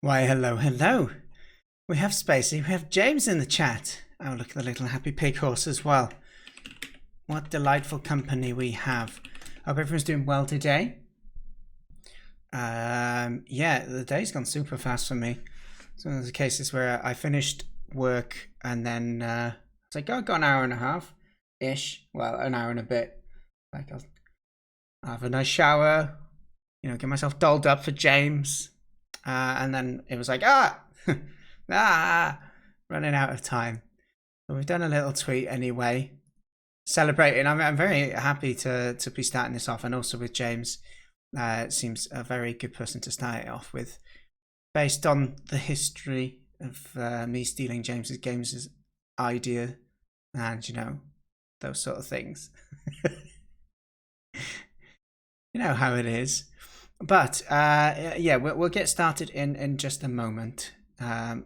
Why, hello, hello. We have Spacey, we have James in the chat. Oh, look at the little happy pig horse as well. What delightful company we have. Hope everyone's doing well today. Yeah, the day's gone super fast for me. It's one of the cases where I finished work and then it's like, oh, I've got an hour and a half-ish. Well, an hour and a bit. Like, I'll have a nice shower, get myself dolled up for James. And then it was like, running out of time. But we've done a little tweet anyway, celebrating. I'm very happy to be starting this off, and also with James. It seems a very good person to start it off with, based on the history of me stealing James's idea, and those sort of things. You know how it is. But yeah, we'll get started in just a moment.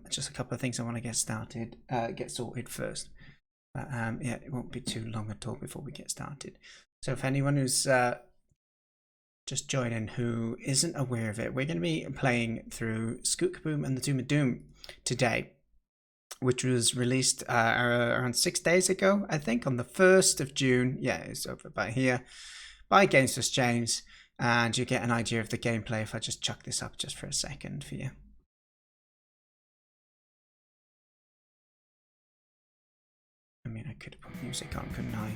Just a couple of things I want to get sorted first. But yeah, it won't be too long at all before we get started. So if anyone who's just joining who isn't aware of it, we're going to be playing through Kaboom and the Doom of Doom today, which was released around 6 days ago, I think, on the 1st of June. Yeah, it's over by here, by GamesPlusJames. And you get an idea of the gameplay if I just chuck this up just for a second for you. I mean, I could have put music on, couldn't I?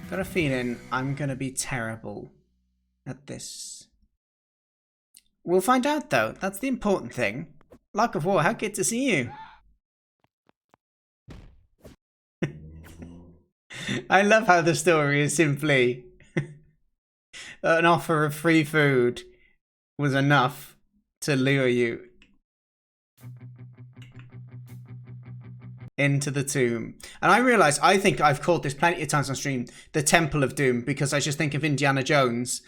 Got a feeling I'm going to be terrible at this. We'll find out, though. That's the important thing. Lock of War, how good to see you. I love how the story is simply an offer of free food was enough to lure you into the tomb. And I think I've called this plenty of times on stream, the Temple of Doom, because I just think of Indiana Jones.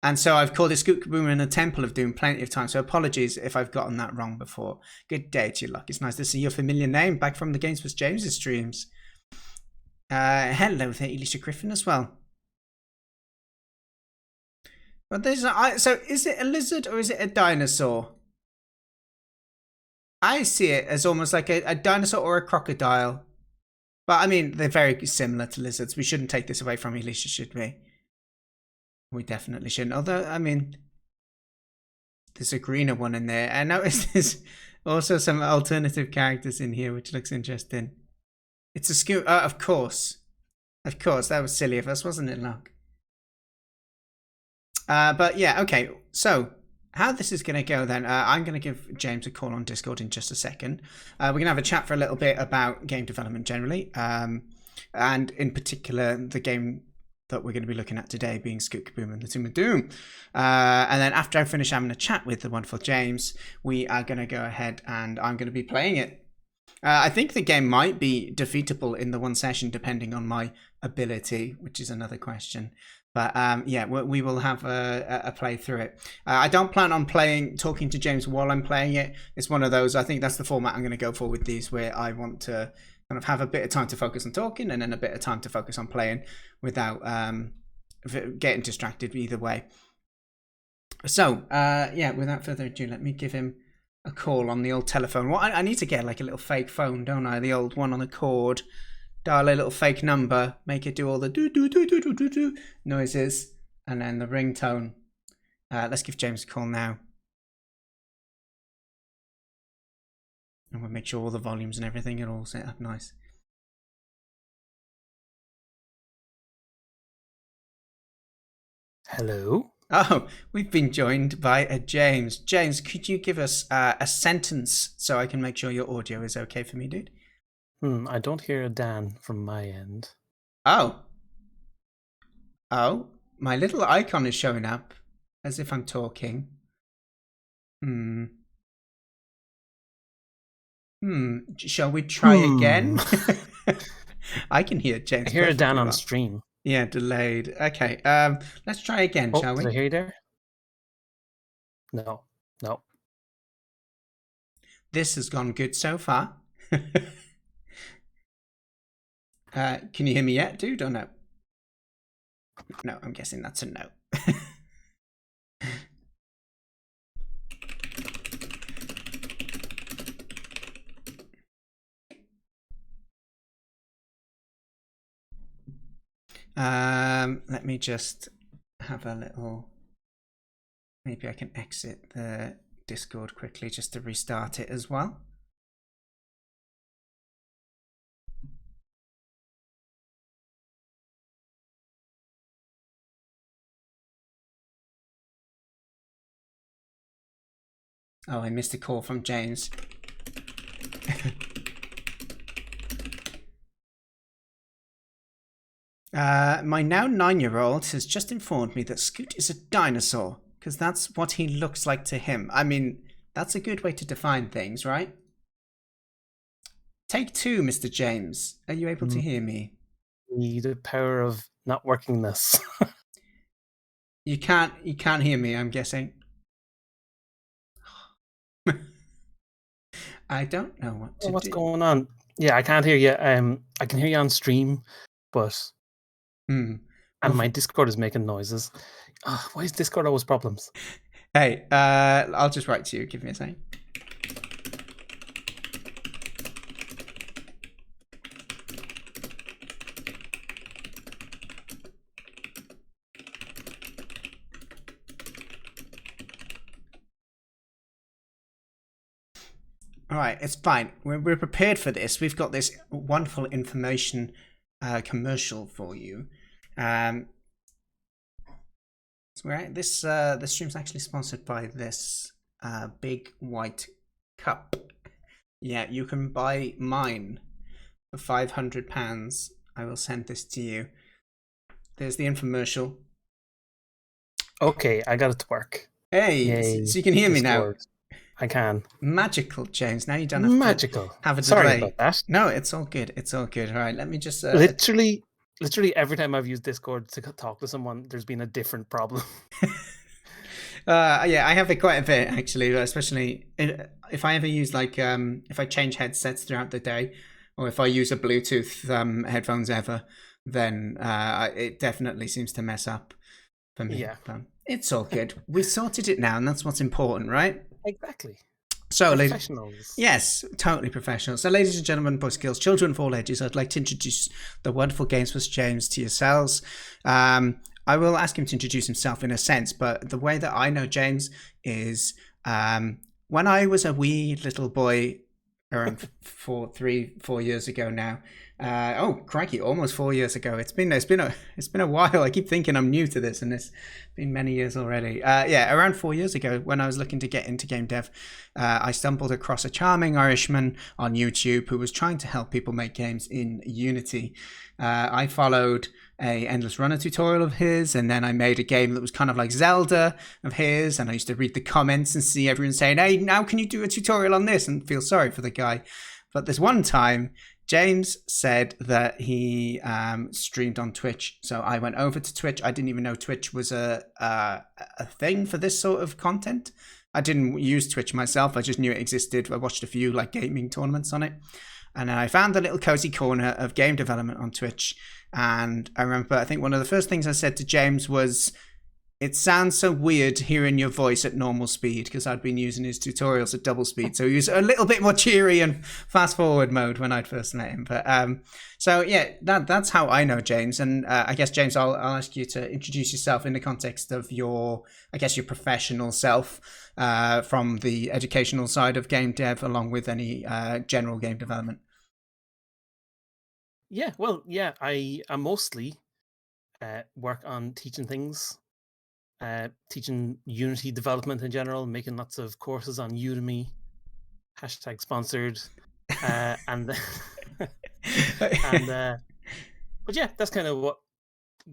And so I've called it Kaboom and the Temple of Doom plenty of times. So apologies if I've gotten that wrong before. Good day to you, Luck. It's nice to see your familiar name back from the GamesPlusJames streams. Hello there, Elisha Griffin as well. But so is it a lizard or is it a dinosaur? I see it as almost like a dinosaur or a crocodile. But I mean, they're very similar to lizards. We shouldn't take this away from Elisha, should we? We definitely shouldn't. Although, I mean, there's a greener one in there. I noticed there's also some alternative characters in here, which looks interesting. It's a scoot. Of course. Of course, that was silly of us, wasn't it, Luck? But yeah, okay. So, how this is going to go then, I'm going to give James a call on Discord in just a second. We're going to have a chat for a little bit about game development generally, and in particular the game that we're going to be looking at today being Kaboom and the Doom of Doom. And then after I finish having a chat with the wonderful James, we are going to go ahead and I'm going to be playing it. I think the game might be defeatable in the one session depending on my ability, which is another question. But yeah, we will have a play through it. I don't plan on talking to James while I'm playing it. It's one of those, I think that's the format I'm going to go for with these, where I want to kind of have a bit of time to focus on talking and then a bit of time to focus on playing without getting distracted either way. So, yeah, without further ado, let me give him a call on the old telephone. Well, I need to get like a little fake phone, don't I? The old one on the cord. Dial a little fake number, make it do all the do noises, and then the ringtone. Let's give James a call now. And we'll make sure all the volumes and everything are all set up nice. Hello? Oh, we've been joined by James. James, could you give us a sentence so I can make sure your audio is okay for me, dude? I don't hear a Dan from my end. Oh, my little icon is showing up as if I'm talking. Shall we try again? I can hear James. I hear a Dan on stream. Yeah, delayed. Okay. Let's try again, Oh, shall did we? I hear you there? No, no. This has gone good so far. Can you hear me yet, dude, or no? No, I'm guessing that's a no. Let me just have a little. Maybe I can exit the Discord quickly just to restart it as well. Oh, I missed a call from James. My now 9-year-old has just informed me that Scoot is a dinosaur, because that's what he looks like to him. I mean, that's a good way to define things, right? Take two, Mr. James. Are you able to hear me? The power of not working this. You can't hear me, I'm guessing. I don't know what to What's do. going on? Yeah, I can't hear you. I can hear you on stream, but Hmm. and my Discord is making noises. Why is Discord always problems? Hey, I'll just write to you. Give me a second. All right, it's fine. We're prepared for this. We've got this wonderful information commercial for you. So this stream's actually sponsored by this big white cup. Yeah, you can buy mine for £500. I will send this to you. There's the infomercial. Okay, I got it to work. Hey, Yay, so you can hear me now. Discord. I can. Magical, James. Now you don't have to Magical. have a Sorry delay. about that. No, it's all good. It's all good. All right, let me just. Literally every time I've used Discord to talk to someone, there's been a different problem. Yeah, I have it quite a bit actually, especially if I ever use like if I change headsets throughout the day, or if I use a Bluetooth headphones ever, then it definitely seems to mess up for me. Yeah. But it's all good. We sorted it now, and that's what's important, right? Exactly. So, Professionals. yes, totally professional. So, ladies and gentlemen, boys, girls, children of all ages, I'd like to introduce the wonderful GamesPlusJames to yourselves. I will ask him to introduce himself in a sense, but the way that I know James is when I was a wee little boy around 4 years ago now. Oh crikey, almost 4 years ago. It's been a while. I keep thinking I'm new to this, and it's been many years already. Yeah, around 4 years ago, when I was looking to get into game dev, I stumbled across a charming Irishman on YouTube who was trying to help people make games in Unity. I followed a endless runner tutorial of his, and then I made a game that was kind of like Zelda of his, and I used to read the comments and see everyone saying, hey, now can you do a tutorial on this, and feel sorry for the guy. But this one time James said that he streamed on Twitch, so I went over to Twitch. I didn't even know Twitch was a thing for this sort of content. I didn't use Twitch myself, I just knew it existed. I watched a few like gaming tournaments on it, and then I found the little cozy corner of game development on Twitch. And I remember, I think one of the first things I said to James was, it sounds so weird hearing your voice at normal speed, because I'd been using his tutorials at double speed. So he was a little bit more cheery and fast forward mode when I'd first met him. But so yeah, that's how I know James. And I guess, James, I'll ask you to introduce yourself in the context of your professional self from the educational side of game dev, along with any general game development. Yeah, well, yeah, I mostly work on teaching things, teaching Unity development in general, making lots of courses on Udemy, #sponsored, and and but yeah, that's kind of what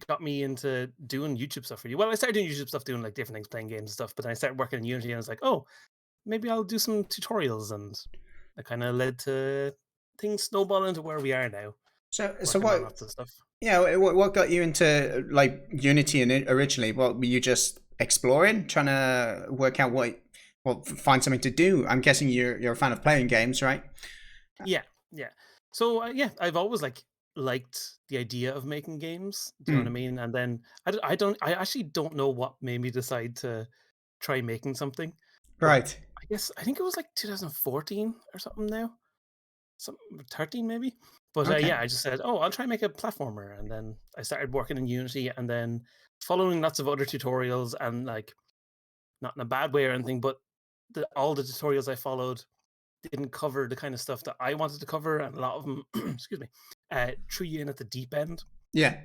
got me into doing YouTube stuff. Really, well, I started doing YouTube stuff, doing like different things, playing games and stuff. But then I started working in Unity, and I was like, oh, maybe I'll do some tutorials, and that kind of led to things snowballing into where we are now. So working on what? lots of stuff. Yeah, what got you into like Unity and originally? What were you just exploring, trying to work out find something to do? I'm guessing you're a fan of playing games, right? Yeah, yeah. So yeah, I've always liked the idea of making games. Do you know what I Mm, mean? And then I actually don't know what made me decide to try making something, but right. I think it was like 2014 or something now, some 13 maybe. But Okay. yeah, I just said, oh, I'll try and make a platformer, and then I started working in Unity, and then following lots of other tutorials, and like not in a bad way or anything, but all the tutorials I followed didn't cover the kind of stuff that I wanted to cover, and a lot of them, excuse me, threw you in at the deep end Yeah.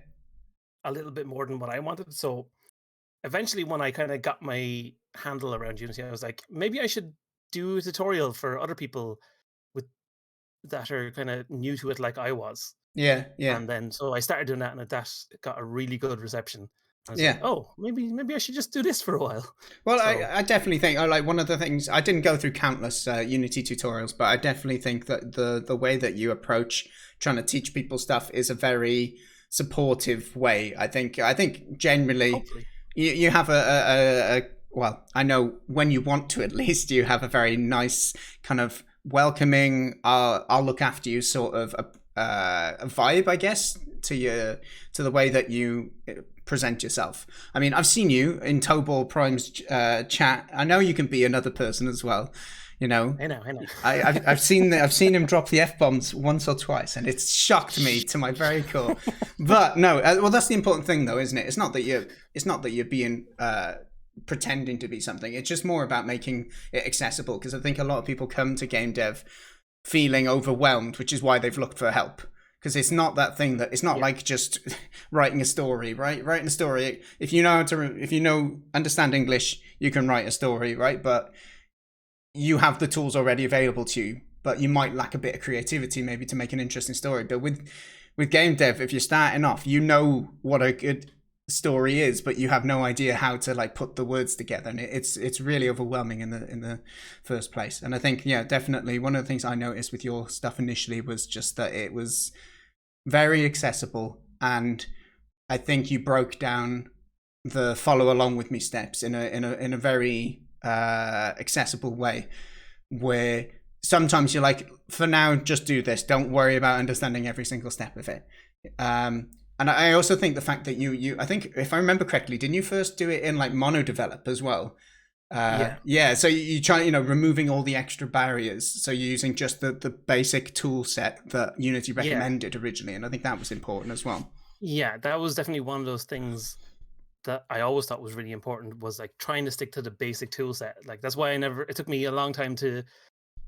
a little bit more than what I wanted. So eventually, when I kind of got my handle around Unity, I was like, maybe I should do a tutorial for other people with that are kind of new to it, like I was. Yeah. Yeah. And then so I started doing that, and that got a really good reception. I was like, Yeah. oh, maybe I should just do this for a while. Well, So I definitely think I like one of the things I didn't go through countless Unity tutorials, but I definitely think that the way that you approach trying to teach people stuff is a very supportive way. I think generally hopefully, you have a well, I know when you want to at least you have a very nice kind of welcoming. I'll look after you sort of a vibe, I guess, to the way that you present yourself. I mean, I've seen you in Tobal Prime's chat. I know you can be another person as well. You know, I know. I've seen him drop the f bombs once or twice, and it's shocked me to my very core. But no, well, that's the important thing, though, isn't it? It's not that you're being pretending to be something. It's just more about making it accessible. Because I think a lot of people come to game dev feeling overwhelmed, which is why they've looked for help. Because it's not that thing that it's not Yeah, like just writing a story, right? Writing a story. If you know understand English, you can write a story, right? But you have the tools already available to you, but you might lack a bit of creativity maybe to make an interesting story. But with game dev, if you're starting off, you know what a good story is, but you have no idea how to like put the words together, and it's really overwhelming in the first place. And I think yeah, definitely one of the things I noticed with your stuff initially was just that it was very accessible, and I think you broke down the follow along with me steps in a very accessible way, where sometimes you're like, for now, just do this. Don't worry about understanding every single step of it. And I also think the fact that I think if I remember correctly, didn't you first do it in like mono develop as well? yeah, Yeah, so you try, removing all the extra barriers. So you're using just the basic tool set that Unity yeah. recommended originally, and I think that was important as well. Yeah, that was definitely one of those things that I always thought was really important, was like trying to stick to the basic tool set. Like that's why it took me a long time to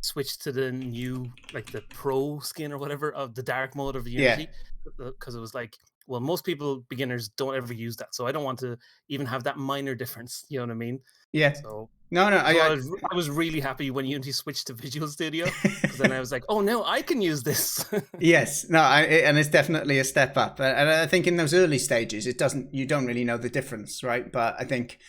switch to the new, like the pro skin or whatever of the dark mode of Yeah, Unity, because it was like, well, most beginners don't ever use that, so I don't want to even have that minor difference. You know what I mean? yeah. So No, no, so I was really happy when Unity switched to Visual Studio, because then I was like, oh no, I can use this. Yes, no, and it's definitely a step up. And I think in those early stages, you don't really know the difference, right? But I think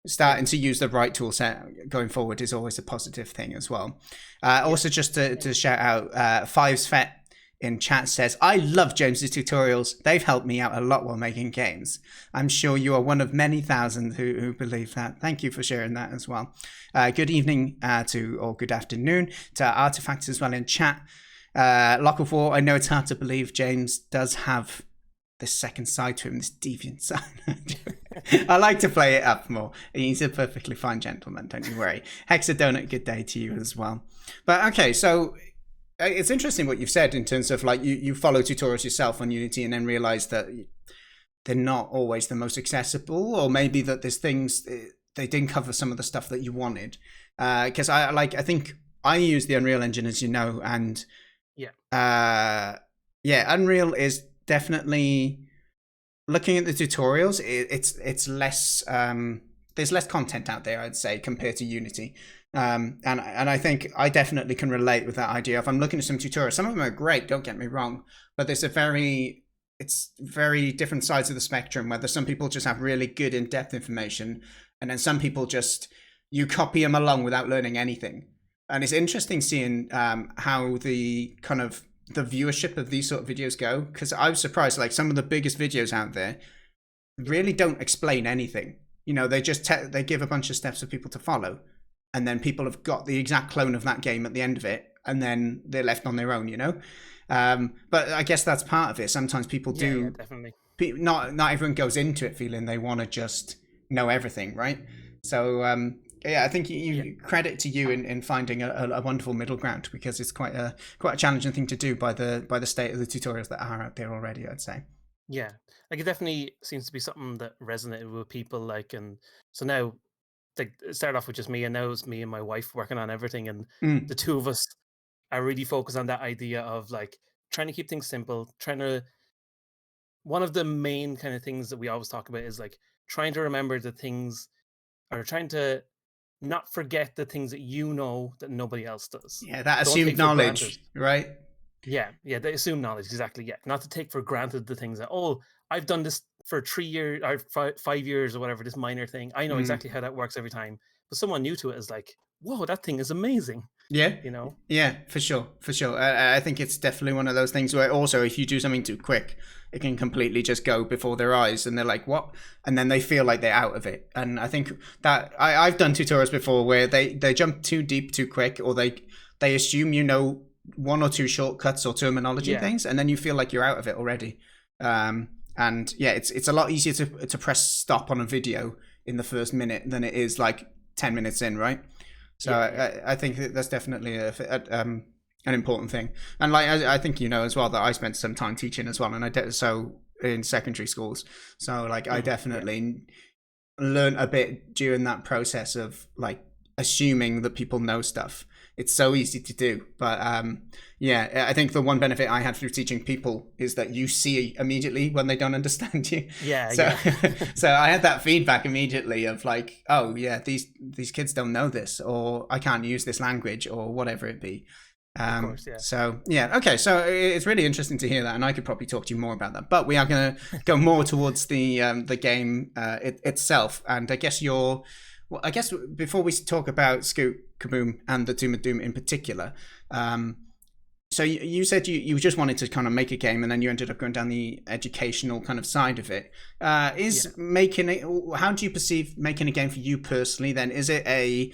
Yeah, starting to use the right tool set going forward is always a positive thing as well. yeah. Also, just to shout out, Fives Fet in chat says, I love James's tutorials. They've helped me out a lot while making games. I'm sure you are one of many thousands who believe that. Thank you for sharing that as well. Good evening or good afternoon to Artifacts as well in chat. Lock of War, I know it's hard to believe James does have this second side to him, this deviant side. I like to play it up more. He's a perfectly fine gentleman, don't you worry. Hexadonut, good day to you as well. But okay, so it's interesting what you've said in terms of like you follow tutorials yourself on Unity and then realize that they're not always the most accessible, or maybe that there's things they didn't cover some of the stuff that you wanted. Because I think I use the Unreal Engine, as you know, and Yeah, yeah, Unreal is definitely looking at the tutorials. It's less there's less content out there, I'd say, compared to Unity. And I think I definitely can relate with that idea. If I'm looking at some tutorials, some of them are great, don't get me wrong, but it's very different sides of the spectrum, whether some people just have really good in-depth information, and then some people just, you copy them along without learning anything. And it's interesting seeing how the kind of the viewership of these sort of videos go, because I was surprised, like some of the biggest videos out there really don't explain anything. You know, they just they give a bunch of steps for people to follow, and then people have got the exact clone of that game at the end of it, and then they're left on their own, you know. But I guess that's part of it. Sometimes people do. Yeah, definitely. Not everyone goes into it feeling they want to just know everything, right? So yeah, I think credit to you in finding a wonderful middle ground, because it's quite a challenging thing to do by the state of the tutorials that are out there already, I'd say. Yeah, like it definitely seems to be something that resonated with people. Like, and so now, like, it started off with just me, and now it's me and my wife working on everything, and the two of us are really focused on that idea of like trying to keep things simple, trying to. One of the main kind of things that we always talk about is like trying to remember the things, or trying to not forget the things that you know that nobody else does. Yeah, that Don't assumed take for granted. knowledge, right? Yeah, they assume knowledge, exactly. Yeah, not to take for granted the things that, oh, I've done this for 3 years or 5 years or whatever, this minor thing. I know exactly how that works every time. But someone new to it is like, whoa, that thing is amazing. Yeah, You know? yeah, for sure, for sure. I think it's definitely one of those things where also if you do something too quick, it can completely just go before their eyes, and they're like, "What?" And then they feel like they're out of it. And I think that I've done tutorials before where they jump too deep too quick, or they assume you know one or two shortcuts or terminology Yeah. things, and then you feel like you're out of it already. And yeah, it's a lot easier to press stop on a video in the first minute than it is like 10 minutes in, right? So I think that's definitely an important thing. And like I think you know as well that I spent some time teaching as well, and I did so in secondary schools. So like I definitely learned a bit during that process of like assuming that people know stuff. It's so easy to do, but yeah, I think the one benefit I had through teaching people is that you see immediately when they don't understand you. Yeah, So, yeah. so I had that feedback immediately of like, oh yeah, these kids don't know this, or I can't use this language, or whatever it be. Of course, yeah. So yeah, okay. So it's really interesting to hear that, and I could probably talk to you more about that. But we are going to go more towards the game itself, and I guess you're. Well, I guess before we talk about Scoot, Kaboom, and the Doom of Doom in particular, so you said you just wanted to kind of make a game, and then you ended up going down the educational kind of side of it. Making it? How do you perceive making a game for you personally? Then is it a?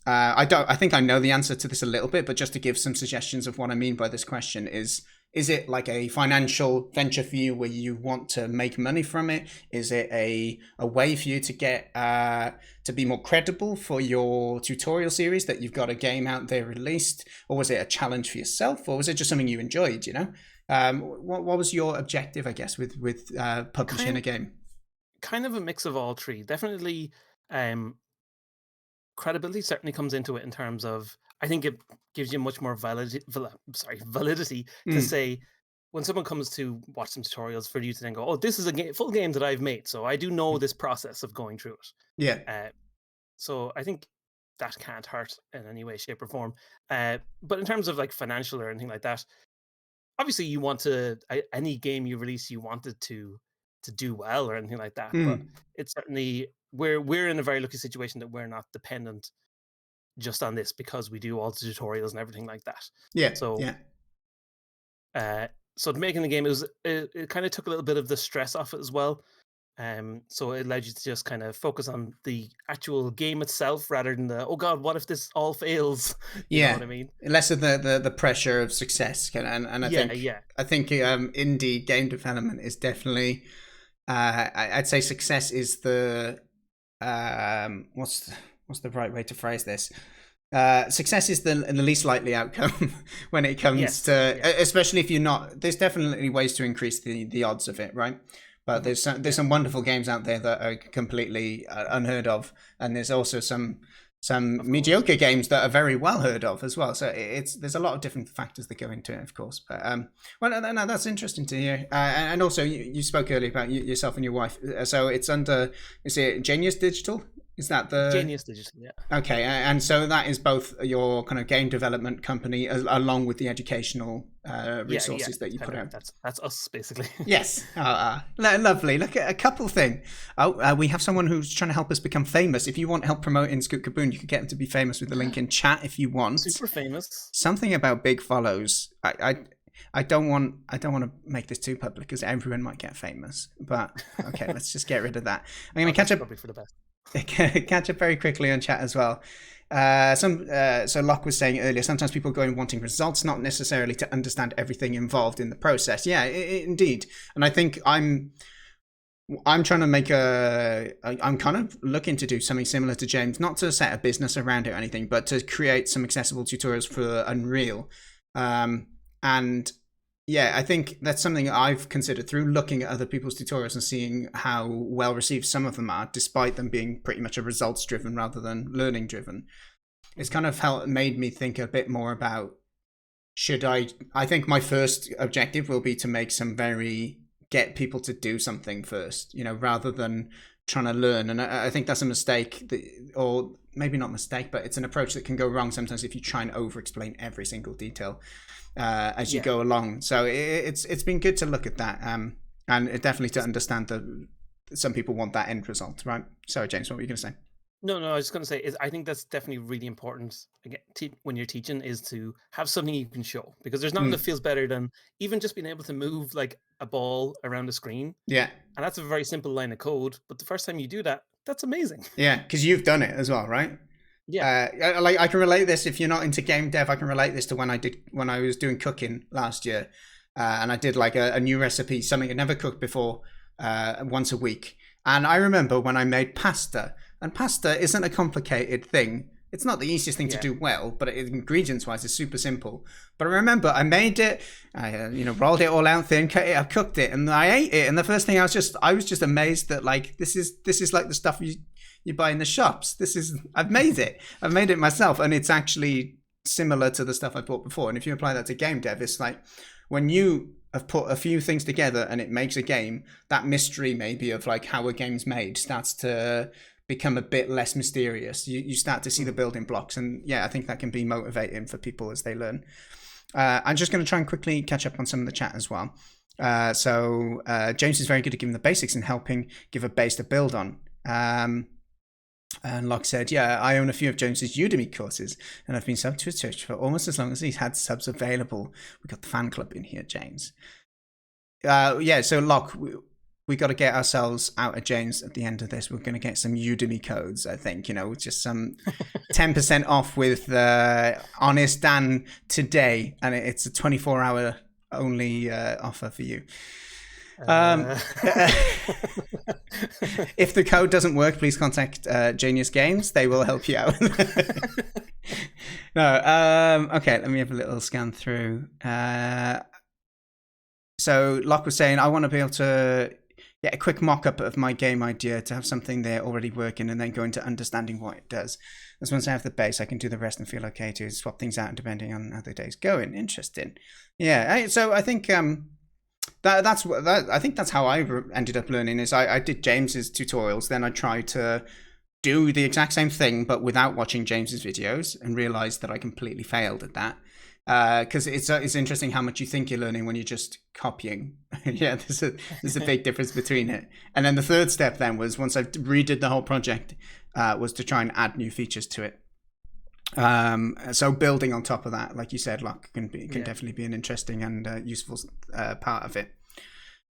I think I know the answer to this a little bit, but just to give some suggestions of what I mean by this question is it like a financial venture for you where you want to make money from it? Is it a way for you to get to be more credible for your tutorial series that you've got a game out there released? Or was it a challenge for yourself? Or was it just something you enjoyed, you know? What was your objective, I guess, with publishing a game? Kind of a mix of all three. Definitely credibility certainly comes into it in terms of, I think it gives you much more validity to say when someone comes to watch some tutorials for you to then go, oh, this is a full game that I've made, so I do know this process of going through it. Yeah. So I think that can't hurt in any way, shape, or form. But in terms of like financial or anything like that, obviously you want to any game you release, you want it to do well or anything like that. But it's certainly we're in a very lucky situation that we're not dependent just on this, because we do all the tutorials and everything like that. Yeah. So yeah. So making the game, it kind of took a little bit of the stress off it as well. So it allowed you to just kind of focus on the actual game itself rather than the, oh God, what if this all fails? You know what I mean? Less of the pressure of success, and I think indie game development is definitely I'd say success is the what's the right way to phrase this? Success is the least likely outcome when it comes to, especially if you're not. There's definitely ways to increase the odds of it, right? But there's some wonderful games out there that are completely unheard of, and there's also some mediocre games that are very well heard of as well. So there's a lot of different factors that go into it, of course. But well, no, that's interesting to hear. And also, you spoke earlier about yourself and your wife. So it's under, is it Genius Digital? Is that the Genius Digital? Yeah. Okay, and so that is both your kind of game development company along with the educational resources that you put out. That's us basically. Yes, lovely. Look at a couple thing. We have someone who's trying to help us become famous. If you want help promoting Scoot Kaboom, you can get him to be famous with the link in chat if you want. Super famous. Something about big follows. I don't want to make this too public because everyone might get famous. But okay, let's just get rid of that. I'm going to catch That's up probably for the best. catch up very quickly on chat as well. So Locke was saying earlier, sometimes people go in wanting results, not necessarily to understand everything involved in the process. Yeah, indeed. And I think I'm trying to make I'm kind of looking to do something similar to James, not to set a business around it or anything, but to create some accessible tutorials for Unreal. And yeah, I think that's something I've considered through looking at other people's tutorials and seeing how well received some of them are, despite them being pretty much a results driven rather than learning driven. It's kind of made me think a bit more about I think my first objective will be to make get people to do something first, rather than trying to learn. And I think that's a mistake, or maybe not mistake, but it's an approach that can go wrong sometimes if you try and over explain every single detail as you go along. So it's been good to look at that, and definitely to understand that some people want that end result, right? Sorry, James, what were you going to say? No, I was just going to say I think that's definitely really important. Again, when you're teaching, is to have something you can show, because there's nothing that feels better than even just being able to move like a ball around the screen. Yeah, and that's a very simple line of code. But the first time you do that, that's amazing. Yeah, because you've done it as well, right? Yeah. I can relate this. If you're not into game dev, I can relate this to when I was doing cooking last year, and I did like a new recipe, something I'd never cooked before, once a week. And I remember when I made pasta, and pasta isn't a complicated thing. It's not the easiest thing to do well, but ingredients wise, it's super simple. But I remember I made it, I rolled it all out thin, cut it, I cooked it, and I ate it. And the first thing I was just amazed that like this is like the stuff you buy in the shops. I've made it myself, and it's actually similar to the stuff I bought before. And if you apply that to game dev, it's like when you have put a few things together and it makes a game, that mystery maybe of like how a game's made starts to become a bit less mysterious. You start to see the building blocks, and yeah, I think that can be motivating for people as they learn. I'm just going to try and quickly catch up on some of the chat as well. So James is very good at giving the basics and helping give a base to build on. And Locke said, yeah, I own a few of James's Udemy courses, and I've been subbed to his church for almost as long as he's had subs available. We've got the fan club in here, James. Yeah, so Locke, we got to get ourselves out of James at the end of this. We're going to get some Udemy codes, I think, just some 10% off with Honest Dan today. And it's a 24-hour only offer for you. If the code doesn't work, please contact Genius Games. They will help you out. No, okay, let me have a little scan through. So Locke was saying, I want to be able to get a quick mock-up of my game idea to have something there already working and then go into understanding what it does. As once I have the base, I can do the rest and feel okay to swap things out depending on how the day's going. Interesting. Yeah, so I think I think that's how I ended up learning. Is I did James's tutorials, then I tried to do the exact same thing but without watching James's videos, and realized that I completely failed at that. Because it's interesting how much you think you're learning when you're just copying. Yeah, there's a big difference between it. And then the third step then was, once I redid the whole project, was to try and add new features to it. So building on top of that, like you said, Locke, can definitely be an interesting and useful part of it.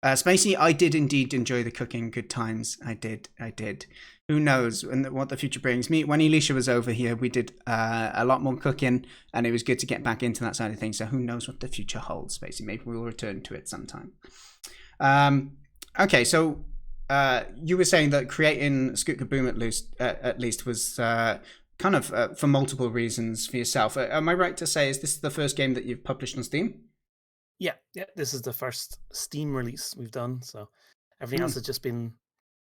Spacey, I did indeed enjoy the cooking. Good times. I did. Who knows what the future brings. When Elisha was over here, we did a lot more cooking, and it was good to get back into that side of things. So who knows what the future holds, Spacey. Maybe we'll return to it sometime. Okay, so you were saying that creating Scoot Kaboom at least was kind of for multiple reasons for yourself. Am I right to say, is this the first game that you've published on Steam? Yeah, this is the first Steam release we've done. So everything else has just been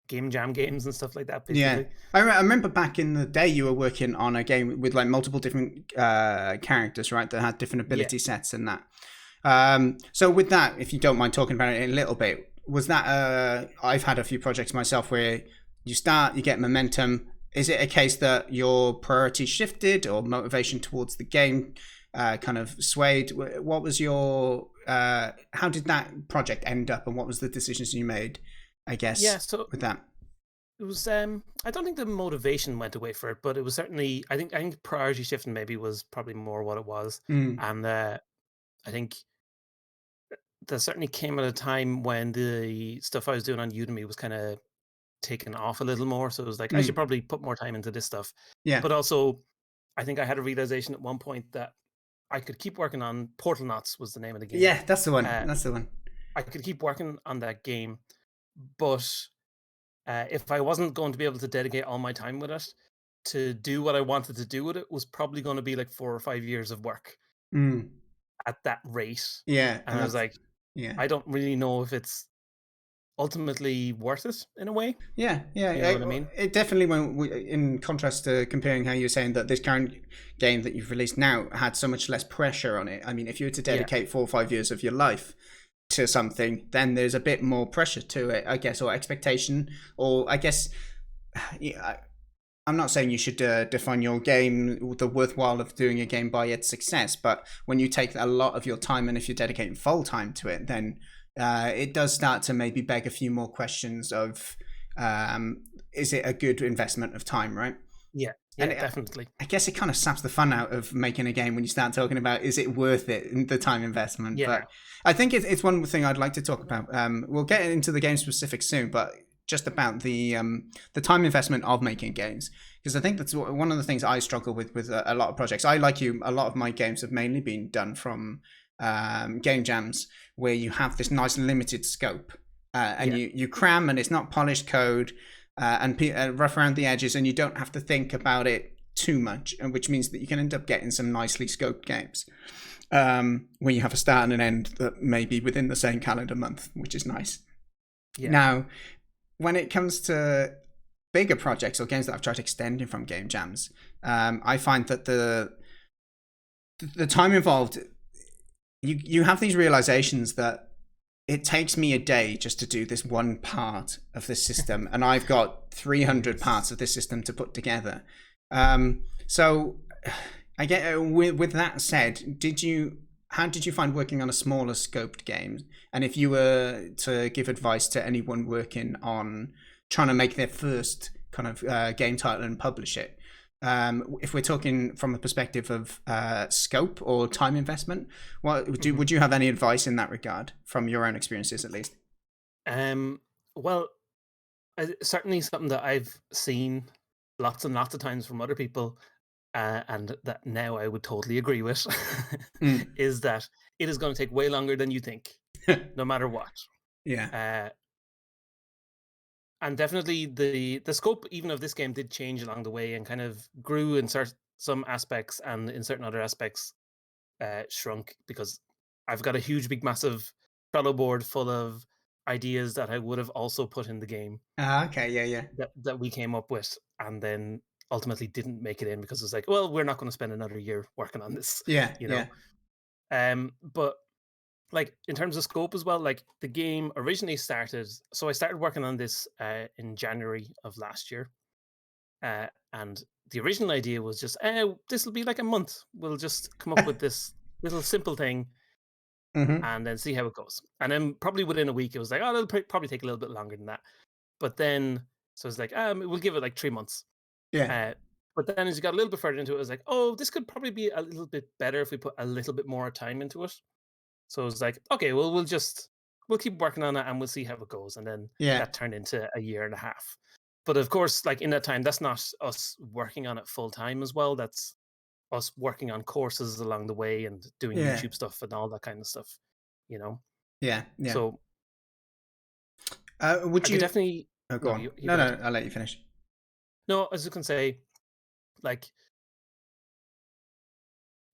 game jam games and stuff like that, basically. Yeah, I remember back in the day you were working on a game with like multiple different characters, right, that had different ability sets and that. So with that, if you don't mind talking about it a little bit, was that I've had a few projects myself where you start, you get momentum. Is it a case that your priority shifted or motivation towards the game kind of swayed? What was your how did that project end up, and what was the decisions you made, I guess, with that? It was I don't think the motivation went away for it, but it was certainly, I think priority shifting maybe was probably more what it was. And I think that certainly came at a time when the stuff I was doing on Udemy was kind of taken off a little more. So it was like I should Mm. probably put more time into this stuff. Yeah. But also, I think I had a realization at one point that I could keep working on Portal Knots was the name of the game. Yeah, that's the one. Uh, That's the one. I could keep working on that game, but if I wasn't going to be able to dedicate all my time with it to do what I wanted to do with it, was probably going to be like 4 or 5 years of work Mm. at that rate. Yeah, And and I was that's like, yeah. I don't really know if it's ultimately worth it in a way. Yeah, yeah, You know what I mean? it definitely won't. In contrast to comparing how you're saying that this current game that you've released now had so much less pressure on it. I mean, if you were to Yeah, dedicate 4 or 5 years of your life to something, then there's a bit more pressure to it, I guess, or expectation, or I guess, yeah, I'm not saying you should define your game, the worthwhile of doing a game by its success, but when you take a lot of your time and if you're dedicating full time to it, then it does start to maybe beg a few more questions of is it a good investment of time, right? yeah, And yeah, definitely. I guess it kind of saps the fun out of making a game when you start talking about is it worth it, the time investment. Yeah. But I think it's one thing I'd like to talk about. We'll get into the game specifics soon, but just about the time investment of making games, because I think that's one of the things I struggle with a lot of projects. I, like you, a lot of my games have mainly been done from game jams where you have this nice limited scope, and Yeah. you cram and it's not polished code, and rough around the edges, and you don't have to think about it too much, and which means that you can end up getting some nicely scoped games when you have a start and an end that may be within the same calendar month, which is nice. Yeah. Now, when it comes to bigger projects or games that I've tried extending from game jams, I find that the time involved, you have these realizations that it takes me a day just to do this one part of this system, and I've got 300 Yes. parts of this system to put together. So, I get with that said, how did you find working on a smaller scoped game? And if you were to give advice to anyone working on trying to make their first kind of game title and publish it, if we're talking from a perspective of scope or time investment, would you have any advice in that regard from your own experiences, at least? Well, certainly something that I've seen lots and lots of times from other people, and that now I would totally agree with, Mm. is that it is going to take way longer than you think, no matter what. Yeah. Uh, and definitely the scope even of this game did change along the way and kind of grew in some aspects, and in certain other aspects shrunk because I've got a huge, big, massive Trello board full of ideas that I would have also put in the game Okay. Yeah. Yeah. that we came up with, and then ultimately didn't make it in because it's like, well, we're not going to spend another year working on this, Yeah. you know. Yeah. But like in terms of scope as well, like the game originally started. So I started working on this in January of last year, and the original idea was just, this will be like a month. We'll just come up with this little simple thing Hmm. and then see how it goes. And then probably within a week, it was like, oh, it'll probably take a little bit longer than that. But then, so it's like, we'll give it like 3 months. Yeah. Uh, but then as you got a little bit further into it, it was like, oh, this could probably be a little bit better if we put a little bit more time into it. So it was like, okay, well, we'll keep working on it and we'll see how it goes. And then Yeah. that turned into a year and a half. But of course, like in that time, that's not us working on it full time as well. That's us working on courses along the way and doing Yeah. YouTube stuff and all that kind of stuff, you know? Yeah. Yeah. So Would I could you? definitely Oh, go no, on. you No, go ahead. no. I'll let you finish. No, as you can say, like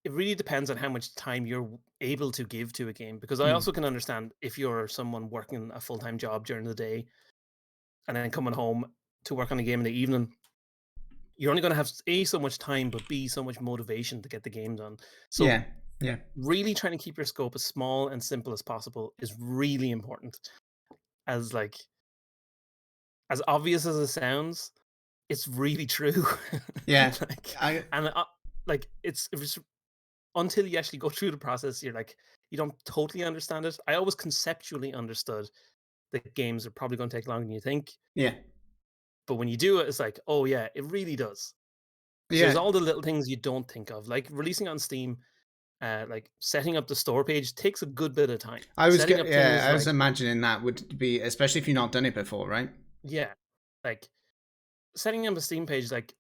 it really depends on how much time you're able to give to a game. Because I Mm. also can understand if you're someone working a full time job during the day and then coming home to work on a game in the evening, you're only going to have A, so much time, but B, so much motivation to get the game done. So Yeah. Yeah. really trying to keep your scope as small and simple as possible is really important. As like as obvious as it sounds, it's really true. Yeah. like I. and like it's until you actually go through the process, you're like you don't totally understand it. I always conceptually understood that games are probably going to take longer than you think, Yeah. but when you do it, it's like, oh yeah, it really does. Because there's Yeah. all the little things you don't think of, like releasing on Steam. like setting up the store page takes a good bit of time. I was Setting up things I was like, imagining that would be, especially if you've not done it before, right? yeah, like setting up a Steam page, like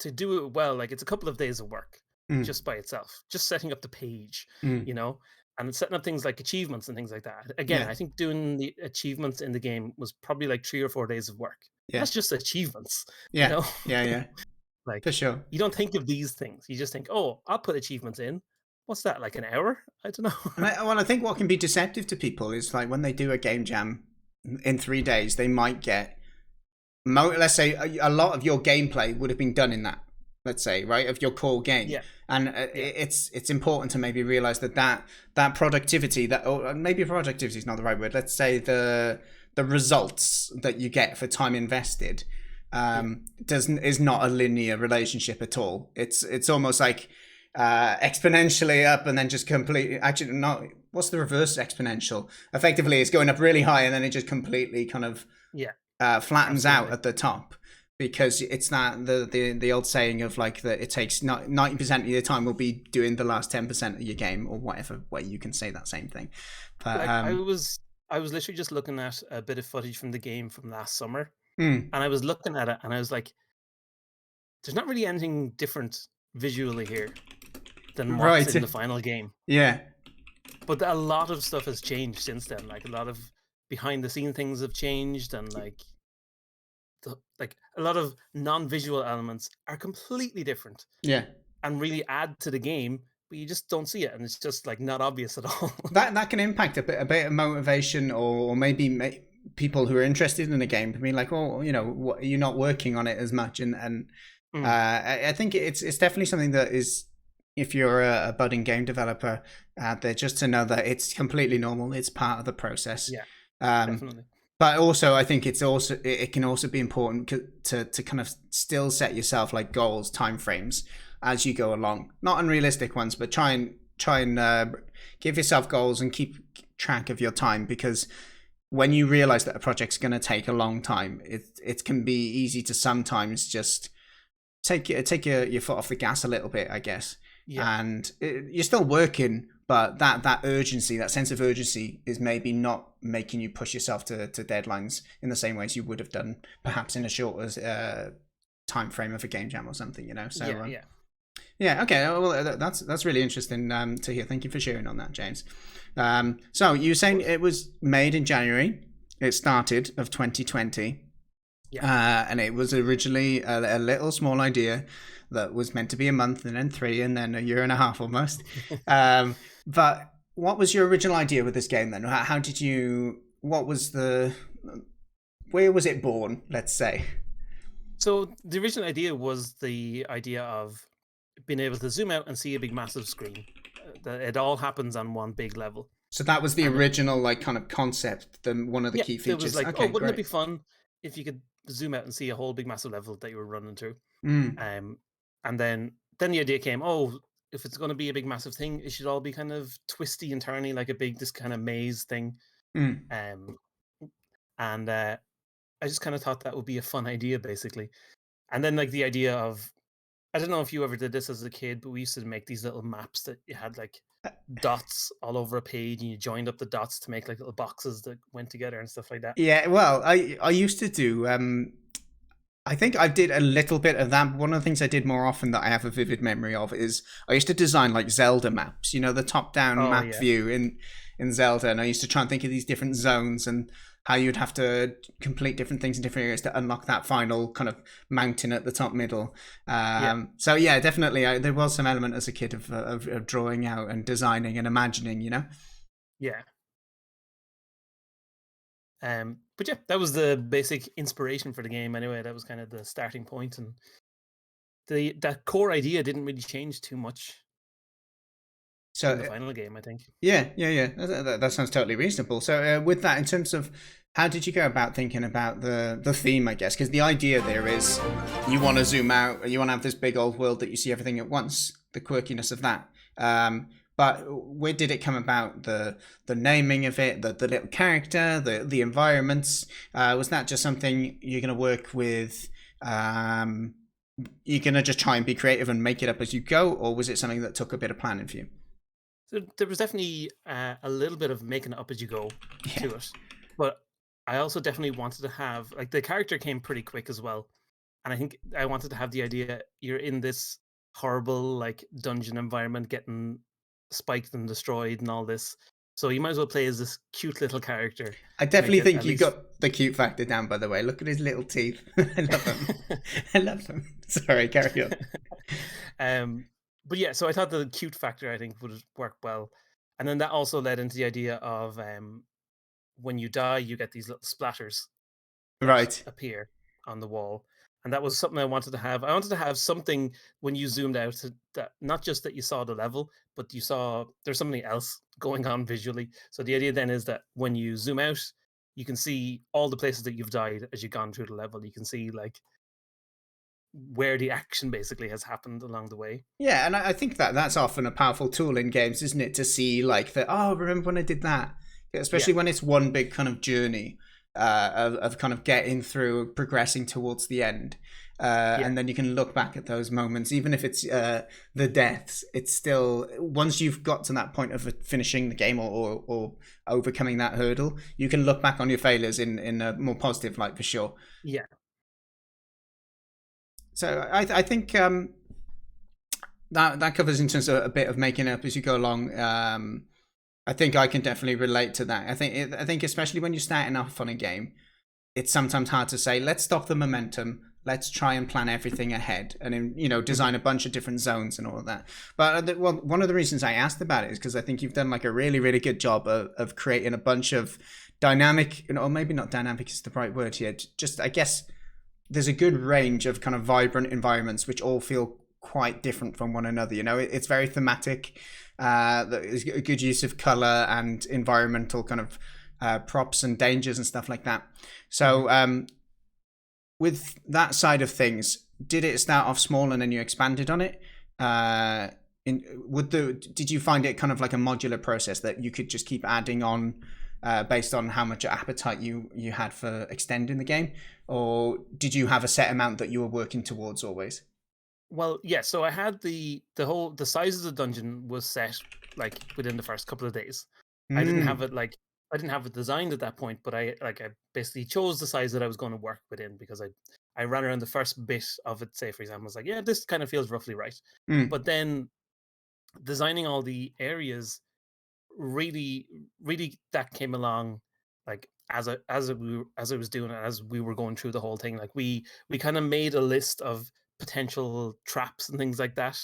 to do it well, like it's a couple of days of work Mm, just by itself, just setting up the page, mm, you know, and setting up things like achievements and things like that. Again, yeah, I think doing the achievements in the game was probably like 3 or 4 days of work. yeah, That's just achievements, you yeah, know. yeah, yeah, Like for sure. you don't think of these things. You just think, oh, I'll put achievements in. What's that, like an hour? I don't And know. I think what can be deceptive to people is like when they do a game jam in 3 days, they might get, let's say a lot of your gameplay would have been done in that, let's say, right, of your core game. Yeah, And yeah, it's important to maybe realize that productivity, that, or maybe productivity is not the right word. Let's say the results that you get for time invested yeah, doesn't is not a linear relationship at all. It's almost like exponentially up and then just completely, actually not, what's the reverse exponential? Effectively it's going up really high and then it just completely kind of yeah, flattens out absolutely. at the top, because it's that the old saying of like that it takes 90% of your time will be doing the last 10% of your game, or whatever way you can say that same thing. But Like I was literally just looking at a bit of footage from the game from last summer, mm, and I was looking at it, and I was like, "There's not really anything different visually here than what's right, in the final game." yeah, But a lot of stuff has changed since then. Like a lot of behind the scene things have changed, and like a lot of non-visual elements are completely different yeah. and really add to the game, but you just don't see it, and it's just like not obvious at all. That can impact a bit of motivation, or maybe people who are interested in a game being like, oh, you're not working on it as much, and Mm, I think it's definitely something that is, if you're a budding game developer out there, just to know that it's completely normal. It's part of the process. yeah, Um, definitely. but also, I think it can also be important to kind of still set yourself like goals, time frames as you go along. Not unrealistic ones, but try and give yourself goals and keep track of your time, because when you realize that a project's going to take a long time, it can be easy to sometimes just take your foot off the gas a little bit, I guess. Yeah, And you're still working, but that urgency, that sense of urgency, is maybe not making you push yourself to deadlines in the same ways you would have done perhaps in a shorter time frame of a game jam or something. So yeah, yeah. yeah, okay. Well, that's really interesting to hear. Thank you for sharing on that, James. So you were Of saying course. it was made in January. It started of 2020. Yeah. And it was originally a little small idea that was meant to be a month, and then 3, and then a year and a half almost. But what was your original idea with this game then? How did you? What was Where was it born? Let's say. So the original idea was the idea of being able to zoom out and see a big, massive screen. That it all happens on one big level, So that was the and original like kind of concept, one of the yeah, key it was features. like, oh, Okay, wouldn't it great. be fun if you could zoom out and see a whole big, massive level that you were running through? Mm, Um, and then the idea came, oh, if it's going to be a big, massive thing, it should all be kind of twisty and turny, like a big, this kind of maze thing. mm. Um, and I just kind of thought that would be a fun idea, basically. And then like the idea of, I don't know if you ever did this as a kid, but we used to make these little maps that you had like dots all over a page, and you joined up the dots to make like little boxes that went together and stuff like that. Yeah, well, I used to do. I think I did a little bit of that. But one of the things I did more often that I have a vivid memory of is I used to design like Zelda maps. The top-down Oh map yeah, view in Zelda, and I used to try and think of these different zones and how you'd have to complete different things in different areas to unlock that final kind of mountain at the top middle. yeah, So yeah, definitely, there was some element as a kid of drawing out and designing and imagining. yeah. But yeah, that was the basic inspiration for the game. Anyway, that was kind of the starting point, and that core idea didn't really change too much So in the final game, I think. yeah, yeah, yeah. That sounds totally reasonable. So, with that, in terms of how did you go about thinking about the theme, I guess, because the idea there is you want to zoom out, you want to have this big old world that you see everything at once, the quirkiness of that. But where did it come about? The naming of it, the little character, the environments. Was that just something you're going to work with? You're going to just try and be creative and make it up as you go, or was it something that took a bit of planning for you? So there was definitely a little bit of making it up as you go Yeah. to it, but I also definitely wanted to have like the character came pretty quick as well, and I think I wanted to have the idea you're in this horrible like dungeon environment, getting spiked and destroyed and all this. So you might as well play as this cute little character I to make definitely it think at you least. got the cute factor down, by the way. Look at his little teeth. I love them. I love them. Sorry, carry on. um, but yeah, so I thought the cute factor I think would work well, and then that also led into the idea of when you die, you get these little splatters that Right. appear on the wall. And that was something I wanted to have. I wanted to have something when you zoomed out that not just that you saw the level, but you saw there's something else going on visually. So the idea then is that when you zoom out, you can see all the places that you've died as you've gone through the level. You can see like where the action basically has happened along the way. Yeah, and I think that that's often a powerful tool in games, isn't it? To see like that. Oh, remember when I did that? Yeah, Especially when it's one big kind of journey of kind of getting through, progressing towards the end, yeah, and then you can look back at those moments, even if it's the deaths. It's still once you've got to that point of finishing the game or overcoming that hurdle, you can look back on your failures in a more positive light for sure. yeah. So I think that covers in terms of a bit of making up as you go along. I think I can definitely relate to that. I think especially when you're starting off on a game, it's sometimes hard to say, let's stop the momentum. Let's try and plan everything ahead, and then Mhm. design a bunch of different zones and all of that. But well, one of the reasons I asked about it is because I think you've done like a really really good job of creating a bunch of dynamic, or maybe not dynamic is the right word here. Just I guess there's a good range of kind of vibrant environments which all feel quite different from one another. It's very thematic. There's a good use of color and environmental kind of props and dangers and stuff like that. Mhm. So with that side of things, did it start off small and then you expanded on it? Did you find it kind of like a modular process that you could just keep adding on based on how much appetite you had for extending the game, or did you have a set amount that you were working towards always? Well, yeah, so I had the size of the dungeon was set like within the first couple of days. I didn't have Mm, it like I didn't have it designed at that point, but I basically chose the size that I was going to work within because I ran around the first bit of it, say for example, I was like, yeah, this kind of feels roughly right. mm, But then designing all the areas really really that came along like as I was doing it, as we were going through the whole thing, like we kind of made a list of potential traps and things like that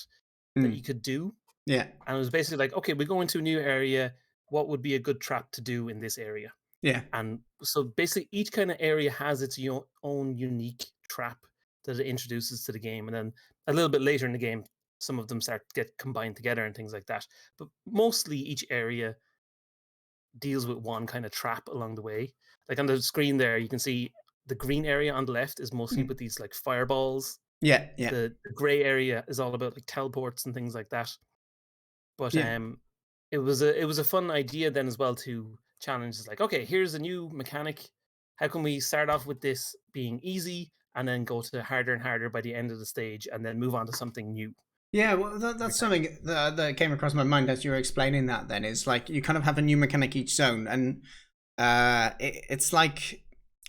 that mm. you could do, Yeah, and it was basically like, okay, we go into a new area, what would be a good trap to do in this area? yeah. And so basically each kind of area has its own unique trap that it introduces to the game, and then a little bit later in the game some of them start to get combined together and things like that, but mostly each area deals with one kind of trap along the way. Like on the screen there, you can see the green area on the left is mostly Mm. with these like fireballs. Yeah, yeah, The gray area is all about like teleports and things like that. But yeah. it was a fun idea then as well to challenge. It's like, okay, here's a new mechanic. How can we start off with this being easy and then go to harder and harder by the end of the stage and then move on to something new Yeah, well, every that's time? something that came across my mind as you were explaining that. Then is like you kind of have a new mechanic each zone, and it's like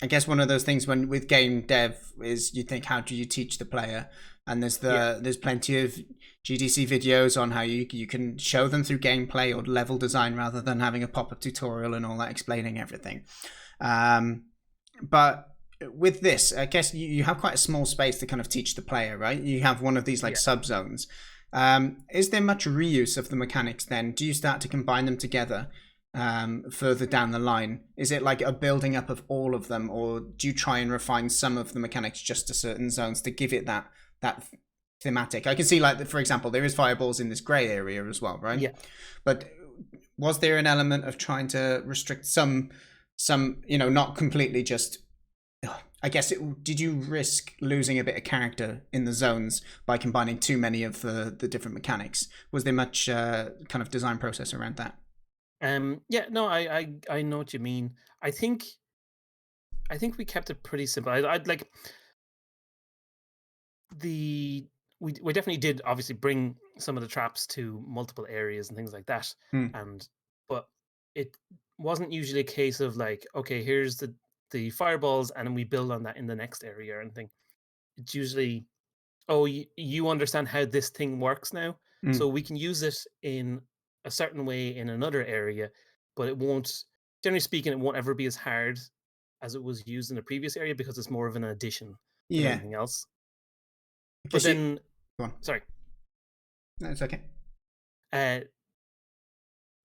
I guess one of those things when with game dev is you think how do you teach the player, and Yeah. there's plenty of GDC videos on how you can show them through gameplay or level design rather than having a pop up tutorial and all that explaining everything. Um, but with this, I guess you have quite a small space to kind of teach the player, right? You have one of these like Yeah. subzones. Is there much reuse of the mechanics then? Do you start to combine them together further down the line? Is it like a building up of all of them, or do you try and refine some of the mechanics just to certain zones to give it that thematic? I can see like for example, there is fireballs in this grey area as well, right? Yeah. But was there an element of trying to restrict some not completely just I guess did you risk losing a bit of character in the zones by combining too many of the different mechanics? Was there much kind of design process around that? Yeah, no, I know what you mean. I think I think we kept it pretty simple. I'd like the we definitely did obviously bring some of the traps to multiple areas and things like that. Mm. And but it wasn't usually a case of like, okay, here's the fireballs, and then we build on that in the next area or anything. It's usually, oh, you understand how this thing works now, Mm. so we can use it in a certain way in another area, but it won't. Generally speaking, it won't ever be as hard as it was used in the previous area because it's more of an addition than Yeah, anything else. But because you then, go on. sorry, No, it's okay. uh,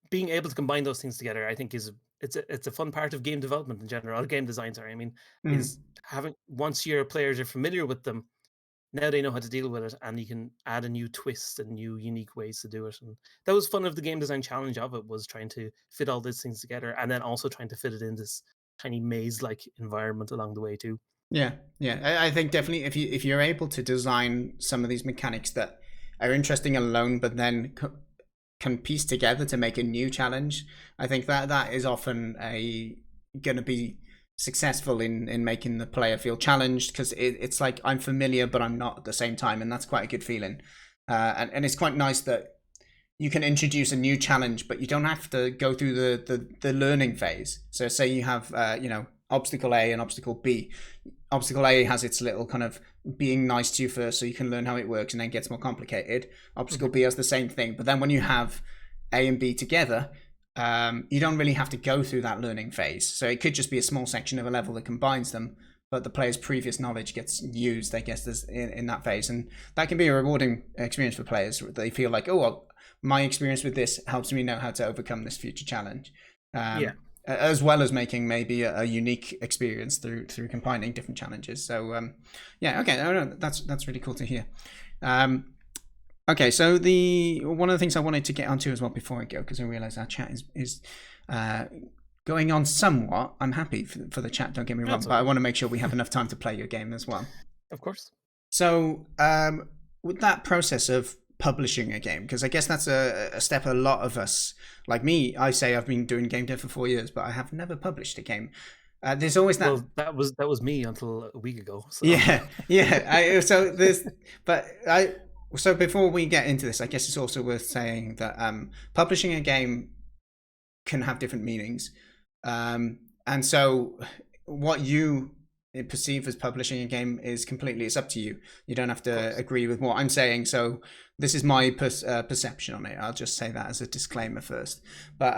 being able to combine those things together, I think it's a fun part of game development in general, or game design. Sorry, I mean, is Mm. having once your players are familiar with them, now they know how to deal with it, and you can add a new twist and new unique ways to do it. And that was fun of the game design challenge of it, was trying to fit all these things together, and then also trying to fit it in this tiny maze-like environment along the way too. Yeah, yeah. I think definitely if you're able to design some of these mechanics that are interesting alone, but then can piece together to make a new challenge, I think that is often a going to be successful in making the player feel challenged, because it's like I'm familiar but I'm not at the same time, and that's quite a good feeling. And it's quite nice that you can introduce a new challenge, but you don't have to go through the learning phase. So say you have obstacle A and obstacle B. Obstacle A has its little kind of being nice to you first so you can learn how it works, and then it gets more complicated. Obstacle Mhm. B has the same thing, but then when you have A and B together, you don't really have to go through that learning phase. So it could just be a small section of a level that combines them, but the player's previous knowledge gets used, I guess, in that phase. And that can be a rewarding experience for players. They feel like, oh, well, my experience with this helps me know how to overcome this future challenge. Yeah, As well as making maybe a unique experience through combining different challenges. So yeah, okay, no, that's really cool to hear. Okay, so the one of the things I wanted to get onto as well before I go, because I realise our chat is going on somewhat. I'm happy for the chat. Don't get me wrong, that's but I okay. want to make sure we have enough time to play your game as well. Of course. So, with that process of publishing a game, because I guess that's a step a lot of us, like me, I say I've been doing game dev for 4 years, but I have never published a game. There's always that. Well, that was me until a week ago. So Yeah, yeah. So there's, but I. So before we get into this, I guess it's also worth saying that publishing a game can have different meanings, and so what you perceive as publishing a game is completely, it's up to you. You don't have of to course, agree with what I'm saying. So this is my perception on it. I'll just say that as a disclaimer first. But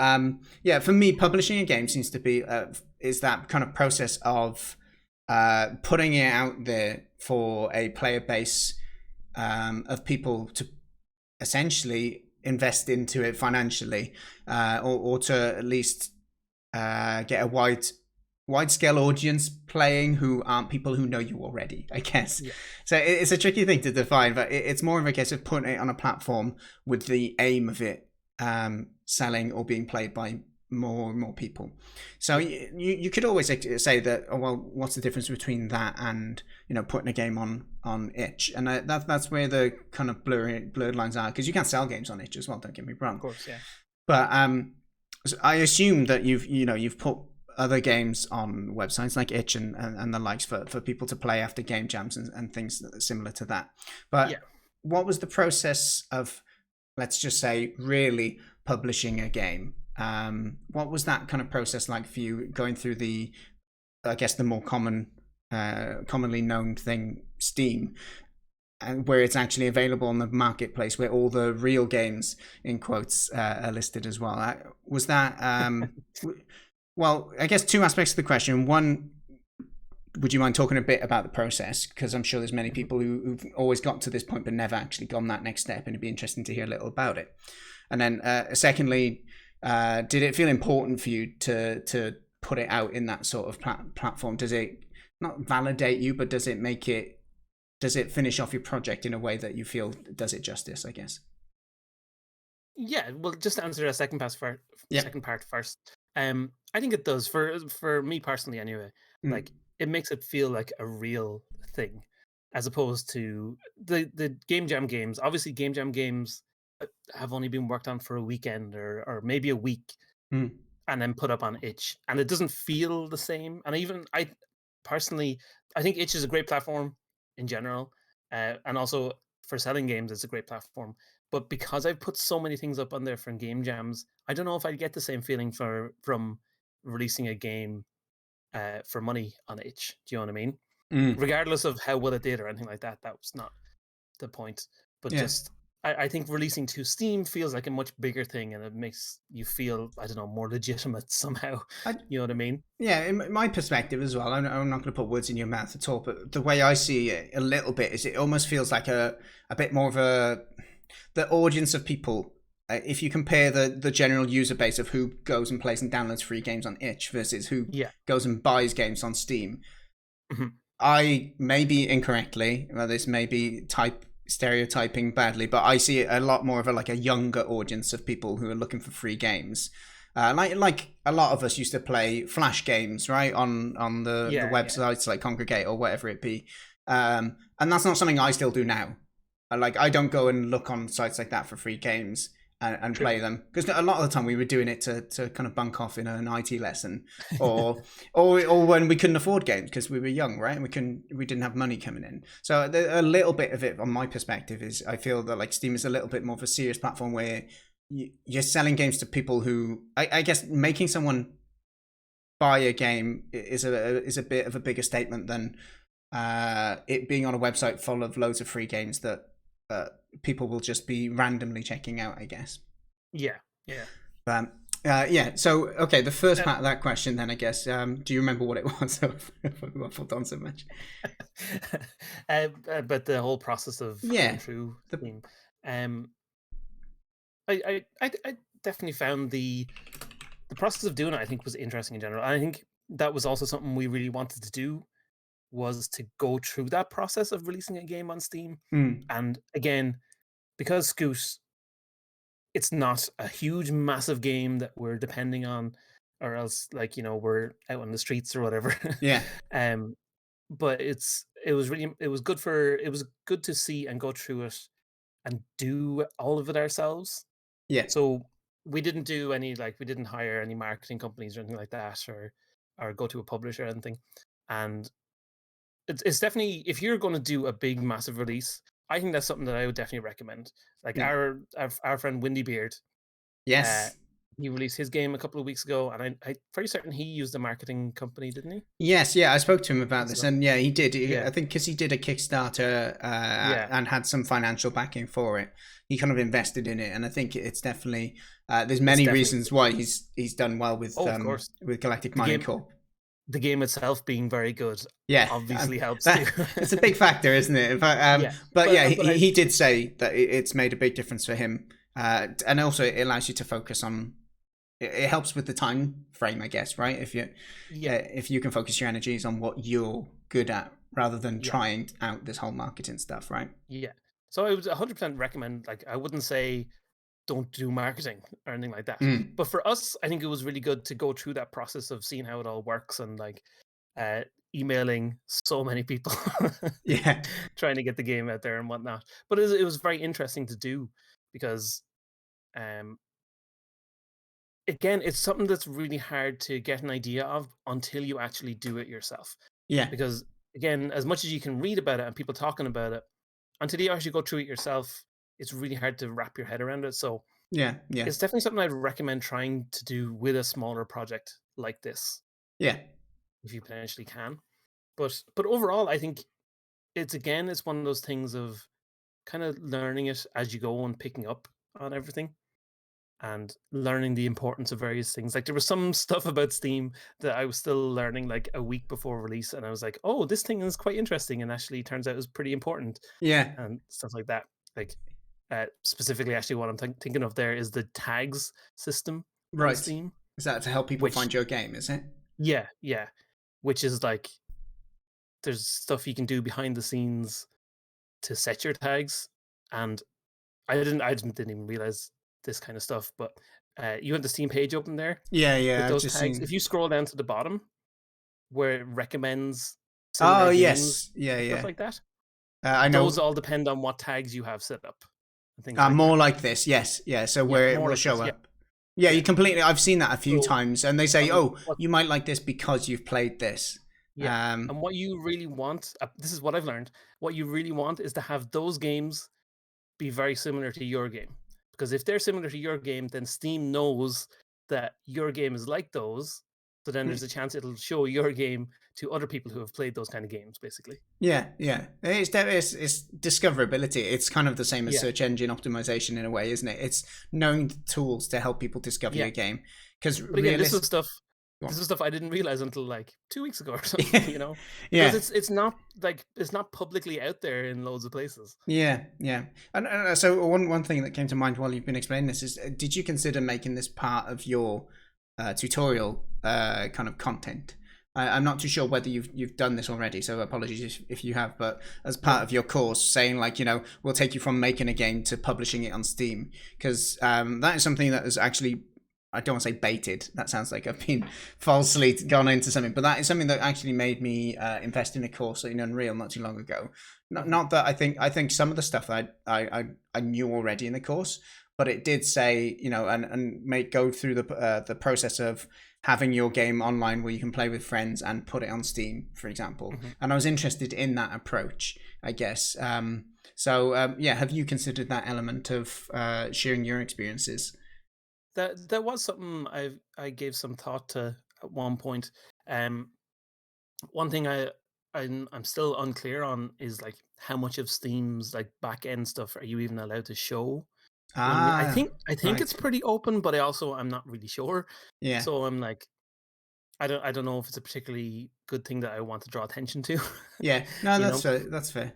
yeah, for me, publishing a game seems to be is that kind of process of putting it out there for a player base of people to essentially invest into it financially, or to at least get a wide scale audience playing who aren't people who know you already, I guess. yeah, So it's a tricky thing to define, but it's more of a case of putting it on a platform with the aim of it selling or being played by more and more people. So yeah, you could always say that, oh well, what's the difference between that and putting a game on itch? And that's where the kind of blurred lines are, because you can sell games on itch as well, don't get me of wrong. course, yeah. But so I assume that you've put other games on websites like itch and the likes for people to play after game jams and things similar to that. Yeah. But what was the process of, let's just say, really publishing a game? What was that kind of process like for you, going through the, I guess, the more commonly known thing, Steam, and where it's actually available on the marketplace, where all the real games in quotes are listed as well? Was that well, I guess two aspects of the question. One, would you mind talking a bit about the process? Because I'm sure there's many Mhm. people who've always got to this point but never actually gone that next step, and it'd be interesting to hear a little about it. And then, secondly, did it feel important for you to put it out in that sort of platform? Does it not validate you, but does it finish off your project in a way that you feel does it justice, I guess? Yeah, well, just to answer the Yeah. second part first. I think it does for me personally anyway. Mm. Like it makes it feel like a real thing, as opposed to the game jam games. Obviously, game jam games have only been worked on for a weekend or maybe a week, Mm. and then put up on itch, and it doesn't feel the same. And even I personally, I think itch is a great platform in general, and also for selling games it's a great platform. But because I've put so many things up on there from game jams, I don't know if I'd get the same feeling from releasing a game for money on itch. Do you know what I mean? Mm. Regardless of how well it did or anything like that, that was not the point. But Yeah. just I think releasing to Steam feels like a much bigger thing, and it makes you feel, I don't know, more legitimate somehow. I, You know what I mean? yeah, in my perspective as well, I'm not going to put words in your mouth at all, but the way I see it a little bit is it almost feels like a bit more of the audience of people. If you compare the general user base of who goes and plays and downloads free games on itch versus who Yeah. goes and buys games on Steam, Mhm. I maybe incorrectly, well, this may be stereotyping badly, but I see it a lot more of a younger audience of people who are looking for free games. Like a lot of us used to play Flash games, right, on the Yeah, yeah. websites like Congregate or whatever it be, and that's not something I still do now. I don't go and look on sites like that for free games and True. play them, because a lot of the time we were doing it to kind of bunk off in an IT lesson, or or when we couldn't afford games because we were young, right, and we didn't have money coming in. So a little bit of it, on my perspective, is I feel that like Steam is a little bit more of a serious platform where you're selling games to people who, I guess, making someone buy a game is a bit of a bigger statement than it being on a website full of loads of free games that people will just be randomly checking out, I guess. Yeah, yeah. But yeah, so okay, the first Uh, part of that question then, I guess, do you remember what it was? I've waffled on so much. but the whole process of going Yeah, through the Steam, um, I definitely found the process of doing it, I think, was interesting in general. And I think that was also something we really wanted to do, was to go through that process of releasing a game on Steam. mm, And again, because Scoot, it's not a huge, massive game that we're depending on, or else, like, we're out on the streets or whatever. yeah, um, but it was good to see and go through it and do all of it ourselves. yeah, So we didn't do any, like, we didn't hire any marketing companies or anything like that, or go to a publisher or anything. And it's definitely, if you're going to do a big massive release, I think that's something that I would definitely recommend. Like yeah, our friend Windy Beard, uh, yes. he released his game a couple of weeks ago, and I'm pretty certain he used a marketing company, didn't he? Yes, yeah, I spoke to him about And this, stuff. and yeah, he did. I Yeah, think because he did a Kickstarter yeah. and had some financial backing for it, he kind of invested in it, and I think it's definitely there's It's many definitely reasons why he's done well Oh, of course. with Galactic The Mining game Corp. the game itself being very good Yeah, obviously helps too. it's a big factor, isn't it? Yeah, But yeah, but he did say that it's made a big difference for him, and also it allows you to focus on. It helps with the time frame, I guess, right? yeah, If you can focus your energies on what you're good at rather than yeah, trying out this whole marketing stuff, right? yeah. So I would 100% recommend, like, I wouldn't say don't do marketing or anything like that. Mm, But for us, I think it was really good to go through that process of seeing how it all works, and like uh emailing so many people yeah, trying to get the game out there and whatnot. But it was very interesting to do, because um again, it's something that's really hard to get an idea of until you actually do it yourself. yeah, Because again, as much as you can read about it and people talking about it, until you actually go through it yourself, it's really hard to wrap your head around it. So yeah, yeah, it's definitely something I'd recommend trying to do with a smaller project like this, yeah, if you potentially can. But overall, I think it's one of those things of kind of learning it as you go and picking up on everything, and learning the importance of various things. Like, there was some stuff about Steam that I was still learning like a week before release, and I was like, "Oh, this thing is quite interesting," and actually turns out it was pretty important, yeah. and stuff like that. Like, specifically, actually, what I'm thinking of there is the tags system on Right. Steam, Is that to help people which, find your game? Is it? yeah, yeah, which is like, there's stuff you can do behind the scenes to set your tags. And didn't even realize this kind of stuff, but you have the Steam page open there Yeah, with yeah. I've those just tags. If seen. you scroll down to the bottom where it recommends Oh similar games yes, yeah, and stuff yeah. like that, I those know. all depend on what tags you have set up and things like More that. like this, yes, yeah. So Yeah, where it more will like this. show Yeah, up. Yeah, yeah. you completely. I've seen that a few So times, and they say, and "Oh, what you might like this because you've played this." yeah, Um, and what you really want, this is what I've learned. What you really want is to have those games be very similar to your game. Because if they're similar to your game, then Steam knows that your game is like those. So then there's a chance it'll show your game to other people who have played those kind of games, basically. Yeah, yeah. It's discoverability. It's kind of the same as Yeah. search engine optimization in a way, isn't it? It's knowing the tools to help people discover Yeah. your game. Because But again, this is stuff Go on. I didn't realize until like 2 weeks ago or something, you know? Yeah. Because it's not like it's not publicly out there in loads of places. Yeah, yeah. And so one thing that came to mind while you've been explaining this is, did you consider making this part of your tutorial kind of content? I'm not too sure whether you've done this already, so apologies if you have. But as part of your course, saying like, we'll take you from making a game to publishing it on Steam, because that is something that is actually, I don't want to say baited. That sounds like I've been falsely gone into something, but that is something that actually made me invest in a course in Unreal not too long ago. Not that I think some of the stuff that I knew already in the course, but it did say, and go through the process of having your game online where you can play with friends and put it on Steam, for example. And I was interested in that approach, I guess. Have you considered that element of sharing your experiences? That was something I gave some thought to at one point. One thing I'm still unclear on is like how much of Steam's like back end stuff are you even allowed to show? You know what I mean? I think it's Right. pretty open, but I'm not really sure. Yeah. So I'm like, I don't know if it's a particularly good thing that I want to draw attention to. Yeah. No, You that's know, fair. That's fair.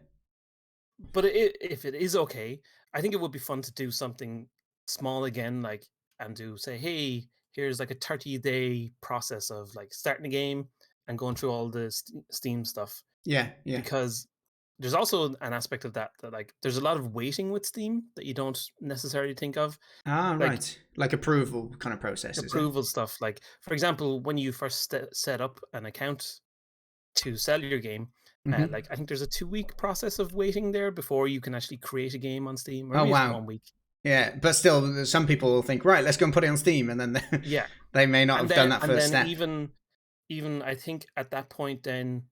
but if it is okay, I think it would be fun to do something small again, like and do say, hey, here's like a 30-day process of like starting a game and going through all the Steam stuff, Yeah. Yeah. because there's also an aspect of that like there's a lot of waiting with Steam that you don't necessarily think of, Ah, like right. Like approval kind of process, is it? approval stuff. Like for example, when you first set up an account to sell your game, Mm-hmm. like I think there's a 2-week process of waiting there before you can actually create a game on Steam, or Oh, maybe it's wow. 1 week. Yeah, but still, some people will think, right, let's go and put it on Steam, and then Yeah, they may not and have done then that first step. even I think at that point, then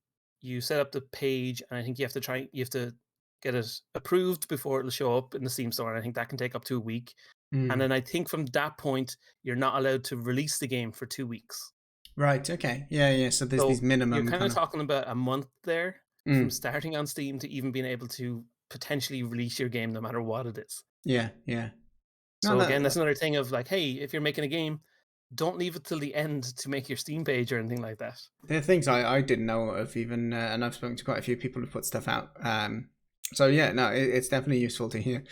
you set up the page, and I think you have to get it approved before it'll show up in the Steam store, and I think that can take up to a week. And Mm. then I think from that point, you're not allowed to release the game for 2 weeks. Right. Okay. Yeah. Yeah. So there's these So you're minimum kind kind of of. talking about a month there from Mm. starting on Steam to even being able to potentially release your game no matter what it is. Yeah. Yeah. No, So again, that's another thing of like, hey, if you're making a game, don't leave it till the end to make your Steam page or anything like that. there are things I didn't know of even, and I've spoken to quite a few people who put stuff out. So yeah, no, it's definitely useful to hear.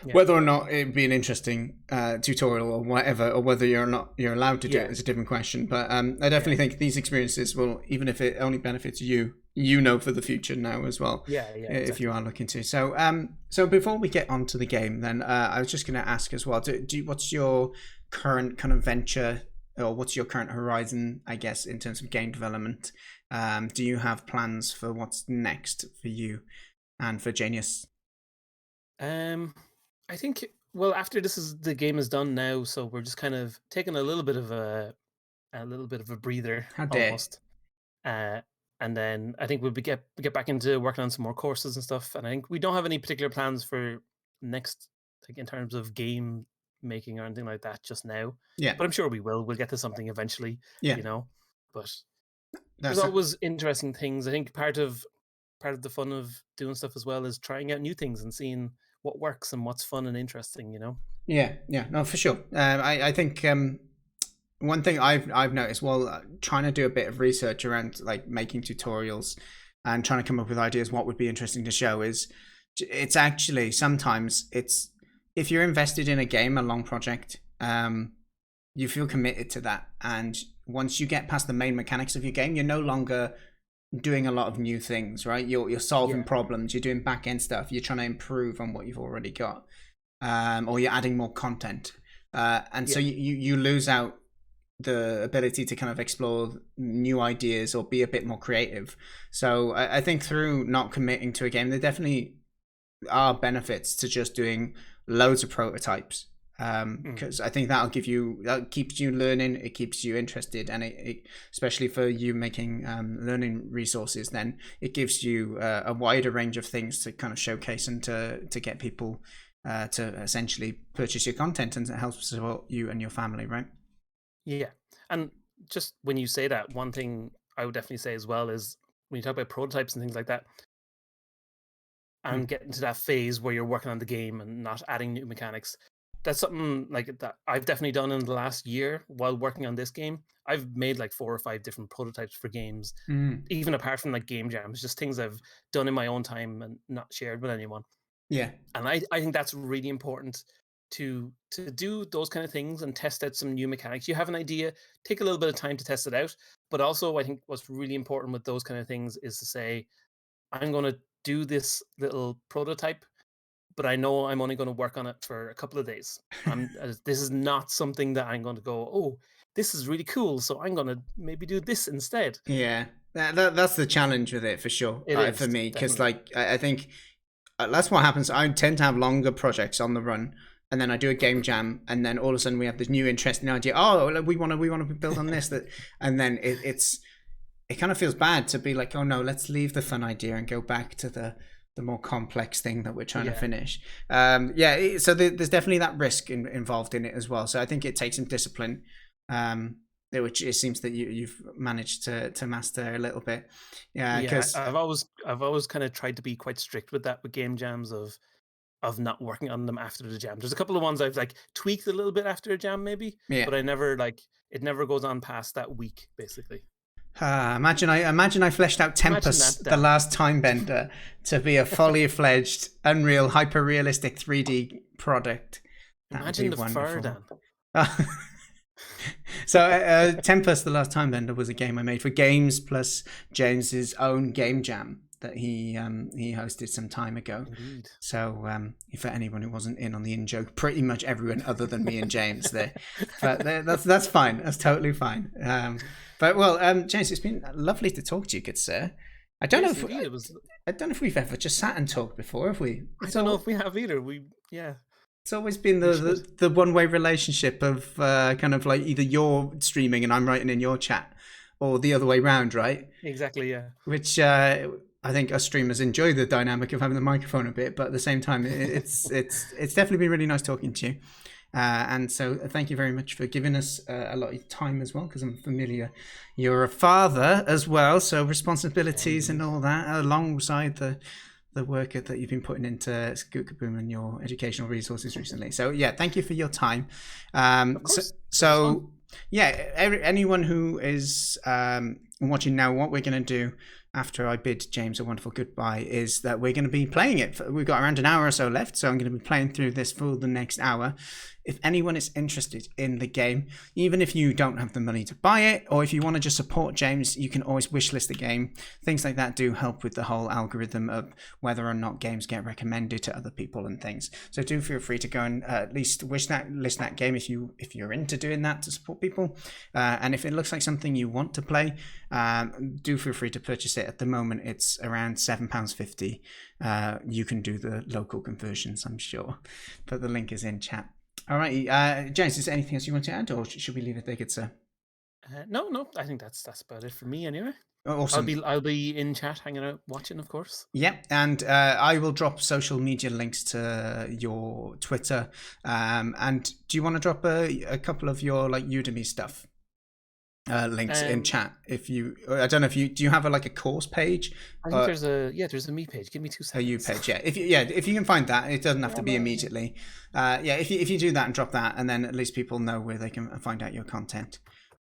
Yeah. Whether or not it'd be an interesting tutorial or whatever, or whether you're allowed to do it is a different question. But I definitely think these experiences will, even if it only benefits you, for the future now as well. Yeah, If exactly. you are looking to. So before we get onto the game, then I was just going to ask as well. What's your current kind of venture, or what's your current horizon, I guess, in terms of game development? Do you have plans for what's next for you and for Genius? I think, well, after the game is done now, so we're just kind of taking a little bit of a breather How dare? almost. And then I think we'll get back into working on some more courses and stuff. And I think we don't have any particular plans for next, like in terms of game making or anything like that just now. Yeah. But I'm sure we will. We'll get to something eventually, Yeah. you know. But there's That's always interesting things. I think part of the fun of doing stuff as well is trying out new things and seeing what works and what's fun and interesting, you know. Yeah, yeah, no, for sure. I think one thing I've noticed while trying to do a bit of research around like making tutorials and trying to come up with ideas what would be interesting to show is it's actually sometimes it's if you're invested in a game, a long project, you feel committed to that, and once you get past the main mechanics of your game, you're no longer doing a lot of new things, right? You're solving problems, you're doing back end stuff, you're trying to improve on what you've already got, or you're adding more content, and so you lose out the ability to kind of explore new ideas or be a bit more creative. So I think through not committing to a game, there definitely are benefits to just doing loads of prototypes, because I think that keeps you learning, it keeps you interested, and it especially for you making learning resources, then it gives you a wider range of things to kind of showcase and to get people to essentially purchase your content, and it helps support you and your family, right? Yeah. And just when you say that, one thing I would definitely say as well is when you talk about prototypes and things like that, and getting to that phase where you're working on the game and not adding new mechanics, that's something like that I've definitely done in the last year while working on this game. I've made like 4 or 5 different prototypes for games, Mm. even apart from like game jams, just things I've done in my own time and not shared with anyone. Yeah. And I think that's really important to do those kind of things and test out some new mechanics. You have an idea, take a little bit of time to test it out. But also I think what's really important with those kind of things is to say, I'm gonna do this little prototype, but I know I'm only going to work on it for a couple of days. This is not something that I'm going to go, oh, this is really cool, so I'm going to maybe do this instead. Yeah, that's the challenge with it for sure. It For is me, because definitely. like I think that's what happens. I tend to have longer projects on the run, and then I do a game jam, and then all of a sudden we have this new interesting idea. Oh, like, we want to build on this, that, and then it kind of feels bad to be like, oh no, let's leave the fun idea and go back to the more complex thing that we're trying to Yeah. finish. So there's definitely that risk involved in it as well. So I think it takes some discipline, which it seems that you've managed to master a little bit. Yeah, Yeah, because I've always kind of tried to be quite strict with that with game jams of not working on them after the jam. There's a couple of ones I've like tweaked a little bit after a jam maybe, yeah. but I never like it never goes on past that week basically. Imagine I fleshed out Imagine that, Tempest, the Dan. last time bender, to be a fully fledged, unreal, hyper realistic 3D product. That would be Imagine the fur, wonderful. Dan. So, Tempest, the last time bender, was a game I made for Games Plus James's own game jam that he hosted some time ago. Indeed. So, if for anyone who wasn't in on the in joke, pretty much everyone other than me and James there, but that's fine. That's totally fine. But well, James, it's been lovely to talk to you, good sir. I don't Yes, know if indeed. It was. I don't know if we've ever just sat and talked before, have we? I don't know if we have either. Yeah, It's always been we the should. the one way relationship of kind of like either you're streaming and I'm writing in your chat, or the other way round, right? Exactly. Yeah. Which I think us streamers enjoy the dynamic of having the microphone a bit, but at the same time, it's definitely been really nice talking to you. And so thank you very much for giving us a lot of time as well, because I'm familiar you're a father as well, so responsibilities and all that alongside the work that you've been putting into Kaboom and your educational resources recently. So yeah, thank you for your time. Of course. So yeah, anyone who is watching now, what we're going to do after I bid James a wonderful goodbye is that we're going to be playing it. We've got around an hour or so left, so I'm going to be playing through this for the next hour. If anyone is interested in the game, even if you don't have the money to buy it, or if you want to just support James, you can always wishlist the game. Things like that do help with the whole algorithm of whether or not games get recommended to other people and things. So do feel free to go and at least list that game if you're into doing that to support people. And if it looks like something you want to play, do feel free to purchase it. At the moment, it's around £7.50. You can do the local conversions, I'm sure, but the link is in chat. All right, James, is there anything else you want to add, or should we leave it there, good sir? No. I think that's about it for me anyway. Awesome. I'll be in chat, hanging out, watching, of course. Yeah, and I will drop social media links to your Twitter. And do you want to drop a couple of your like Udemy stuff? Links in chat. I don't know if do you have a course page? I think there's a me page. Give me 2 seconds. A you page, yeah. If you can find that, it doesn't have to be immediately. If you do that and drop that, and then at least people know where they can find out your content.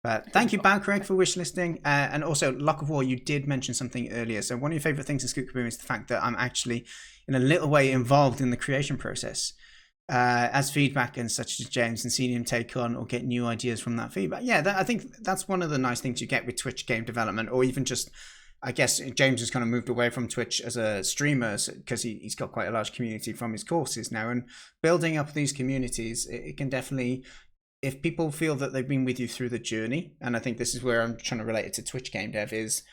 But thank you, Balcorrect, for wishlisting. And also, Lock of War, you did mention something earlier. So one of your favorite things in Scoot Kaboom is the fact that I'm actually, in a little way, involved in the creation process. As feedback and such as James, and seeing him take on or get new ideas from that feedback. Yeah, I think that's one of the nice things you get with Twitch game development, or even just, I guess James has kind of moved away from Twitch as a streamer because he's got quite a large community from his courses now, and building up these communities, it can definitely, if people feel that they've been with you through the journey, and I think this is where I'm trying to relate it to Twitch game dev, is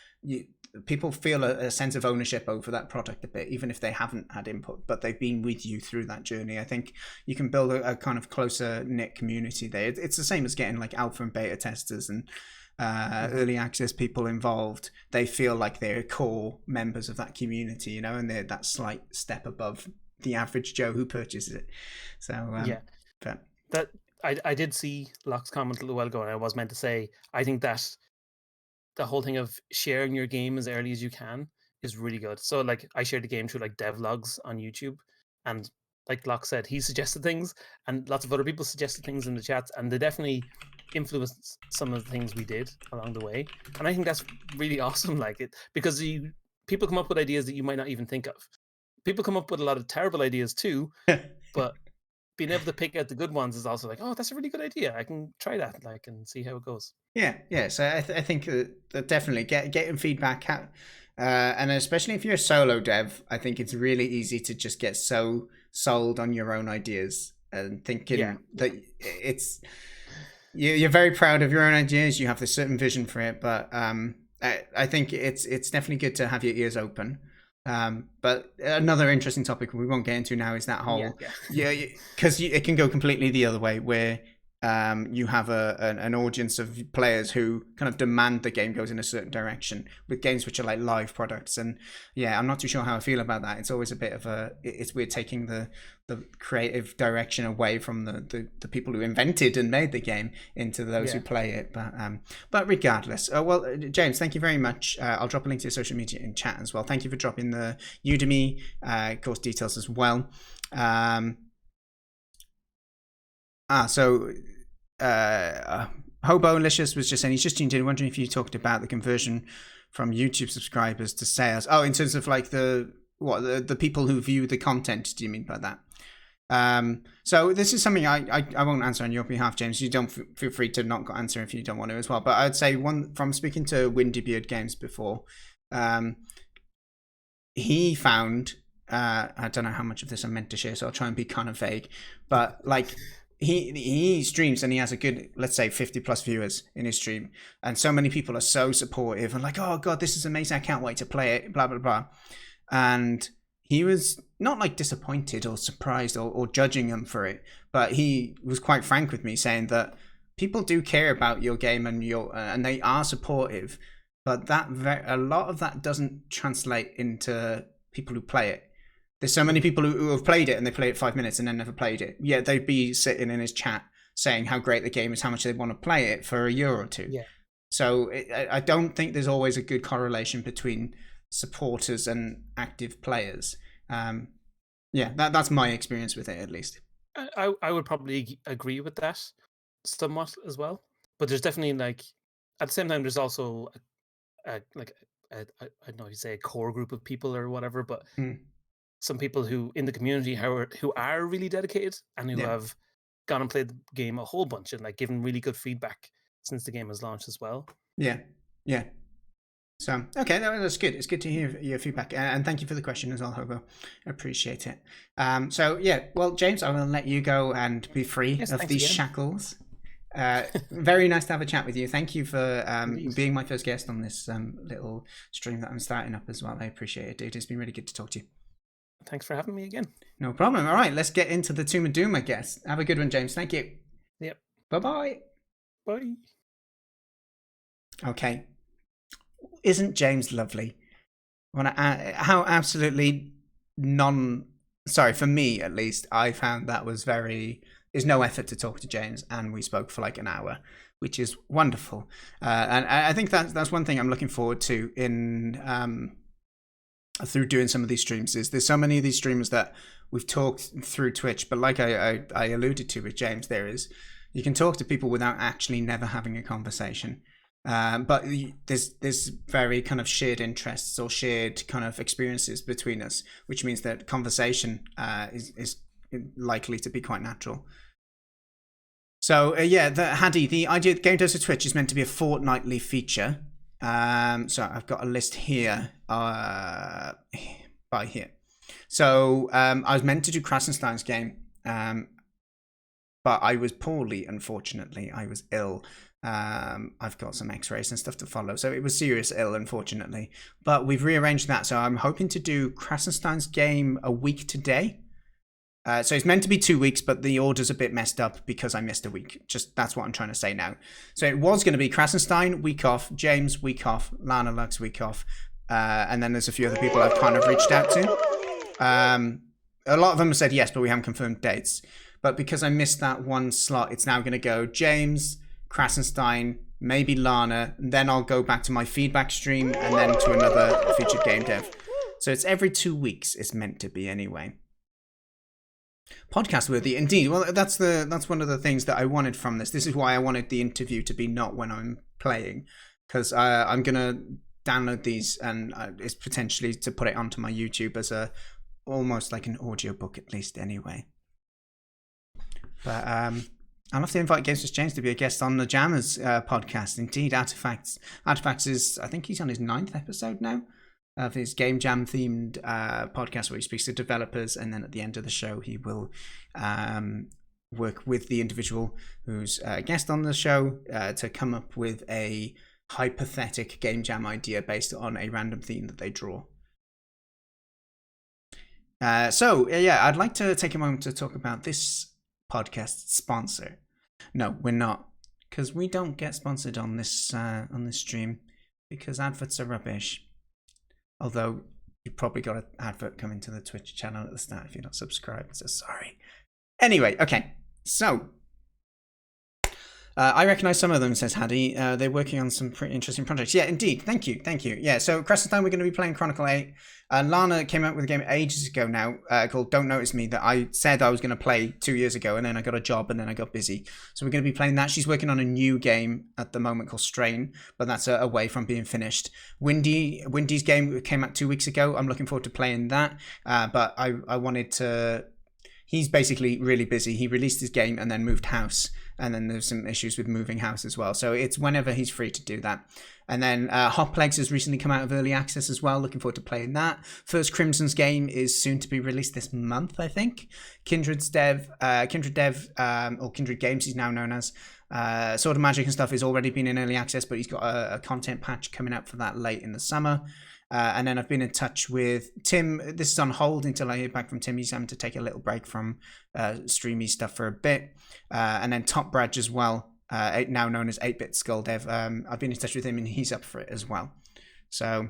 people feel a sense of ownership over that product a bit, even if they haven't had input, but they've been with you through that journey. I think you can build a kind of closer knit community there. It's the same as getting like alpha and beta testers and early access people involved. They feel like they're core members of that community, and they're that slight step above the average Joe who purchases it. So yeah, but that I did see Locke's comment a little while ago, and I was meant to say I think that the whole thing of sharing your game as early as you can is really good. So like I shared the game through like devlogs on YouTube, and like Locke said, he suggested things, and lots of other people suggested things in the chats, and they definitely influenced some of the things we did along the way. And I think that's really awesome, like it, because people come up with ideas that you might not even think of. People come up with a lot of terrible ideas too, but being able to pick out the good ones is also like, oh, that's a really good idea. I can try that, like, and see how it goes. yeah. So I think that definitely getting feedback, and especially if you're a solo dev, I think it's really easy to just get so sold on your own ideas and thinking that it's you're very proud of your own ideas. You have this certain vision for it, but I think it's definitely good to have your ears open. But another interesting topic we won't get into now is that whole because it can go completely the other way where you have an audience of players who kind of demand the game goes in a certain direction with games which are like live products. And I'm not too sure how I feel about that. It's always a bit of it's weird taking the creative direction away from the people who invented and made the game into those who play it. But regardless, well, James, thank you very much. I'll drop a link to your social media in chat as well. Thank you for dropping the Udemy course details as well. So Hobo-licious was just saying he's just tuned in, wondering if you talked about the conversion from YouTube subscribers to sales. Oh, in terms of like the people who view the content, do you mean by that? So this is something I won't answer on your behalf, James. You don't feel free to not answer if you don't want to as well. But I'd say from speaking to Windybeard Games before, he found I don't know how much of this I'm meant to share, so I'll try and be kind of vague. But like he streams and he has a good, let's say 50 plus viewers in his stream, and so many people are so supportive and like, oh god, this is amazing, I can't wait to play it, blah blah blah. And he was not like disappointed or surprised or judging him for it, but he was quite frank with me, saying that people do care about your game and they are supportive, but a lot of that doesn't translate into people who play it. There's so many people who have played it and they play it 5 minutes and then never played it. Yeah, they'd be sitting in his chat saying how great the game is, how much they want to play it for a year or two. Yeah. So I don't think there's always a good correlation between supporters and active players. That's my experience with it, at least. I would probably agree with that somewhat as well. But there's definitely like, at the same time, there's also I don't know if you say a core group of people or whatever, but some people who in the community who are really dedicated and who have gone and played the game a whole bunch and like given really good feedback since the game has launched as well. Yeah. So, okay, that's good. It's good to hear your feedback. And thank you for the question as well, Hobo. I appreciate it. Well, James, I will let you go and be free of these shackles. Very nice to have a chat with you. Thank you for being my first guest on this little stream that I'm starting up as well. I appreciate it, dude. It's been really good to talk to you. Thanks for having me again. No problem. All right, let's get into the Tomb of Doom, I guess. Have a good one, James. Thank you. Yep. Bye-bye. Bye. Okay. Isn't James lovely? How absolutely sorry, for me at least, I found that was there's no effort to talk to James, and we spoke for like an hour, which is wonderful. And I think that's one thing I'm looking forward to in through doing some of these streams. Is there's so many of these streamers that we've talked through Twitch, but like I alluded to with James, you can talk to people without actually never having a conversation. But there's very kind of shared interests or shared kind of experiences between us, which means that conversation is likely to be quite natural. So Hadi, the idea of Game Dose of Twitch is meant to be a fortnightly feature. So I've got a list here by here. So I was meant to do Krasenstein's game, but I was poorly, unfortunately. I was ill. I've got some x-rays and stuff to follow, so it was serious ill, unfortunately. But we've rearranged that, so I'm hoping to do Krasenstein's game a week today. So it's meant to be 2 weeks, but the order's a bit messed up because I missed a week. Just that's what I'm trying to say now. So it was going to be Krasenstein, week off, James, week off, Lana Lux, week off. And then there's a few other people I've kind of reached out to. a lot of them said yes, but we haven't confirmed dates. But because I missed that one slot, it's now going to go James, Krasenstein, maybe Lana, and then I'll go back to my feedback stream and then to another featured game dev. So it's every 2 weeks. It's meant to be anyway. Podcast worthy indeed. Well, that's one of the things that I wanted from this. This is why I wanted the interview to be not when I'm playing, because I'm gonna download these and it's potentially to put it onto my YouTube as almost like an audiobook at least anyway. But I'll have to invite GamesPlusJames to be a guest on the Jammers podcast. Indeed, Artifacts is, I think he's on his 9th episode now of his Game Jam themed podcast where he speaks to developers, and then at the end of the show he will work with the individual who's a guest on the show to come up with a hypothetical game jam idea based on a random theme that they draw. So yeah, I'd like to take a moment to talk about this podcast sponsor. No, we're not, because we don't get sponsored on this stream because adverts are rubbish. Although you probably got an advert coming to the Twitch channel at the start if you're not subscribed, so sorry. Anyway, okay, so I recognise some of them, says Haddy. They're working on some pretty interesting projects. Yeah, indeed. Thank you. Yeah, so Krasenstein, we're going to be playing Chronicle 8. Lana came out with a game ages ago now called Don't Notice Me that I said I was going to play 2 years ago, and then I got a job and then I got busy. So we're going to be playing that. She's working on a new game at the moment called Strain, but that's away from being finished. Windy's game came out 2 weeks ago. I'm looking forward to playing that, but I wanted to... He's basically really busy. He released his game and then moved house. And then there's some issues with moving house as well. So it's whenever he's free to do that. And then Hot Plagues has recently come out of early access as well. Looking forward to playing that. First Crimson's game is soon to be released this month, I think. Kindred Games he's now known as. Sword of Magic and stuff has already been in early access, but he's got a content patch coming out for that late in the summer. And then I've been in touch with Tim. This is on hold until I hear back from Tim. He's having to take a little break from streamy stuff for a bit. And then Top Bradge as well, now known as 8-Bit Skull Dev. I've been in touch with him and he's up for it as well. So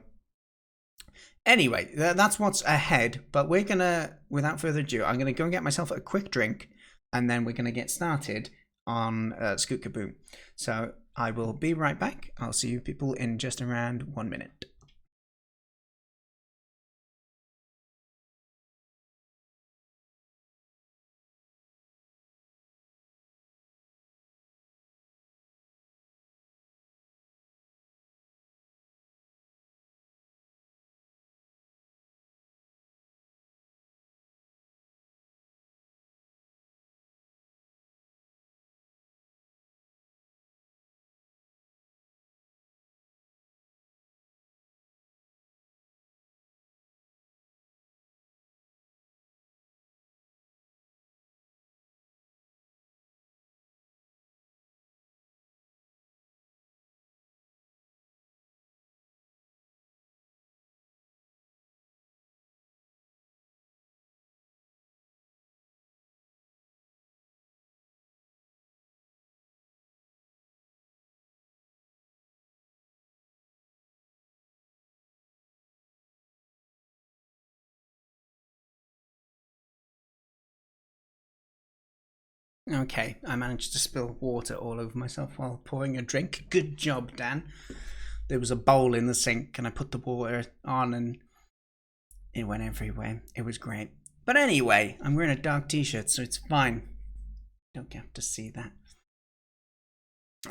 anyway, that's what's ahead. But we're going to, without further ado, I'm going to go and get myself a quick drink. And then we're going to get started on Scoot Kaboom. So I will be right back. I'll see you people in just around 1 minute. Okay, I managed to spill water all over myself while pouring a drink. Good job, Dan. There was a bowl in the sink and I put the water on and it went everywhere. It was great. But anyway, I'm wearing a dark t-shirt, so it's fine. Don't have to see that.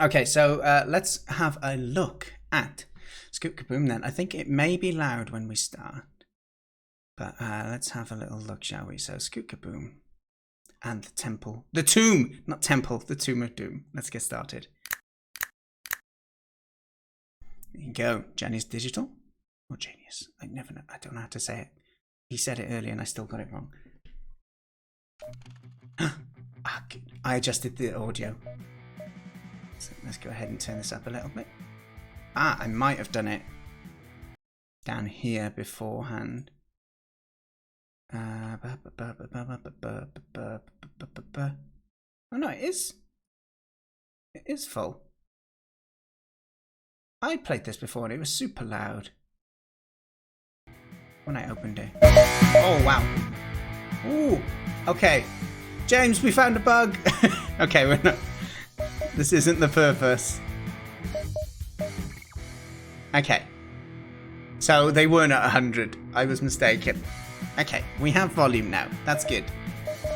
Okay, so let's have a look at Scoot Kaboom then. I think it may be loud when we start. But let's have a little look, shall we? So Scoot Kaboom. And the temple. The tomb! Not temple, the tomb of doom. Let's get started. There you go. Genius Digital? Or Genius? I never know. I don't know how to say it. He said it earlier and I still got it wrong. I adjusted the audio. So let's go ahead and turn this up a little bit. I might have done it down here beforehand. Oh no, it is full. I played this before and it was super loud when I opened it. Oh wow. Ooh, okay. James, we found a bug. Okay, we're not. This isn't the purpose. Okay. So they weren't at 100. I was mistaken. Okay, we have volume now. That's good.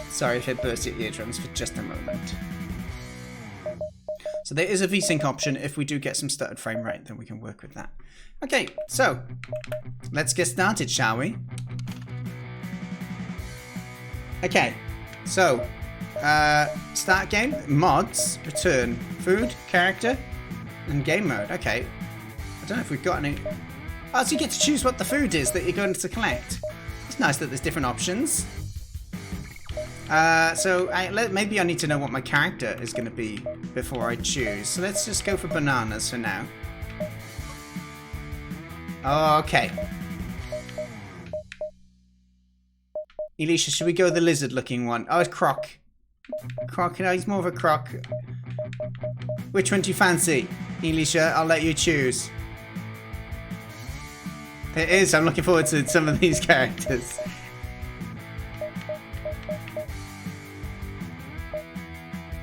Sorry if it burst your eardrums for just a moment. So there is a VSync option. If we do get some stuttered frame rate, then we can work with that. Okay, so let's get started, shall we? Okay, so start game, mods, return, food, character, and game mode. Okay, I don't know if we've got any. Oh, so you get to choose what the food is that you're going to collect. It's nice that there's different options. Maybe I need to know what my character is going to be before I choose. So let's just go for bananas for now. Oh, okay. Elisha, should we go with the lizard-looking one? Oh, it's Croc. Croc, no, he's more of a croc. Which one do you fancy? Elisha, I'll let you choose. It is, I'm looking forward to some of these characters.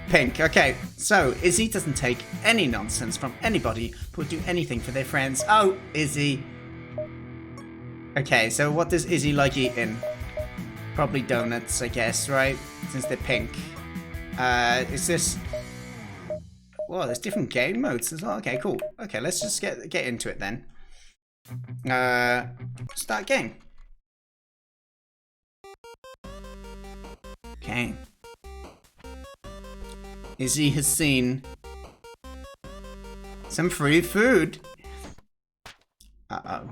Pink, okay. So, Izzy doesn't take any nonsense from anybody, but will do anything for their friends. Oh, Izzy. Okay, so what does Izzy like eating? Probably donuts, I guess, right? Since they're pink. Is this... Whoa, there's different game modes as well. Okay, cool. Okay, let's just get into it then. Start game. Okay. Izzy has seen some free food. Uh-oh.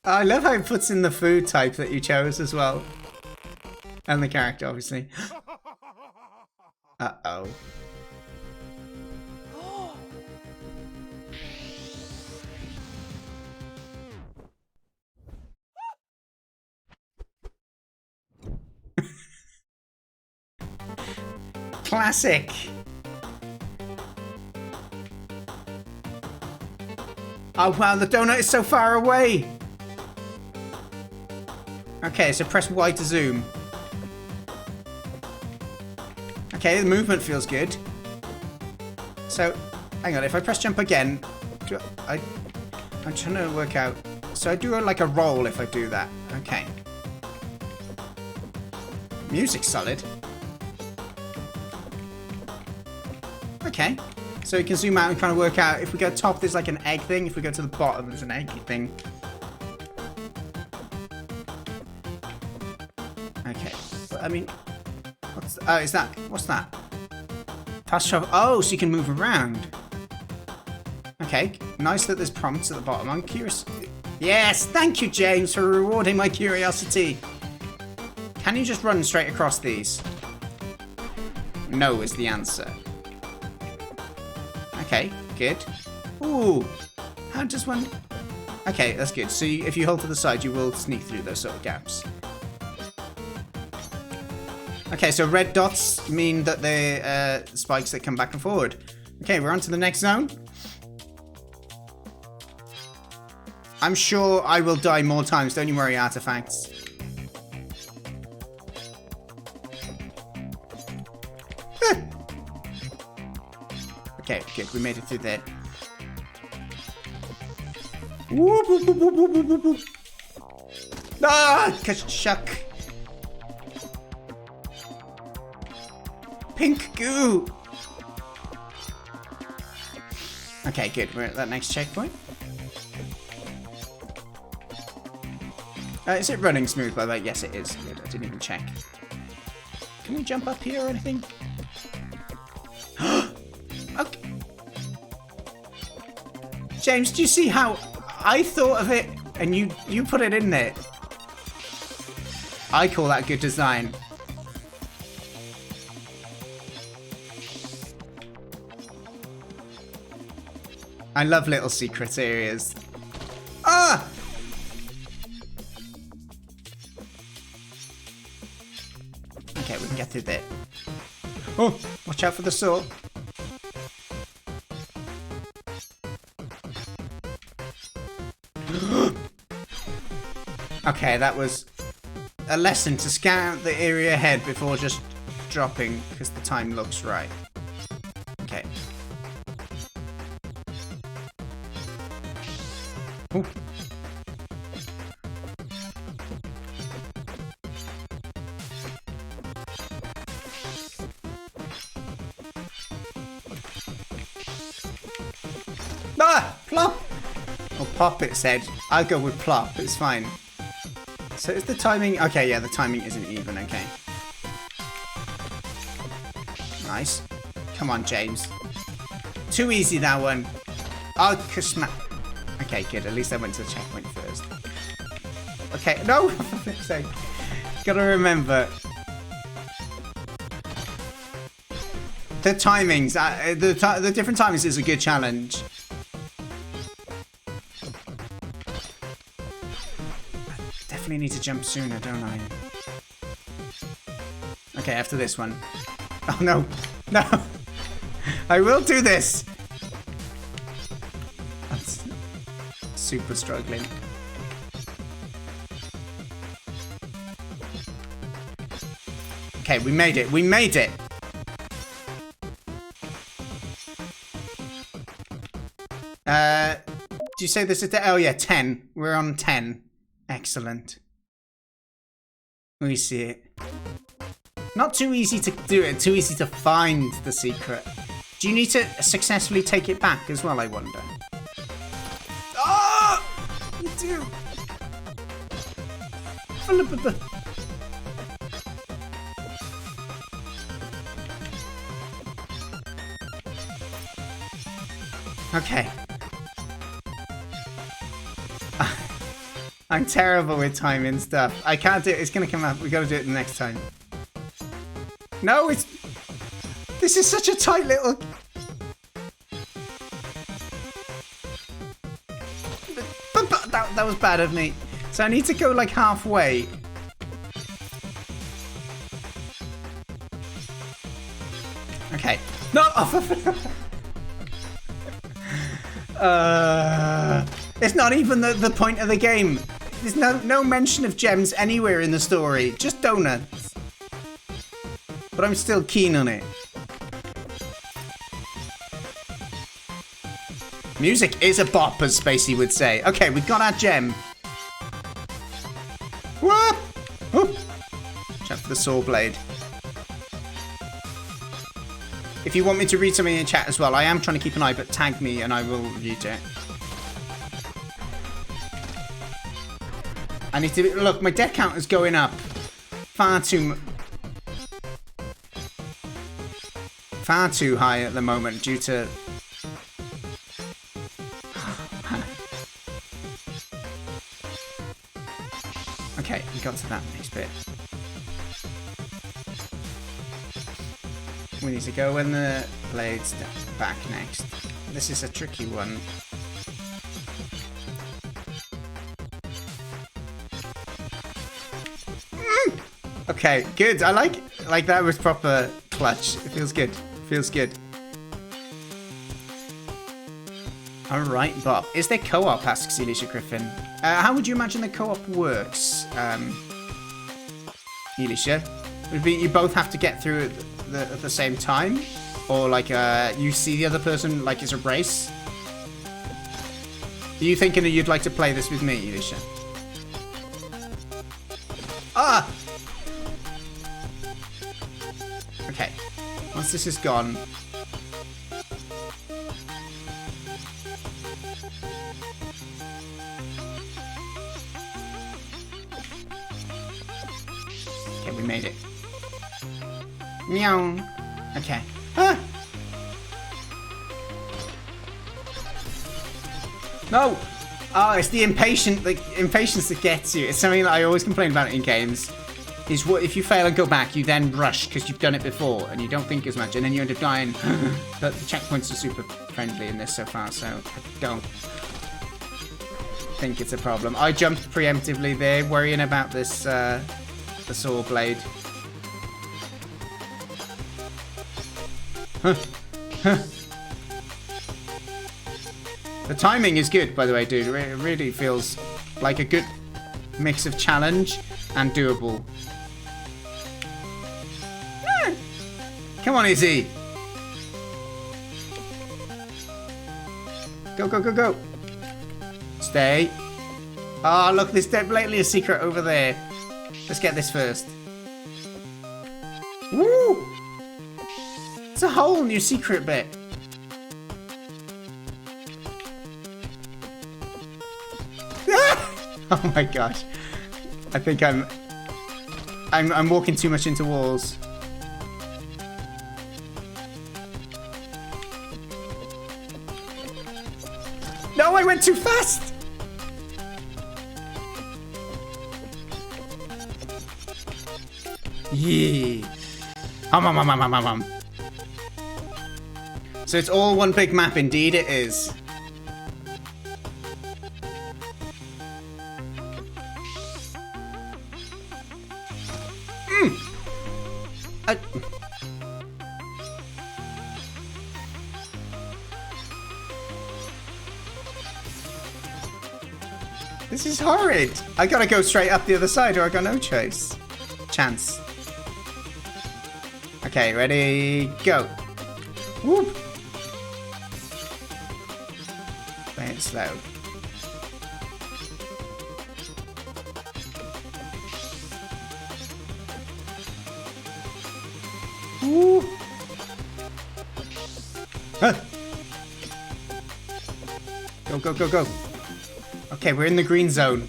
I love how it puts in the food type that you chose as well. And the character, obviously. Uh-oh. Classic. Oh wow, the donut is so far away. Okay, so press Y to zoom. Okay, the movement feels good. So, hang on, if I press jump again, I'm trying to work out. So I do like a roll if I do that. Okay. Music's solid. Okay. So you can zoom out and kind of work out. If we go top, there's like an egg thing. If we go to the bottom, there's an egg thing. Okay. But, I mean, is that? What's that? Fast travel. Oh, so you can move around. Okay. Nice that there's prompts at the bottom. I'm curious. Yes, thank you, James, for rewarding my curiosity. Can you just run straight across these? No is the answer. Okay, good. Ooh, how does one... Okay, that's good. So if you hold to the side, you will sneak through those sort of gaps. Okay, so red dots mean that they're spikes that come back and forward. Okay, we're on to the next zone. I'm sure I will die more times. Don't you worry, artifacts. Okay, good. We made it through there. Whoop, whoop, whoop, whoop, whoop, whoop, whoop. Ah, shuck. Pink goo. Okay, good. We're at that next checkpoint. Is it running smooth, by the way? Yes, it is. Good. I didn't even check. Can we jump up here or anything? Okay. James, do you see how I thought of it and you put it in there? I call that good design. I love little secret areas. Ah! Okay, we can get through there. Oh, watch out for the sword. Okay, that was a lesson to scan out the area ahead before just dropping, because the time looks right. Okay. Ooh. Ah! Plop! Or pop, it said. I'll go with plop, it's fine. So is the timing... Okay, yeah, the timing isn't even, okay. Nice. Come on, James. Too easy, that one. Oh, smack. Okay, good. At least I went to the checkpoint first. Okay, no! For flip's sake. Gotta remember... The timings. The different timings is a good challenge. I need to jump sooner, don't I? Okay, after this one. Oh no! No! I will do this! I'm super struggling. Okay, we made it! We made it! Do you say this is the... Oh yeah, 10. We're on 10. Excellent. We see it. Not too easy to do it, too easy to find the secret. Do you need to successfully take it back as well, I wonder? Oh! You do! Okay. I'm terrible with timing stuff. I can't do it. It's gonna come up. We gotta do it the next time. No, it's... This is such a tight little... That was bad of me. So I need to go like halfway. Okay. No! It's not even the point of the game. There's no mention of gems anywhere in the story. Just donuts. But I'm still keen on it. Music is a bop, as Spacey would say. Okay, we got our gem. Whoop! Whoop! Check for the saw blade. If you want me to read something in chat as well, I am trying to keep an eye, but tag me and I will read it. I need to... Look, my death count is going up far too high at the moment due to... Okay, we got to that next bit. We need to go when the blade's back next. This is a tricky one. Okay, good. I like that was proper clutch. It feels good. Feels good. Alright, Bob. Is there co-op? Asks Elisha Griffin. How would you imagine the co-op works, Elisha? Would it be you both have to get through it at the same time? Or like you see the other person like it's a race? Are you thinking that you'd like to play this with me, Elisha? Ah! Okay. Once this is gone... Okay, we made it. Meow. Okay. Ah! No! Oh, it's the impatience that gets you. It's something that I always complain about in games. Is what if you fail and go back, you then rush because you've done it before and you don't think as much, and then you end up dying. But the checkpoints are super friendly in this so far, so I don't think it's a problem. I jumped preemptively there, worrying about this the saw blade. Huh. Huh. The timing is good, by the way, dude. It really feels like a good mix of challenge and doable. Come on, Izzy. Go, go, go, go. Stay. Oh, look, there's definitely a secret over there. Let's get this first. Woo! It's a whole new secret bit. Oh my gosh. I think I'm walking too much into walls. No, I went too fast. Yeah. So it's all one big map, indeed it is. This is horrid. I gotta go straight up the other side or I got no choice. Chance. Okay, ready, go. Whoop. Play it slow. Woo. Huh. Go, go, go, go. Okay, we're in the green zone.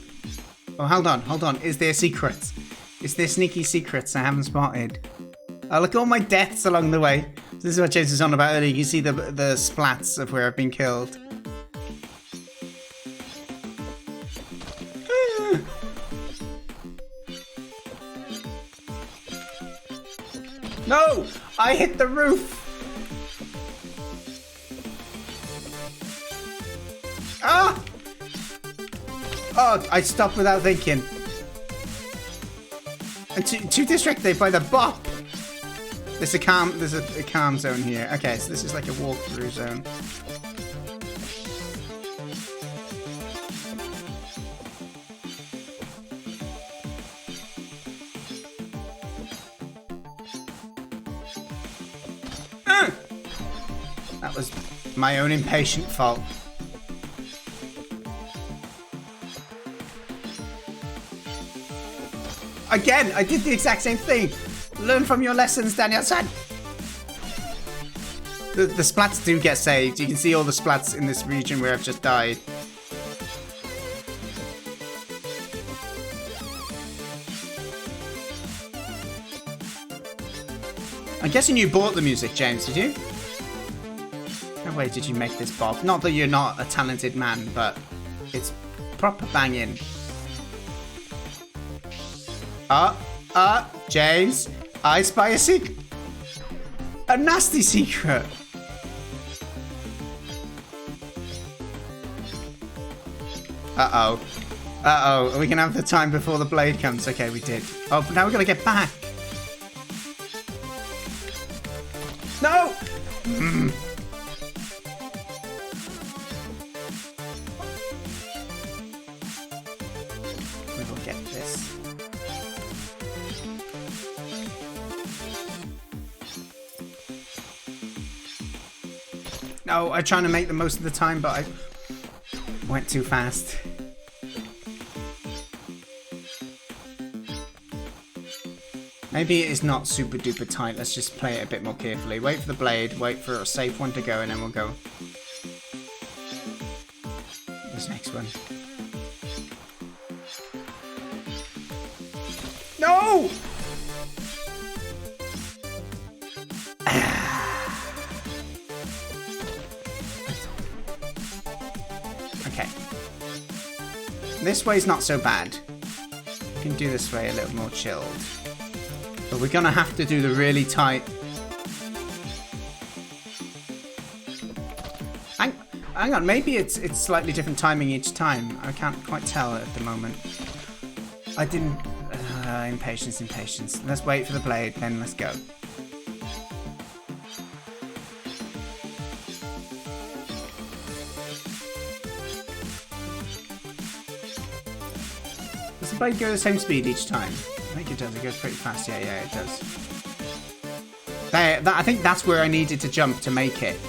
Oh, hold on, hold on. Is there secrets? Is there sneaky secrets I haven't spotted? Oh, look at all my deaths along the way. This is what James was on about earlier. You can see the splats of where I've been killed. No! I hit the roof! Ah! Oh, I stopped without thinking. I'm too distracted by the bop. There's a calm zone here. Okay, so this is like a walkthrough zone. That was my own impatient fault. Again, I did the exact same thing. Learn from your lessons, Daniel-san. The splats do get saved. You can see all the splats in this region where I've just died. I'm guessing you bought the music, James, did you? No way did you make this, Bob. Not that you're not a talented man, but it's proper banging. James, I spy a secret. A nasty secret. Uh-oh. Uh-oh. Are we going to have the time before the blade comes? Okay, we did. Oh, but now we're going to get back. No! We will get this. No, I'm trying to make the most of the time, but I went too fast. Maybe it is not super duper tight. Let's just play it a bit more carefully. Wait for the blade, wait for a safe one to go, and then we'll go. This next one. No! Okay. This way's not so bad. We can do this way a little more chilled. But we're gonna have to do the really tight. Hang on, maybe it's slightly different timing each time. I can't quite tell at the moment. I didn't. Impatience. Let's wait for the blade, then let's go. There's a blade go the same speed each time? I think it does. It goes pretty fast. Yeah, it does. I think that's where I needed to jump to make it.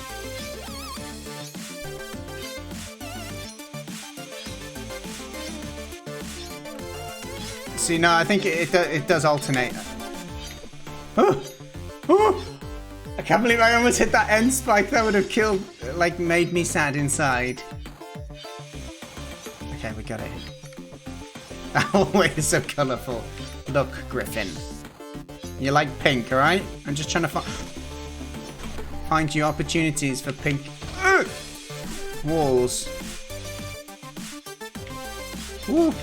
See, no, I think it does alternate. Oh! Oh! I can't believe I almost hit that end spike. That would have killed, like, made me sad inside. Okay, we got it. Oh, wait, it's so colourful. Look, Griffin. You like pink, alright? I'm just trying to find you opportunities for pink walls. Ooh.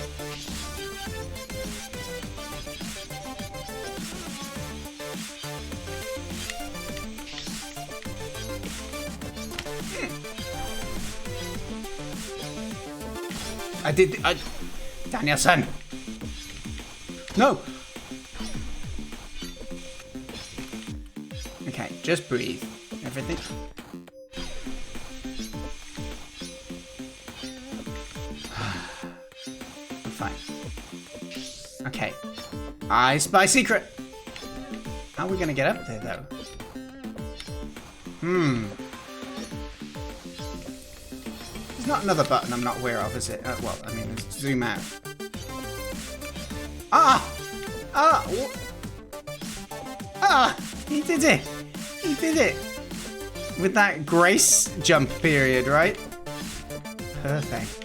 Danielson! No! Okay, just breathe. Everything. I'm fine. Okay. I spy secret! How are we gonna get up there, though? There's not another button I'm not aware of, is it? Well, I mean, zoom out. Ah! Ah! Ah! He did it! He did it! With that grace jump period, right? Perfect.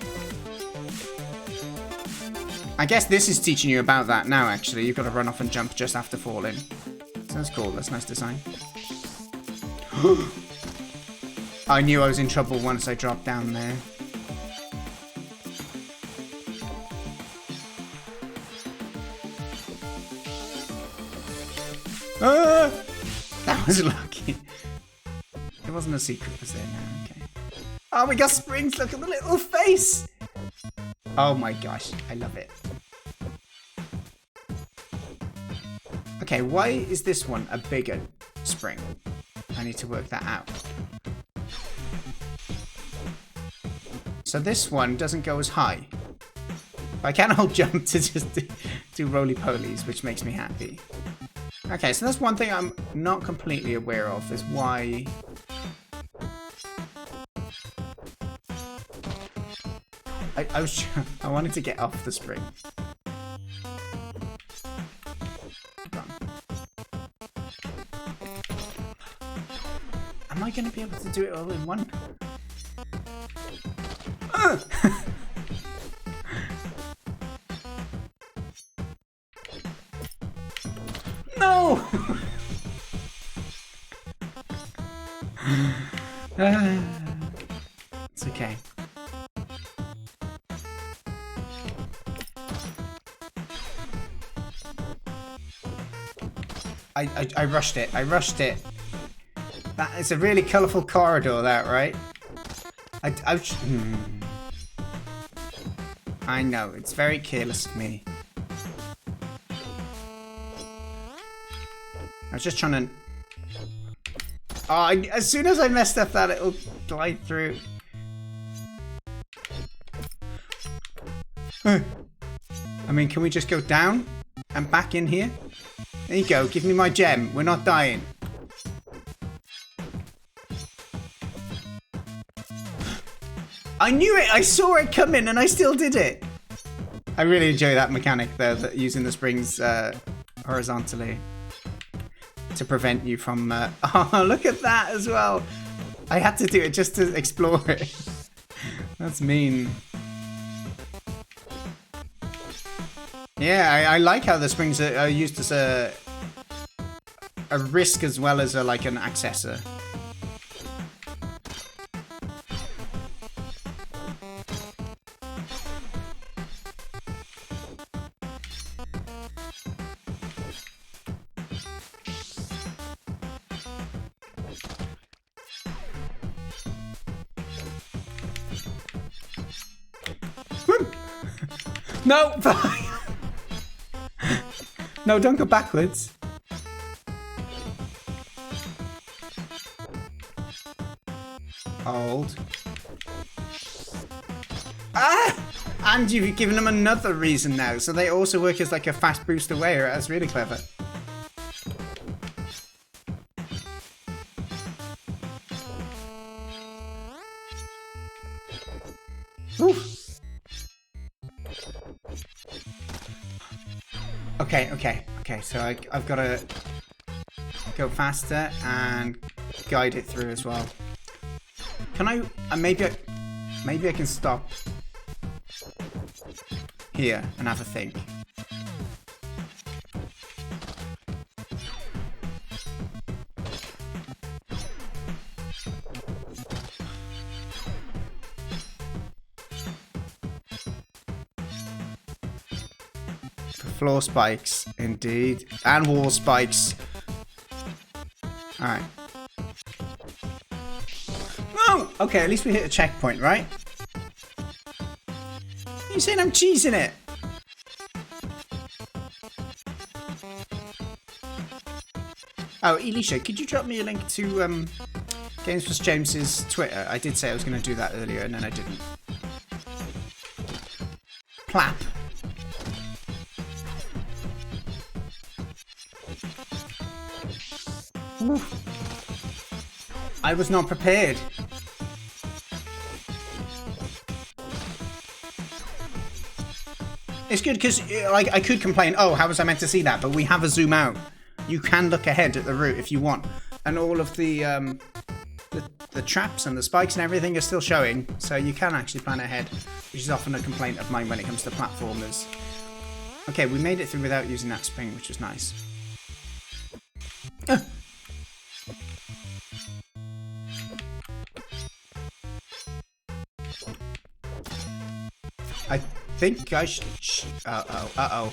I guess this is teaching you about that now, actually. You've got to run off and jump just after falling. So that's cool. That's nice design. I knew I was in trouble once I dropped down there. Ah! That was lucky. It wasn't a secret, was there? No, okay. Oh, we got springs. Look at the little face. Oh my gosh, I love it. Okay, why is this one a bigger spring? I need to work that out. So this one doesn't go as high. I can hold jump to just do roly-polies, which makes me happy. Okay, so that's one thing I'm not completely aware of, is why... I wanted to get off the spring. Am I going to be able to do it all in one? No! It's okay. I rushed it. I rushed it. That is a really colourful corridor, that, right? I know, it's very careless of me. I was just trying to... Oh, as soon as I messed up that, it'll glide through. I mean, can we just go down and back in here? There you go, give me my gem. We're not dying. I knew it! I saw it coming and I still did it! I really enjoy that mechanic though, that using the springs horizontally to prevent you from... Oh, look at that as well! I had to do it just to explore it. That's mean. Yeah, I like how the springs are used as a risk as well as like an accessor. No! No, don't go backwards. Hold. Ah! And you've given them another reason now, so they also work as like a fast boost away. That's really clever. Oof. Okay. So I've got to go faster and guide it through as well. Can I? Maybe I can stop here and have a think. Floor spikes, indeed. And wall spikes. Alright. No! Okay, at least we hit a checkpoint, right? You saying I'm cheesing it? Oh, Elisha, could you drop me a link to GamesPlusJames's Twitter? I did say I was going to do that earlier and then I didn't. Plap. Oof. I was not prepared. It's good because like I could complain, oh, how was I meant to see that? But we have a zoom out. You can look ahead at the route if you want, and all of the traps and the spikes and everything are still showing, so you can actually plan ahead, which is often a complaint of mine when it comes to platformers. Okay, we made it through without using that spring, which was nice. I think I should. Uh-oh.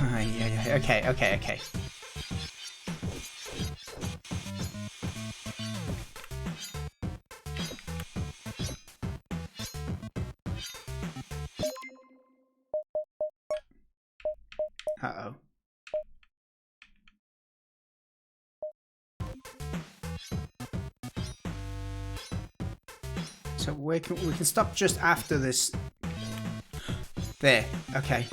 Yeah. Okay. Uh-oh. So we can stop just after this. There. Okay.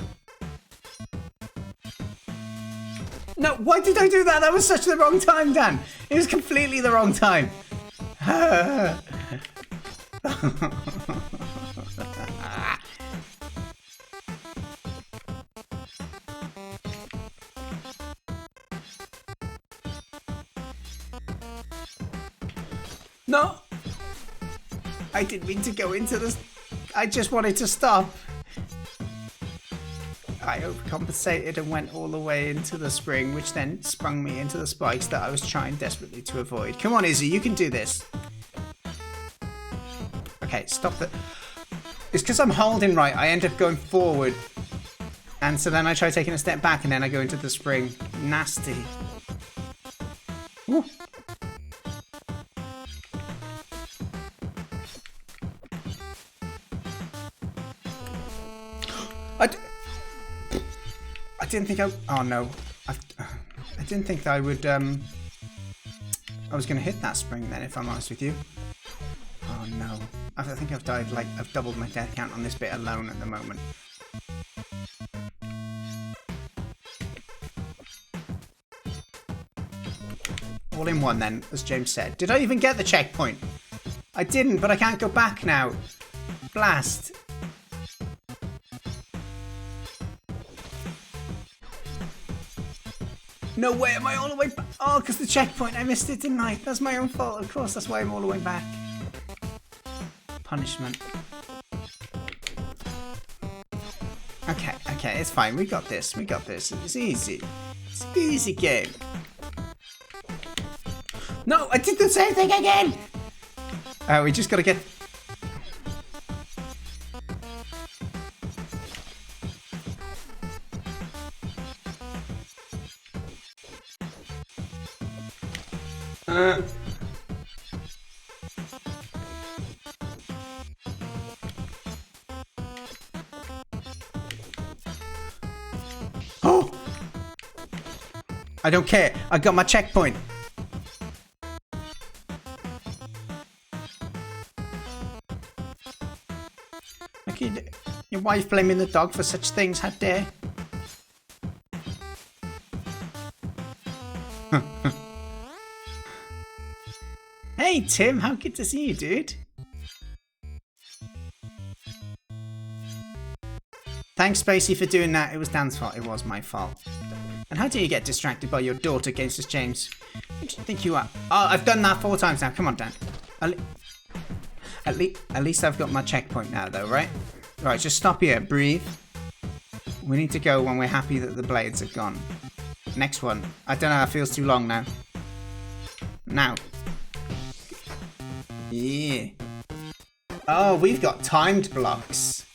No, why did I do that? That was such the wrong time, Dan. It was completely the wrong time. No. I didn't mean to go into this. I just wanted to stop. I overcompensated and went all the way into the spring, which then sprung me into the spikes that I was trying desperately to avoid. Come on, Izzy, you can do this. Okay, stop that. It's because I'm holding right. I end up going forward. And so then I try taking a step back and then I go into the spring. Nasty. Woo. I didn't think oh no. I didn't think that I would, I was going to hit that spring then, if I'm honest with you. Oh no. I think I've died, like, I've doubled my death count on this bit alone at the moment. All in one then, as James said. Did I even get the checkpoint? I didn't, but I can't go back now. Blast. No way, am I all the way back? Oh, because the checkpoint, I missed it, didn't I? That's my own fault, of course, that's why I'm all the way back. Punishment. Okay, it's fine, we got this, It's easy. It's an easy game. No, I did the same thing again! We just gotta get... Oh! I don't care. I got my checkpoint. Okay, Your wife blaming the dog for such things, how dare? Hey Tim, how good to see you, dude. Thanks Spacey for doing that. It was Dan's fault, it was my fault. And how do you get distracted by your daughter, GamesPlusJames? Who do you think you are? Oh, I've done that 4 times now. Come on, Dan. At least I've got my checkpoint now, though, right? Right, just stop here. Breathe. We need to go when we're happy that the blades are gone. Next one. I don't know. That feels too long now. Now. Yeah. Oh, we've got timed blocks.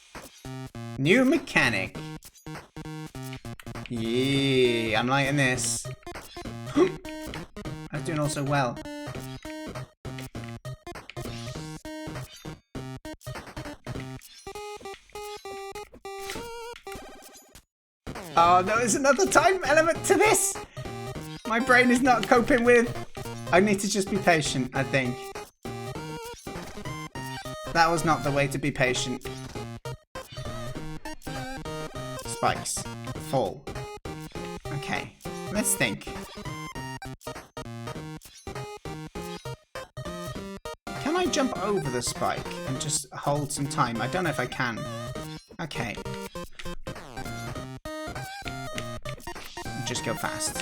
New mechanic. Yeah, I'm liking this. I'm doing also well. Oh no, there's another time element to this! My brain is not coping with. I need to just be patient, I think. That was not the way to be patient. Spikes. Fall. Okay, let's think. Can I jump over the spike and just hold some time? I don't know if I can. Okay. Just go fast.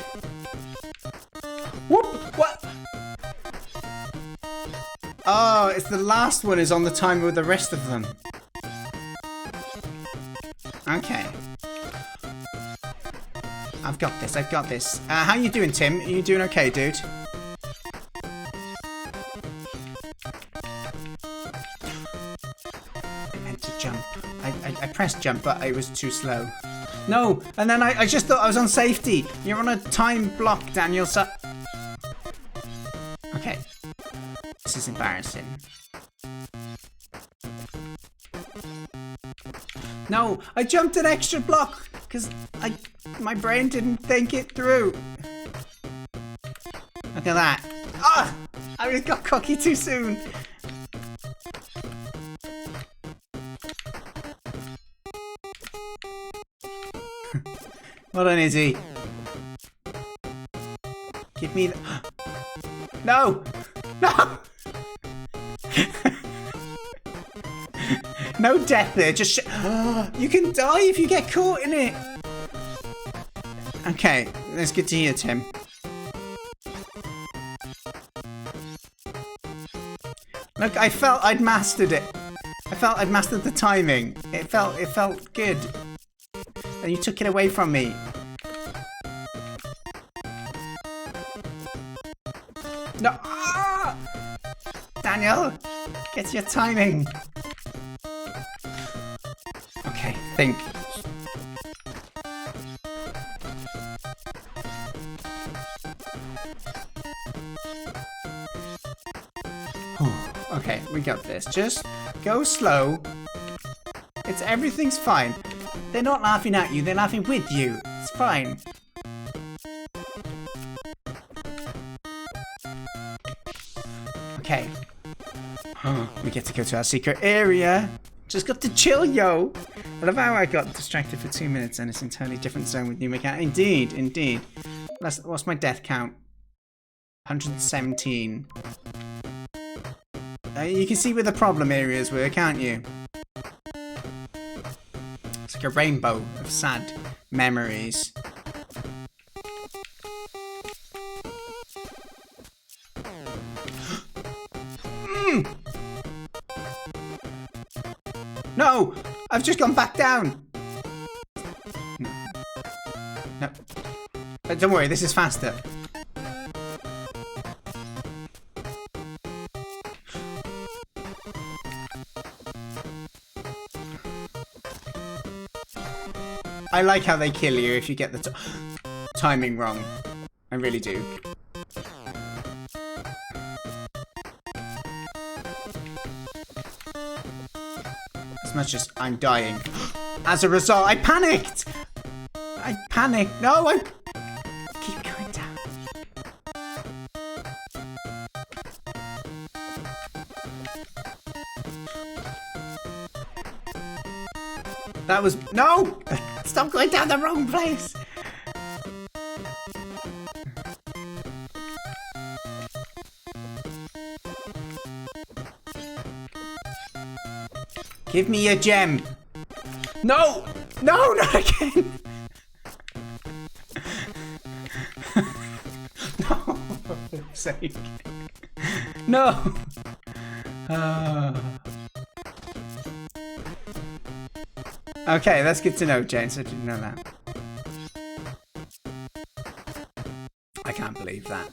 Whoop! What? Oh, it's the last one is on the timer with the rest of them. Okay. I've got this, I've got this. How you doing, Tim? Are you doing okay, dude? I meant to jump. I pressed jump, but it was too slow. No! And then I just thought I was on safety. You're on a time block, Daniel, so... Okay. This is embarrassing. No! I jumped an extra block! Because my brain didn't think it through. Look at that. Ah! I just got cocky too soon. Well done, Izzy. Give me the... No! No! No death there, just you can die if you get caught in it! Okay, that's good to hear, Tim. Look, I felt I'd mastered it. I felt I'd mastered the timing. It felt good. And you took it away from me. No! Ah! Daniel! Get your timing! Okay, think. Okay, we got this. Just go slow. Everything's fine. They're not laughing at you, they're laughing with you. It's fine. Okay. We get to go to our secret area. Just got to chill, yo. I love how I got distracted for 2 minutes and it's an entirely different zone with new mechanic. Indeed, indeed. What's my death count? 117. You can see where the problem areas were, can't you? It's like a rainbow of sad memories. No! I've just gone back down! No. No. Don't worry, this is faster. I like how they kill you if you get the timing wrong. I really do. As much as I'm dying. As a result, I panicked! I panicked. No, I keep going down. That was... No! Stop going down the wrong place! Give me a gem! No! No, not again! No, for fuck's sake. No! Okay, that's good to know, James. I didn't know that. I can't believe that.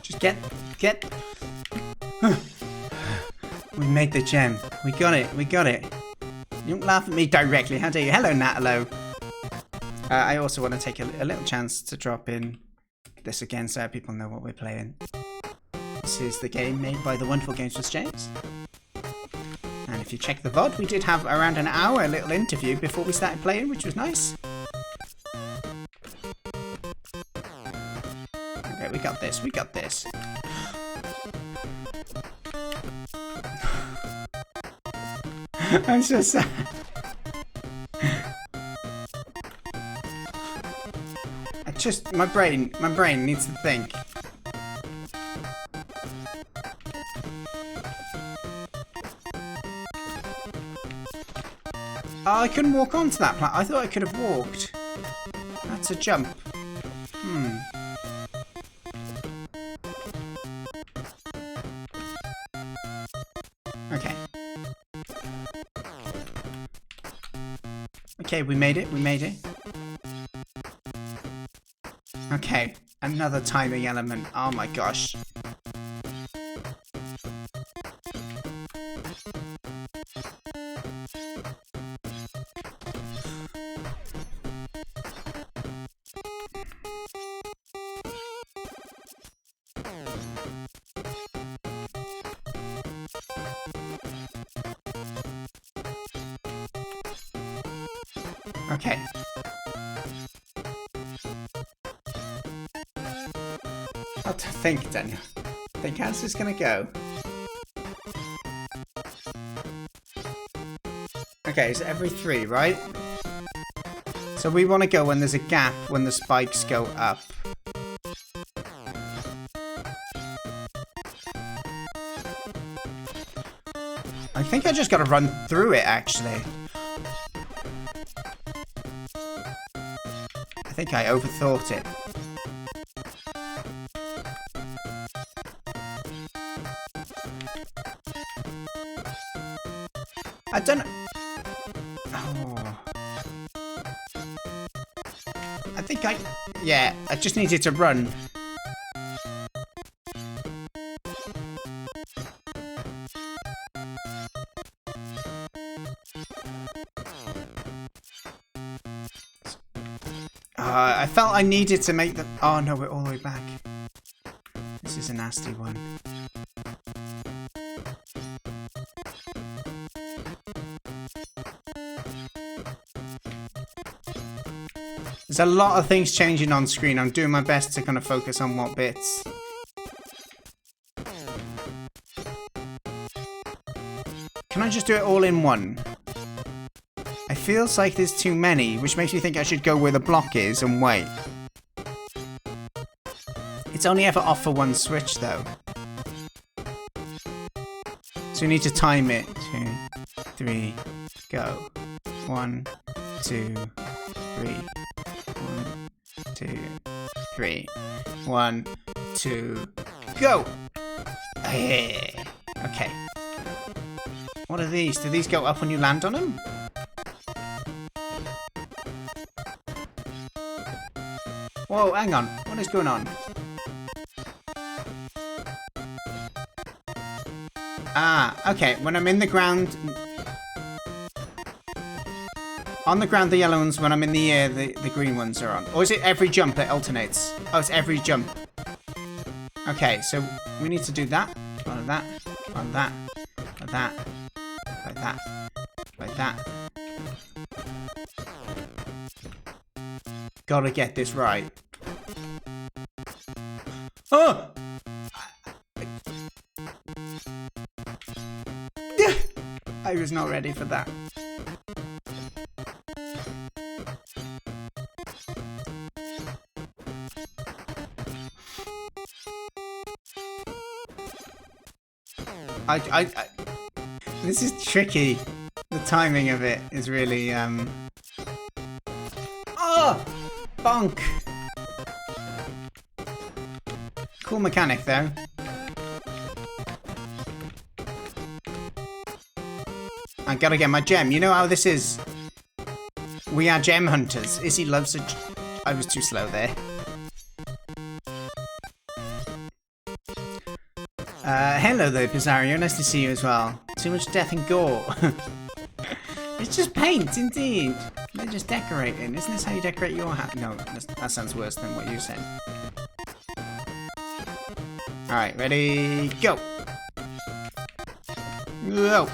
Just get. We made the gem. We got it. We got it. You don't laugh at me directly. How dare you? Hello, Natalo. I also want to take a little chance to drop in this again so people know what we're playing. This is the game made by the wonderful GamesPlusJames. And if you check the VOD, we did have around an hour little interview before we started playing, which was nice. Okay, we got this. We got this. I'm so sad. My brain needs to think. Oh, I couldn't walk onto that plat. I thought I could have walked. That's a jump. Okay. Okay, we made it. We made it. Okay, another timing element. Oh my gosh. Okay. I'll think, Daniel. Think how's this gonna go? Okay, so every 3, right? So we want to go when there's a gap when the spikes go up. I think I just gotta run through it, actually. I think I overthought it. I don't know. Oh. I think yeah, I just needed to run. I felt I needed to make the... Oh no, we're all the way back. This is a nasty one. There's a lot of things changing on screen. I'm doing my best to kind of focus on what bits. Can I just do it all in one? It feels like there's too many, which makes me think I should go where the block is and wait. It's only ever off for one switch though. So we need to time it. 2, 3, go. 1, 2, 3. 1, 2, 3. 1, 2, go! Okay. What are these? Do these go up when you land on them? Whoa, hang on. What is going on? Ah, okay. When I'm in the ground... On the ground, the yellow ones. When I'm in the air, the green ones are on. Or is it every jump that alternates? Oh, it's every jump. Okay, so we need to do that. Like that. Like that. Like that. Like that. Like that. Gotta get this right. Oh! I was not ready for that. This is tricky. The timing of it is really, Oh! Bonk! Cool mechanic, though. I gotta get my gem. You know how this is? We are gem hunters. Izzy loves a... I was too slow there. Hello there, Pizarro. Nice to see you as well. Too much death and gore. It's just paint, indeed. They're just decorating. Isn't this how you decorate your hat? No, that sounds worse than what you said. Alright, ready, go! Go!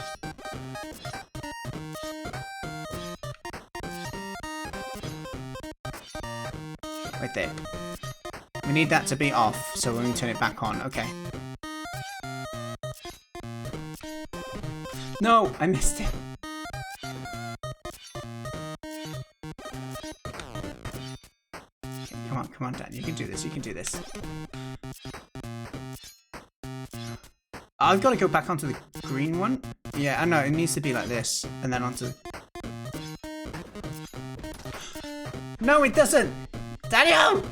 Right there. We need that to be off, so we're going to turn it back on. Okay. No, I missed it. Okay, come on, Dad. You can do this. You can do this. I've got to go back onto the green one. Yeah, I know. It needs to be like this, and then onto. No, it doesn't. Daniel.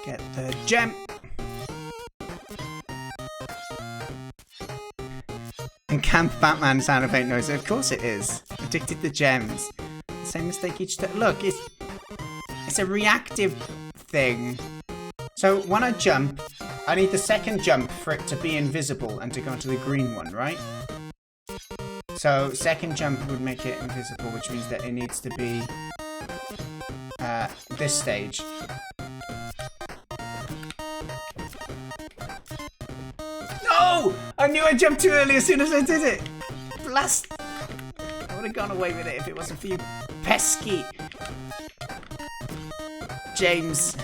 Get the gem. And Camp Batman sound effect noise. Of course it is. Addicted to gems. Same mistake each time. Look, it's a reactive thing. So when I jump, I need the second jump for it to be invisible and to go into the green one, right? So second jump would make it invisible, which means that it needs to be this stage. No! I knew I jumped too early as soon as I did it! Blast! I would have gone away with it if it wasn't for you pesky James.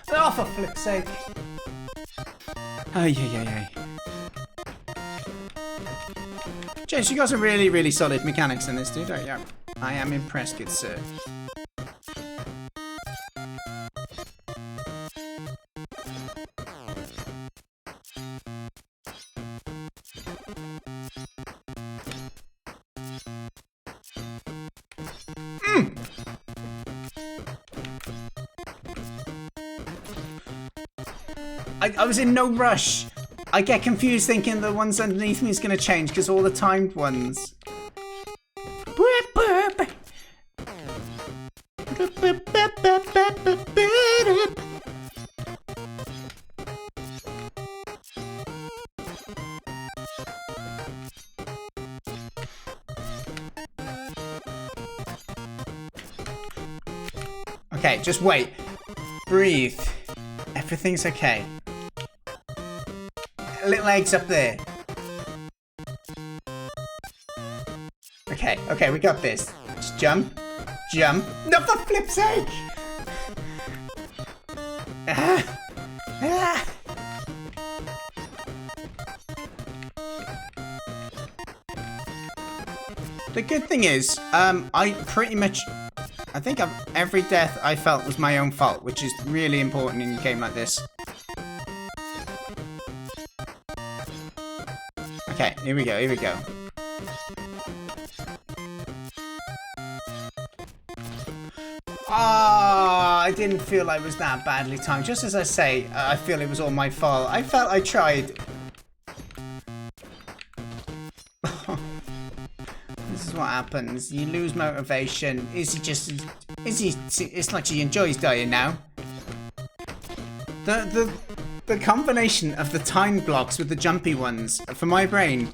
Oh, for flip's sake. Ay. James, you got some really, really solid mechanics in this, dude. Yeah, I am impressed, good sir. I was in no rush. I get confused thinking the ones underneath me is going to change because all the timed ones. Okay, just wait. Breathe. Everything's okay. Little eggs up there. Okay, we got this. Just jump. No, for flip's sake! The good thing is, I think every death I felt was my own fault, which is really important in a game like this. Okay, here we go. Ah, I didn't feel I was that badly timed. Just as I say, I feel it was all my fault. I felt I tried. This is what happens. You lose motivation. It's like she enjoys dying now. The combination of the time blocks with the jumpy ones, for my brain,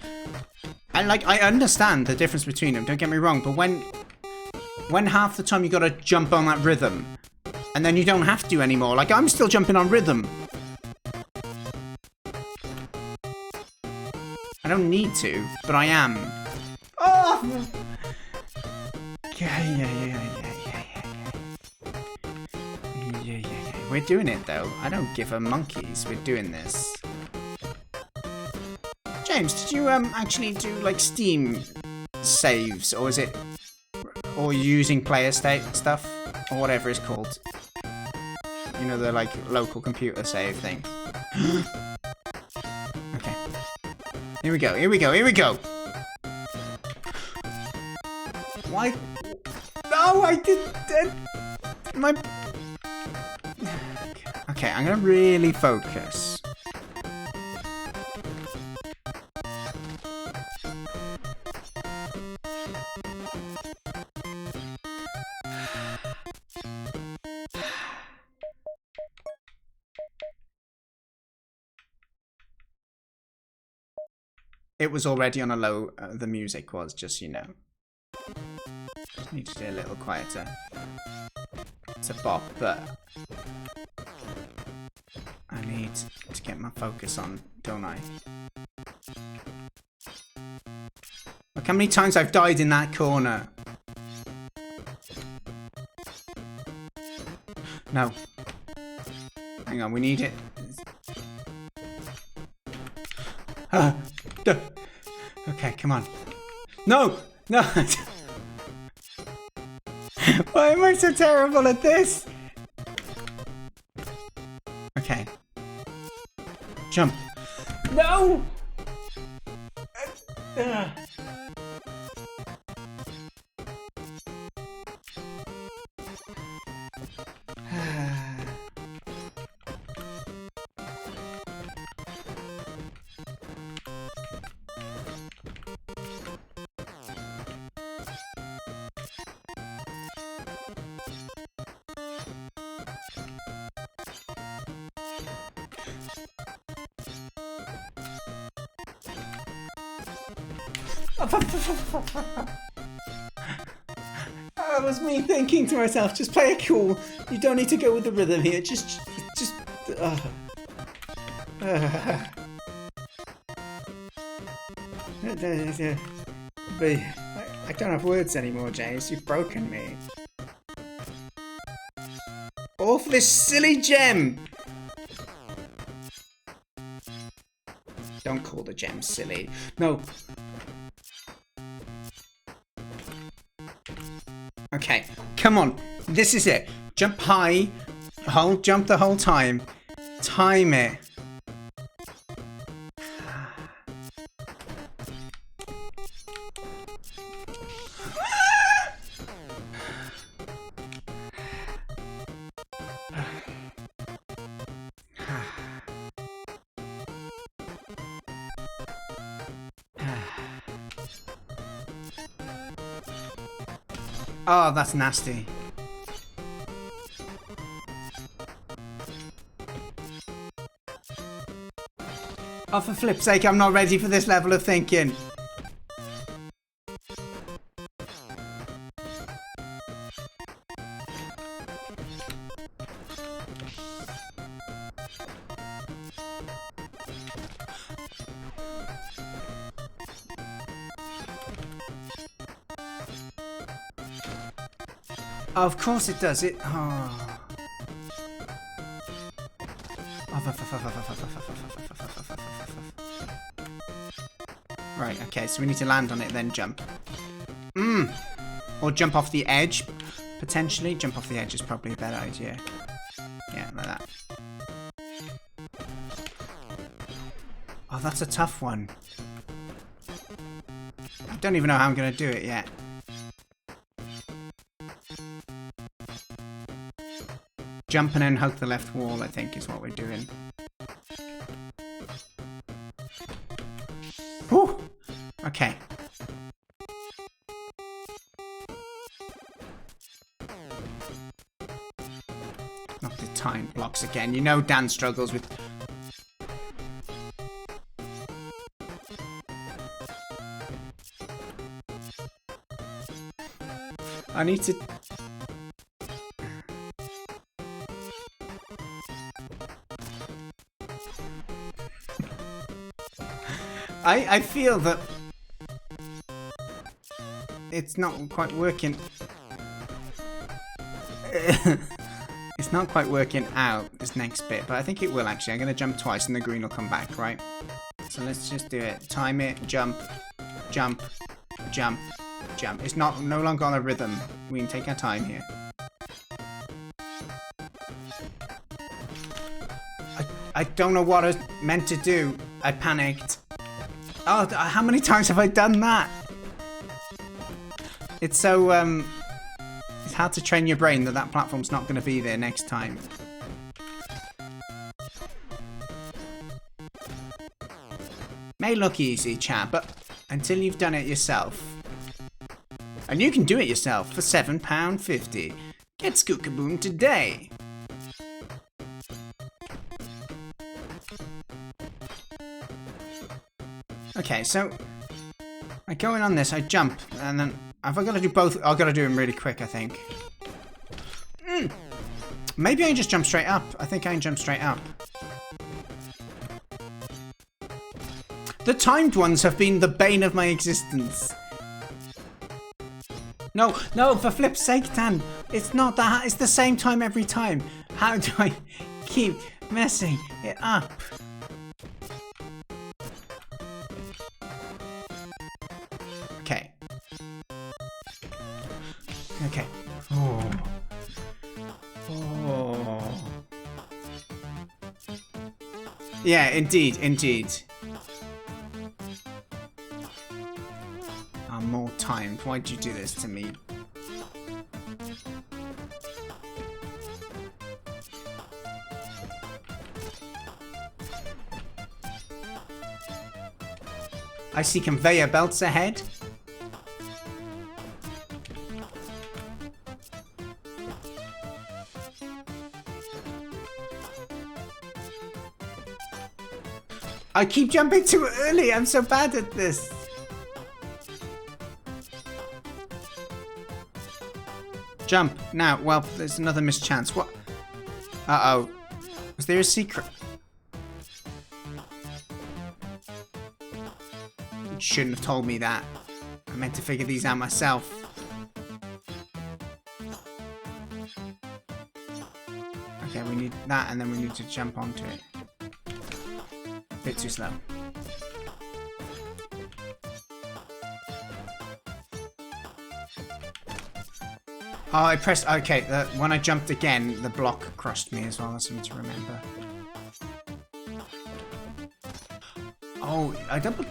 and like, I understand the difference between them, don't get me wrong, but when half the time you gotta jump on that rhythm, and then you don't have to anymore, like, I'm still jumping on rhythm. I don't need to, but I am. Oh! We're doing it though. I don't give a monkeys. We're doing this. James, did you actually do like Steam saves, or is it, or using player state stuff, or whatever it's called? You know, the like local computer save thing. Okay. Here we go. Here we go. Here we go. Why? No, I did. My. Okay, I'm gonna really focus. It was already on a low, the music was, just so you know. Just need to do a little quieter. It's a bop, but I need to get my focus on, don't I? Look how many times I've died in that corner. No. Hang on, we need it. Okay, come on. No! No! Why am I so terrible at this? Okay. Jump. No! That was me thinking to myself, just play it cool. You don't need to go with the rhythm here. Just. But I don't have words anymore, James. You've broken me. All for this silly gem. Don't call the gem silly. No. Okay, come on. This is it. Jump high. Jump the whole time. Time it. Oh, that's nasty. Oh, for flip's sake, I'm not ready for this level of thinking. Oh, of course it does. It. Oh. Right. Okay. So we need to land on it, then jump. Or jump off the edge. Potentially, jump off the edge is probably a better idea. Yeah, like that. Oh, that's a tough one. I don't even know how I'm going to do it yet. Jump and then hug the left wall, I think, is what we're doing. Whew! Okay. Not the time blocks again. You know Dan struggles with... I need to... I feel that it's not quite working. It's not quite working out, this next bit, but I think it will actually. I'm going to jump twice and the green will come back, right? So let's just do it. Time it, jump, jump, jump, jump. It's no longer on a rhythm. We can take our time here. I don't know what I was meant to do. I panicked. Oh, how many times have I done that? It's so, it's hard to train your brain that platform's not going to be there next time. May look easy, chat, but until you've done it yourself. And you can do it yourself for £7.50. Get Kaboom today. Okay, so I go in on this, I jump, and then have I got to do both? I've got to do them really quick, I think. Maybe I can just jump straight up. I think I can jump straight up. The timed ones have been the bane of my existence. No, no, for flip's sake, Dan. It's not that. It's the same time every time. How do I keep messing it up? Okay. Okay. Oh. Oh. Yeah, indeed, indeed. I'm more timed. Why'd you do this to me? I see conveyor belts ahead. I keep jumping too early. I'm so bad at this. Jump now. Well, there's another mischance. What? Uh-oh. Was there a secret? You shouldn't have told me that. I meant to figure these out myself. Okay, we need that, and then we need to jump onto it. Bit too slow. Oh, I pressed. Okay, when I jumped again, the block crushed me as well. That's something to remember. Oh, I double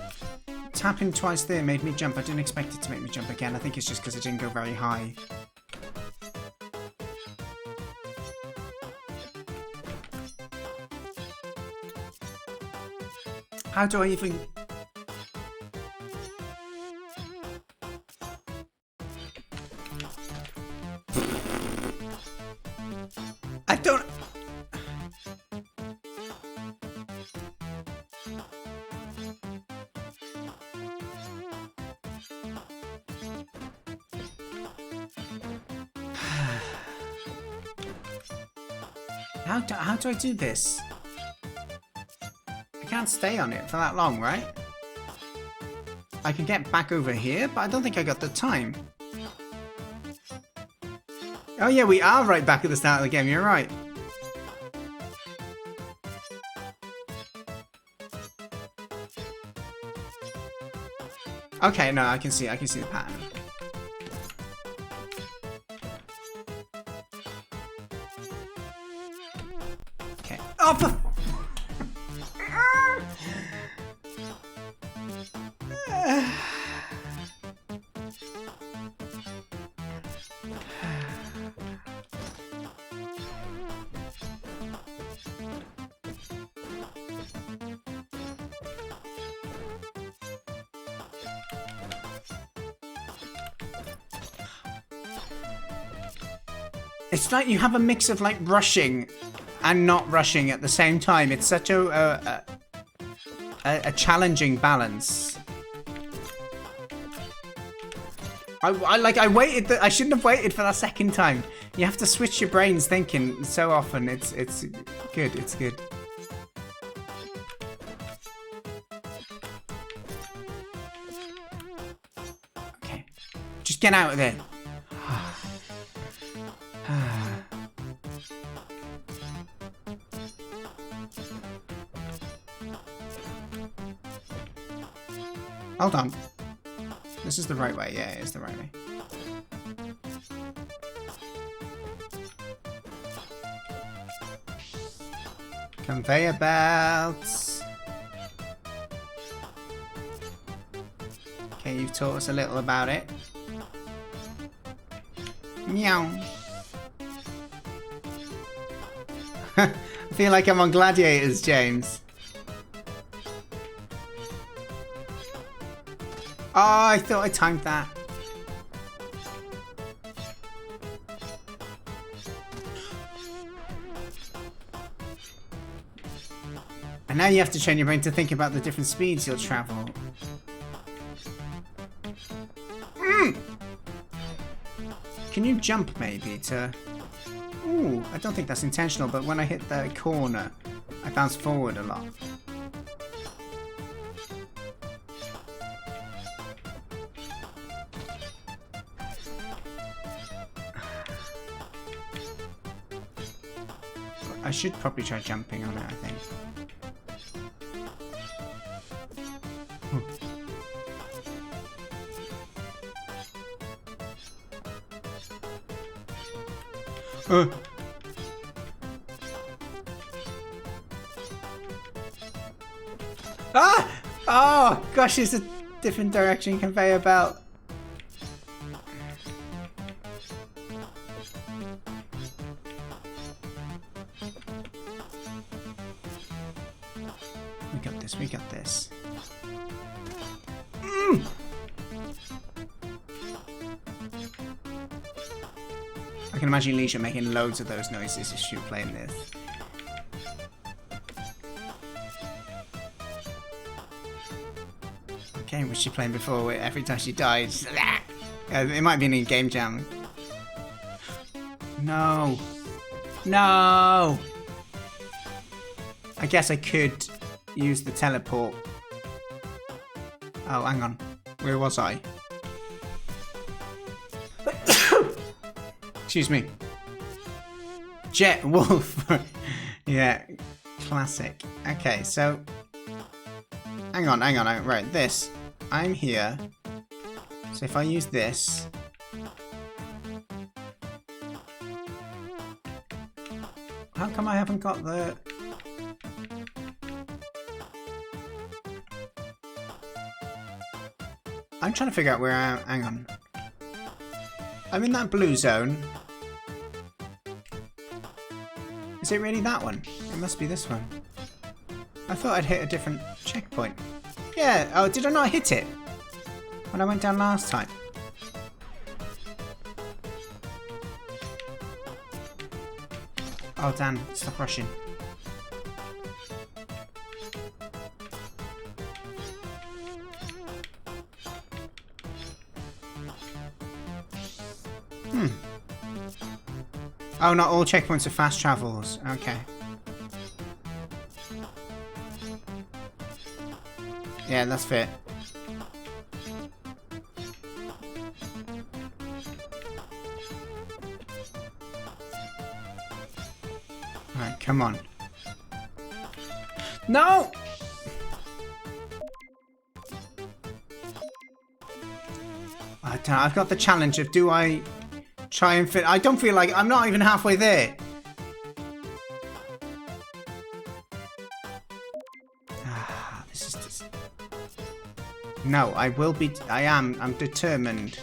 tapping twice there made me jump. I didn't expect it to make me jump again. I think it's just because it didn't go very high. How do I even... I don't... How do I do this? I can't stay on it for that long, right? I can get back over here, but I don't think I got the time. Oh yeah, we are right back at the start of the game, you're right. Okay, no, I can see the pattern. Okay. Oh, for... It's like you have a mix of like rushing and not rushing at the same time. It's such a challenging balance. I waited. I shouldn't have waited for that second time. You have to switch your brains thinking so often. It's good. It's good. Okay, just get out of there. Hold on. This is the right way. Yeah, it is the right way. Conveyor belts. Okay, you've taught us a little about it. Meow. I feel like I'm on Gladiators, James. Oh, I thought I timed that. And now you have to train your brain to think about the different speeds you'll travel. Can you jump maybe to... Ooh, I don't think that's intentional, but when I hit the corner, I bounce forward a lot. I should probably try jumping on it, I think. Ah! Oh, gosh, it's a different direction conveyor belt. We got this, we got this. I can imagine Leisha making loads of those noises as she was playing this. What game was she playing before where every time she died? It might be an in-game jam. No. No! I guess I could use the teleport. Oh, hang on. Where was I? Excuse me. Jet Wolf. Yeah, classic. Okay, so hang on. Right, this. I'm here. So if I use this, how come I haven't got the... I'm trying to figure out where I am. Hang on. I'm in that blue zone. Is it really that one? It must be this one. I thought I'd hit a different checkpoint. Yeah, oh, did I not hit it? When I went down last time. Oh, damn, stop rushing. Oh, not all checkpoints are fast travels. Okay. Yeah, that's fair. Alright, come on. No! I've got the challenge of do I try and fit... I don't feel like... I'm not even halfway there. This is... No, I will be... I'm determined.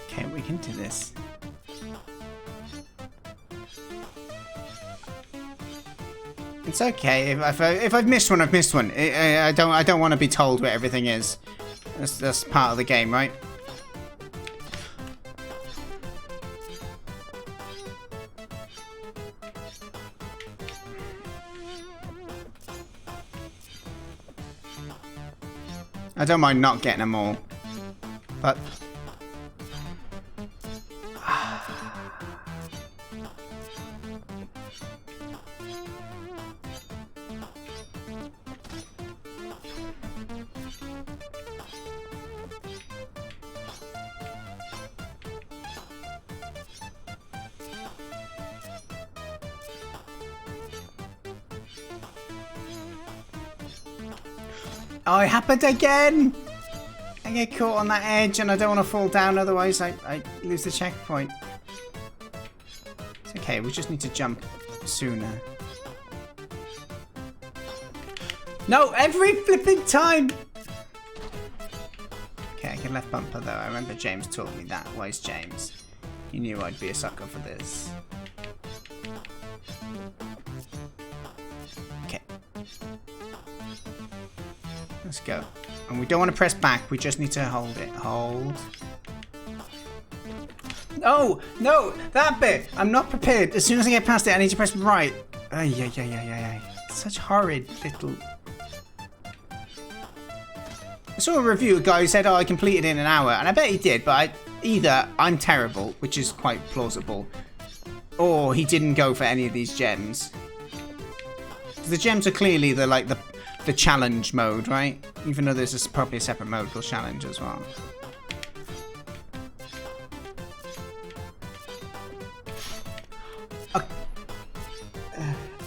Okay, we can do this. It's okay if I've missed one. I've missed one. I don't want to be told where everything is. That's part of the game, right? I don't mind not getting them all. But... Oh, it happened again! I get caught on that edge and I don't want to fall down, otherwise I lose the checkpoint. It's okay, we just need to jump sooner. No, every flipping time! Okay, I can left bumper though. I remember James taught me that. Wise James. You knew I'd be a sucker for this. Okay. Let's go. And we don't want to press back, we just need to hold it. Hold. No! No! That bit! I'm not prepared. As soon as I get past it, I need to press right. Ay. Such horrid little... I saw a review, a guy who said, oh, I completed it in an hour. And I bet he did, but either I'm terrible, which is quite plausible, or he didn't go for any of these gems. The gems are clearly the challenge mode, right? Even though there's probably a separate mode called challenge as well.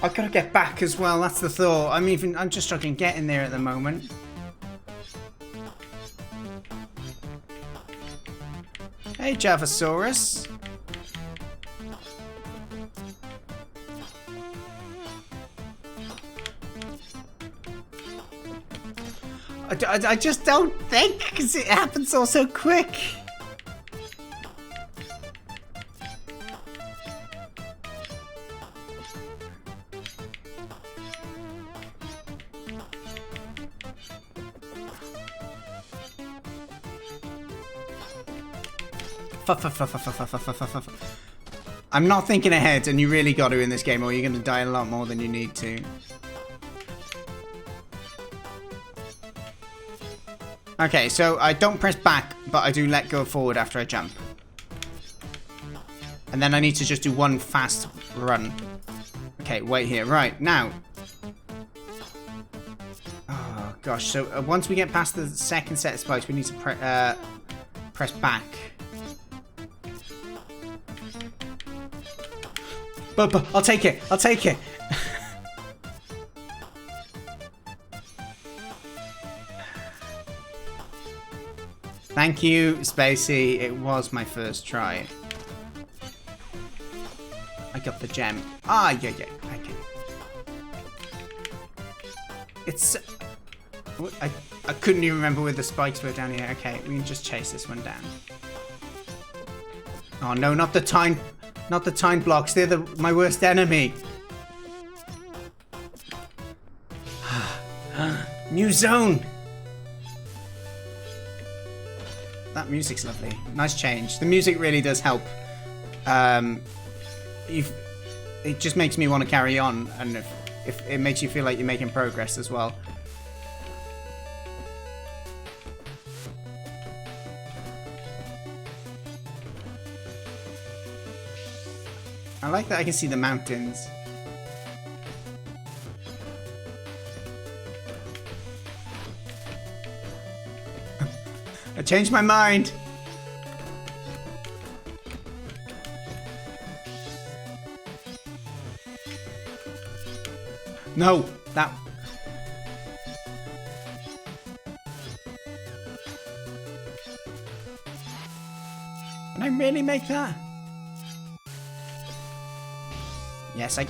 I've got to get back as well, that's the thought. I'm just struggling getting there at the moment. Hey, Javasaurus. I just don't think, because it happens all so quick. I'm not thinking ahead, and you really got to in this game, or you're going to die a lot more than you need to. Okay, so I don't press back, but I do let go forward after I jump. And then I need to just do one fast run. Okay, wait here. Right, now. Oh, gosh. So once we get past the second set of spikes, we need to press back. But I'll take it. I'll take it. Thank you, Spacey. It was my first try. I got the gem. Ah, yeah. Okay. It's... I couldn't even remember where the spikes were down here. Okay, we can just chase this one down. Oh no, not the time blocks. They're my worst enemy. New zone. That music's lovely. Nice change. The music really does help. It just makes me want to carry on, and if it makes you feel like you're making progress as well. I like that I can see the mountains. I changed my mind. No, that... Can I really make that? Yes, I...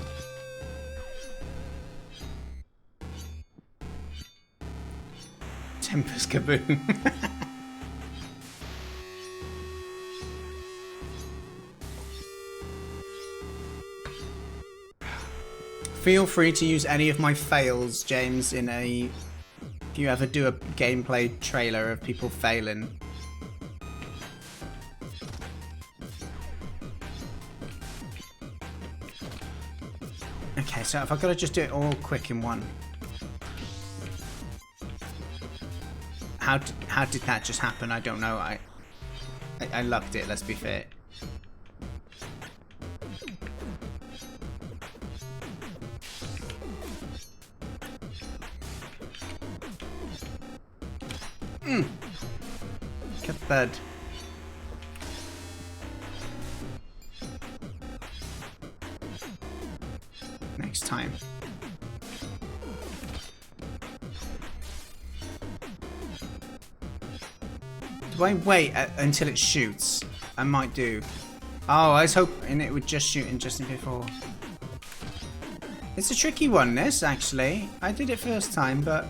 Tempest Kaboom. Feel free to use any of my fails, James, in a... If you ever do a gameplay trailer of people failing. Okay, so if I've got to just do it all quick in one. how did that just happen? I don't know. I lucked it. Let's be fair. Get third. Next time. Do I wait until it shoots? I might do. Oh, I was hoping it would just shoot in just before. It's a tricky one, this, actually. I did it first time, but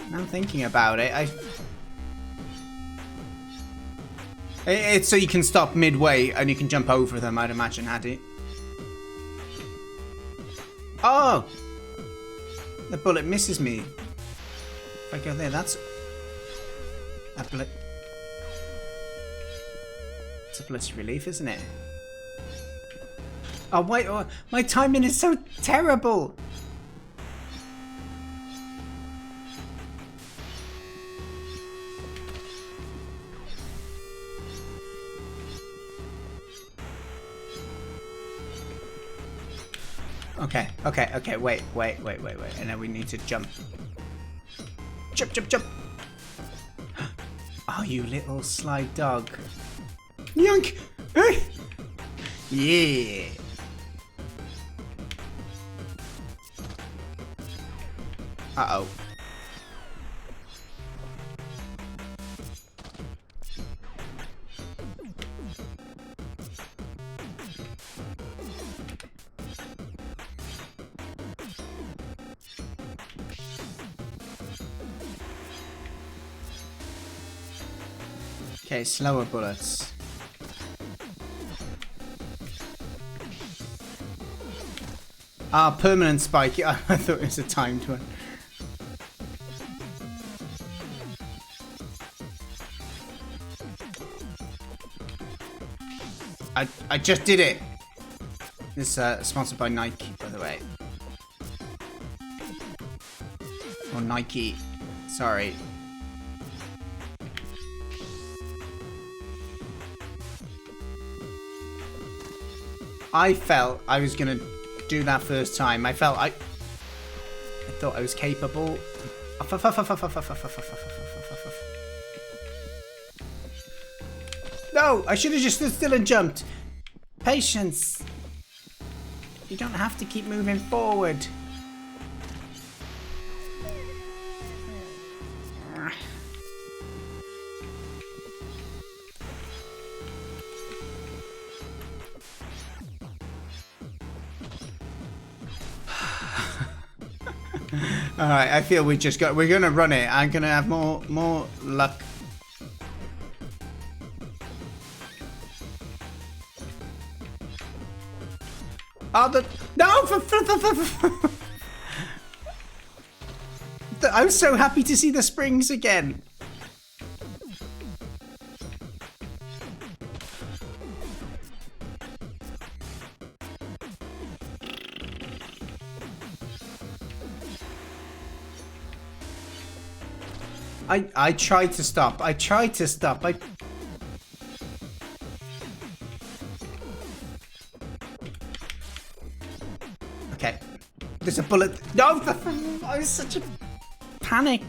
now I'm thinking about it. It's so you can stop midway and you can jump over them, I'd imagine, had it. Oh! The bullet misses me. If I go there, that's a bullet. It's a bloody relief, isn't it? Oh wait, oh, my timing is so terrible. Okay, wait. And then we need to jump. Jump. Oh, you little sly dog. Yoink! Yeah. Uh-oh. Okay, slower bullets. Ah, permanent spike. I thought it was a timed one. I just did it. This is sponsored by Nike, by the way. Or Nike. Sorry. I felt I was gonna do that first time. I thought I was capable. No, I should have just stood still and jumped. Patience. You don't have to keep moving forward. Alright, I feel we're gonna run it. I'm gonna have more luck. Oh, no! I'm so happy to see the springs again. I tried to stop. Okay. There's a bullet. No! I was such a panic.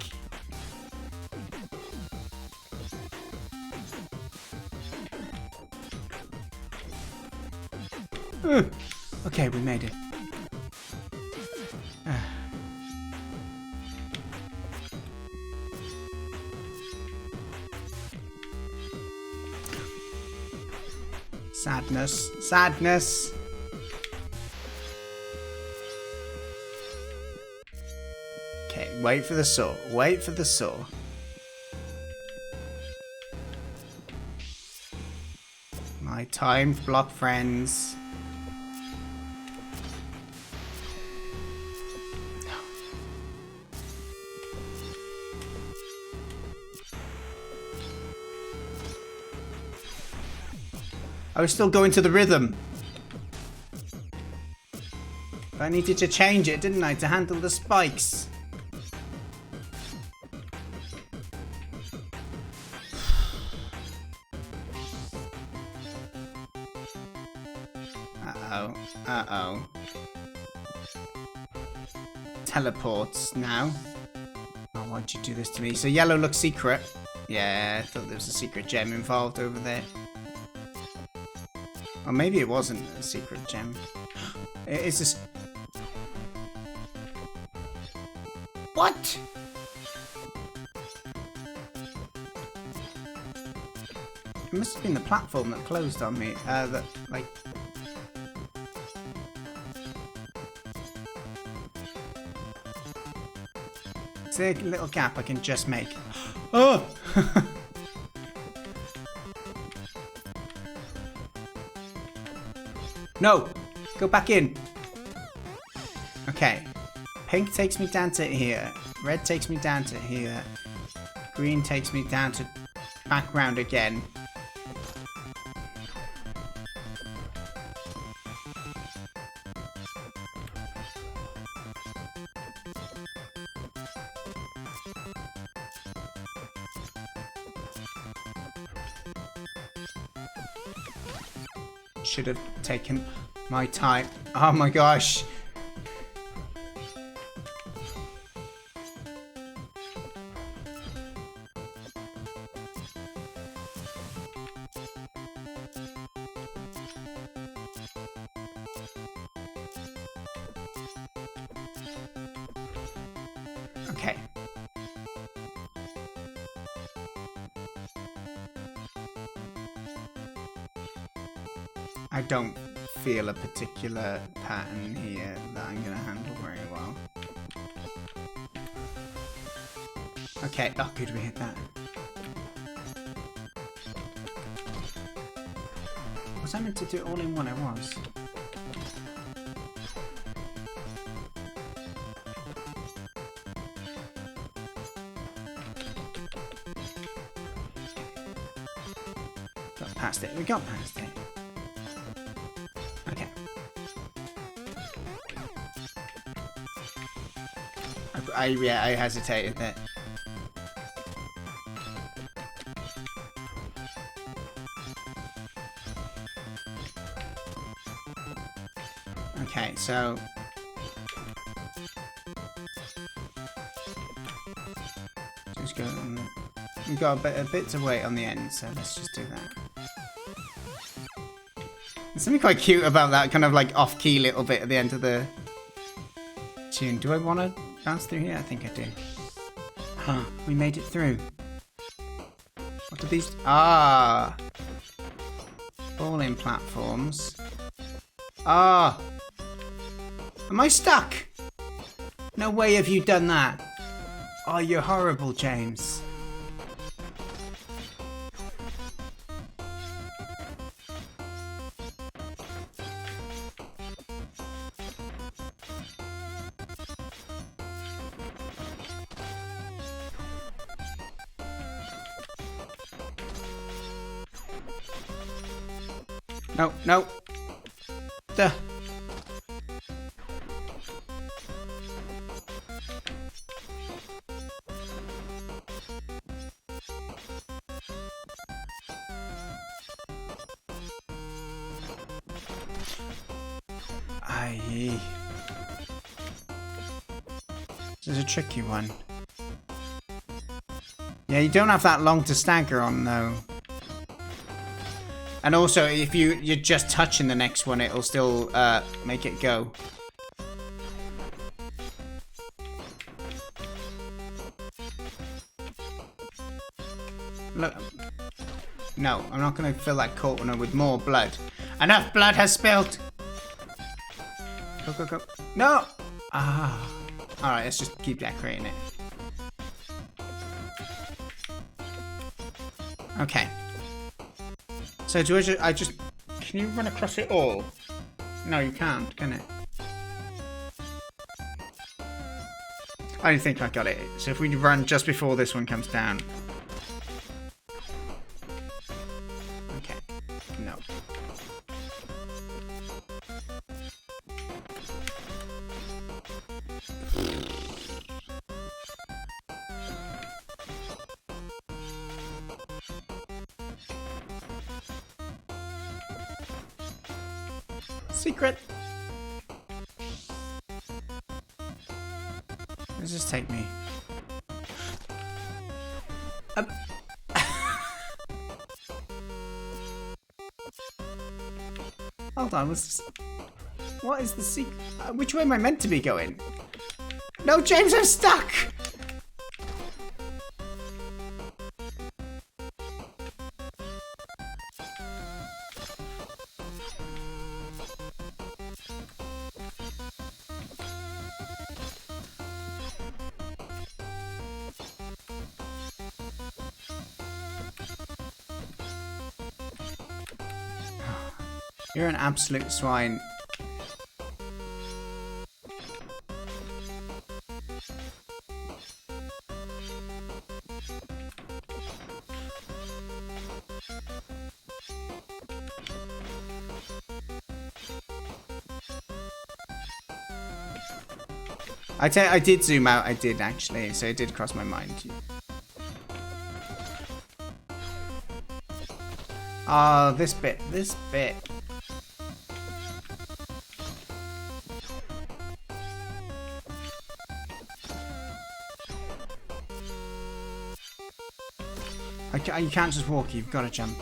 Okay, we made it. Sadness. Okay, wait for the saw. My timed block friends. I was still going to the rhythm. But I needed to change it, didn't I, to handle the spikes. Uh-oh. Uh-oh. Teleports now. Oh, why'd you do this to me? So yellow looks secret. Yeah, I thought there was a secret gem involved over there. Or maybe it wasn't a secret gem. It's just... What? It must have been the platform that closed on me. That, like... Is there a little gap I can just make? Oh! No! Go back in! Okay. Pink takes me down to here. Red takes me down to here. Green takes me down to... back round again. Should have taken my time. Oh my gosh. Okay. I don't feel a particular pattern here that I'm going to handle very well. Okay, oh good, we hit that. Was I meant to do it all in one? I was. Got past it, we got past it. Okay. I hesitated there. Okay, so just go on the, we've got a bit to wait on the end, so let's just do that. There's something quite cute about that kind of like off-key little bit at the end of the tune. Do I want to bounce through here? I think I do. Huh, we made it through. What are these? Ah! Falling platforms. Ah! Am I stuck? No way have you done that. Oh, you're horrible, James. No, no. Duh. Aye. This is a tricky one. Yeah, you don't have that long to stagger on though. And also, if you're just touching the next one, it'll still make it go. Look. No, I'm not going to fill that corner with more blood. Enough blood has spilled. Go, go, go. No! Ah. Alright, let's just keep decorating it. Okay. So do I just... Can you run across it all? No, you can't, can it? I think I got it. So if we run just before this one comes down. Okay. No. Secret. Where does this take me? Hold on, what is the secret? Which way am I meant to be going? No, James, I'm stuck! You're an absolute swine. I did zoom out, I did actually, so it did cross my mind. Oh, this bit. You can't just walk, you've got to jump.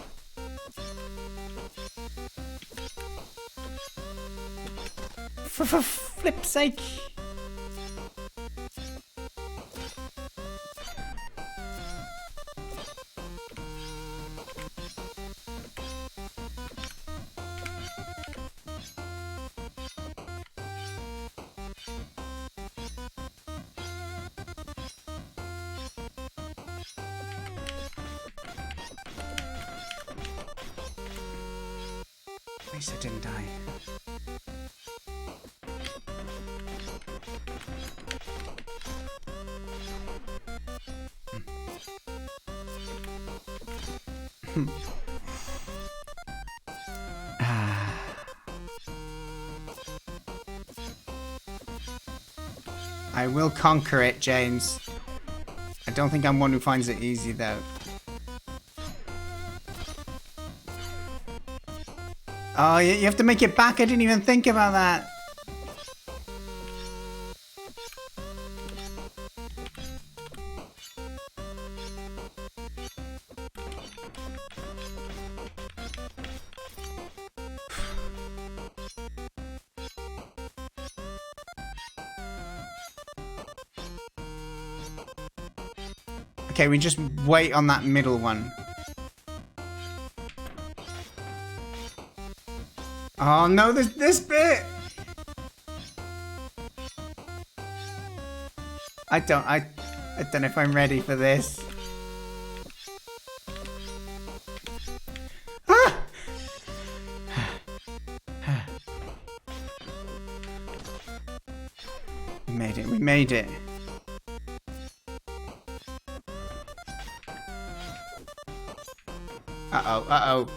For flip's sake. At least I didn't die. I will conquer it, James. I don't think I'm one who finds it easy, though. Oh, you have to make it back. I didn't even think about that. Okay, we just wait on that middle one. Oh no, there's this bit! I don't know if I'm ready for this. Ah! We made it. Uh-oh.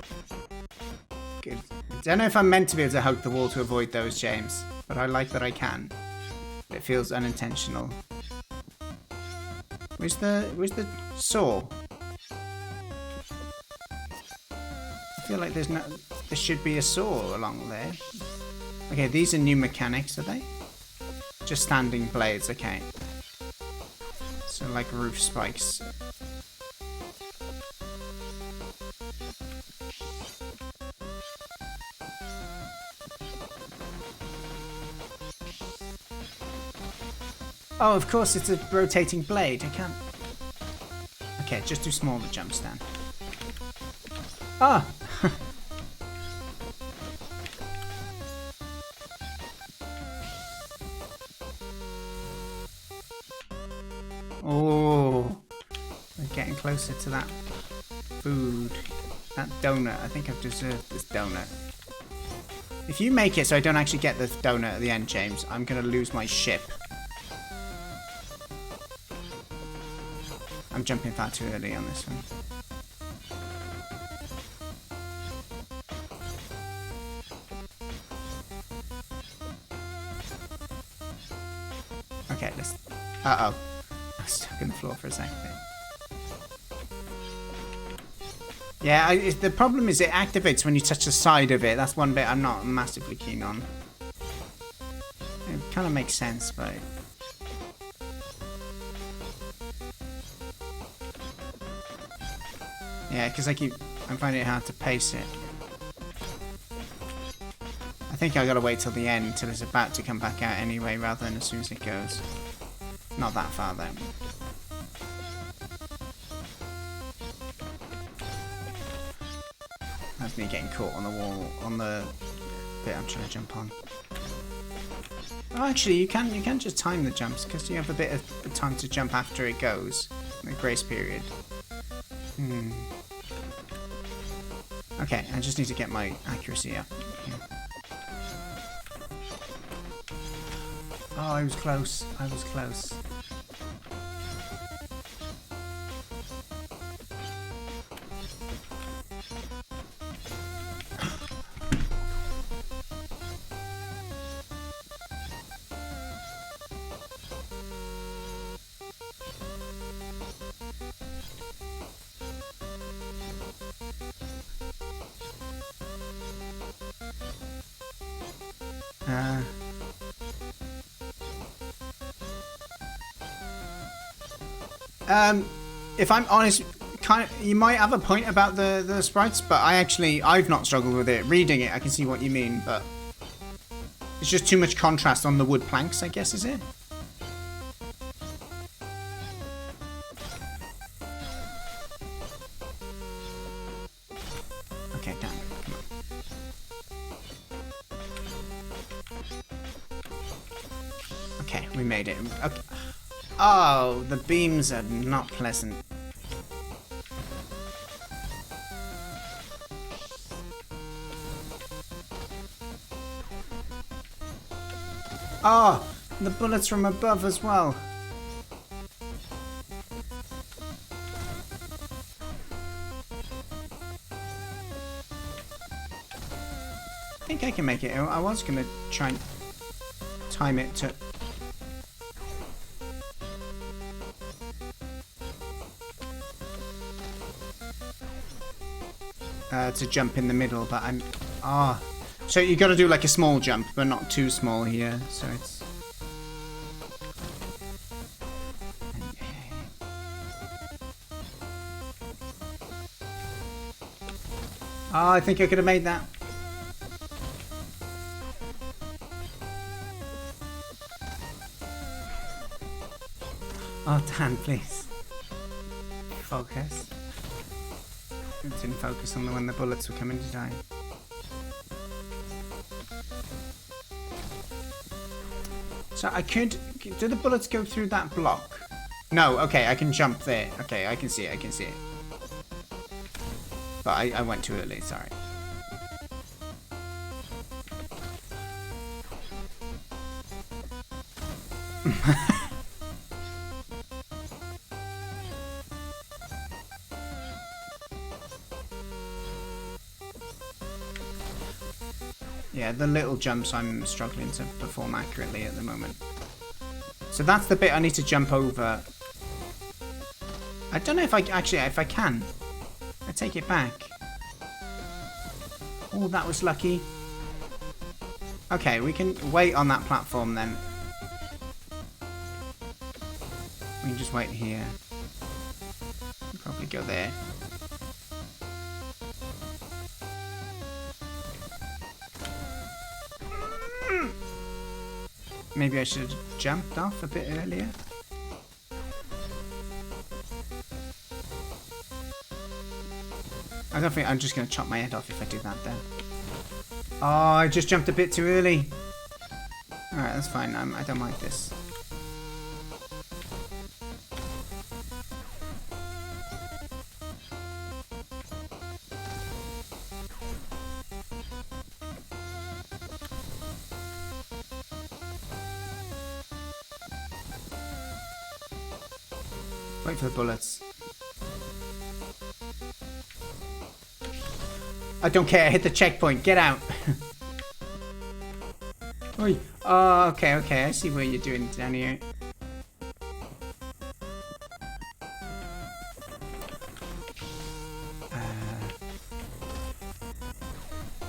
Good. I don't know if I'm meant to be able to hug the wall to avoid those, James, but I like that I can. It feels unintentional. Where's the saw? I feel like there should be a saw along there. Okay, these are new mechanics, are they? Just standing blades, okay. So like roof spikes. Oh, of course, it's a rotating blade. I can't... Okay, just do smaller jumps then. Ah! Oh! We're getting closer to that food. That donut. I think I've deserved this donut. If you make it so I don't actually get the donut at the end, James, I'm going to lose my ship. I'm jumping far too early on this one. Okay, let's... Uh-oh. I was stuck in the floor for a second. Yeah, the problem is it activates when you touch the side of it. That's one bit I'm not massively keen on. It kind of makes sense, but... Yeah, because I'm finding it hard to pace it. I think I gotta wait till the end, till it's about to come back out anyway, rather than as soon as it goes. Not that far though. That's me getting caught on the wall, on the bit I'm trying to jump on. Oh, actually, you can just time the jumps, because you have a bit of time to jump after it goes. The grace period. Okay, I just need to get my accuracy up. Yeah. Oh, I was close. I was close. If I'm honest, you might have a point about the sprites, but I've not struggled with it. Reading it, I can see what you mean, but it's just too much contrast on the wood planks, I guess, is it? Okay, damn it, come on. Okay, we made it. Okay. Oh, the beams are not pleasant. Oh, the bullets from above as well. I think I can make it. I was going to try and time it to jump in the middle, but I'm... Ah. Oh. So you got to do like a small jump, but not too small here, so it's... Oh, I think I could have made that. Oh, Dan, please. Focus. It didn't focus on when the bullets were coming to die. So I could... Do the bullets go through that block? No, okay, I can jump there. Okay, I can see it, I can see it. But I went too early, sorry. Yeah, the little jumps I'm struggling to perform accurately at the moment. So that's the bit I need to jump over. I don't know if I can. I take it back. Oh, that was lucky. Okay, we can wait on that platform then. We can just wait here. Probably go there. Maybe I should have jumped off a bit earlier. I don't think I'm just going to chop my head off if I do that then. Oh, I just jumped a bit too early. Alright, that's fine. I don't mind this. Wait for the bullets. I don't care, hit the checkpoint, get out! Oi. Oh, okay, okay, I see what you're doing down here.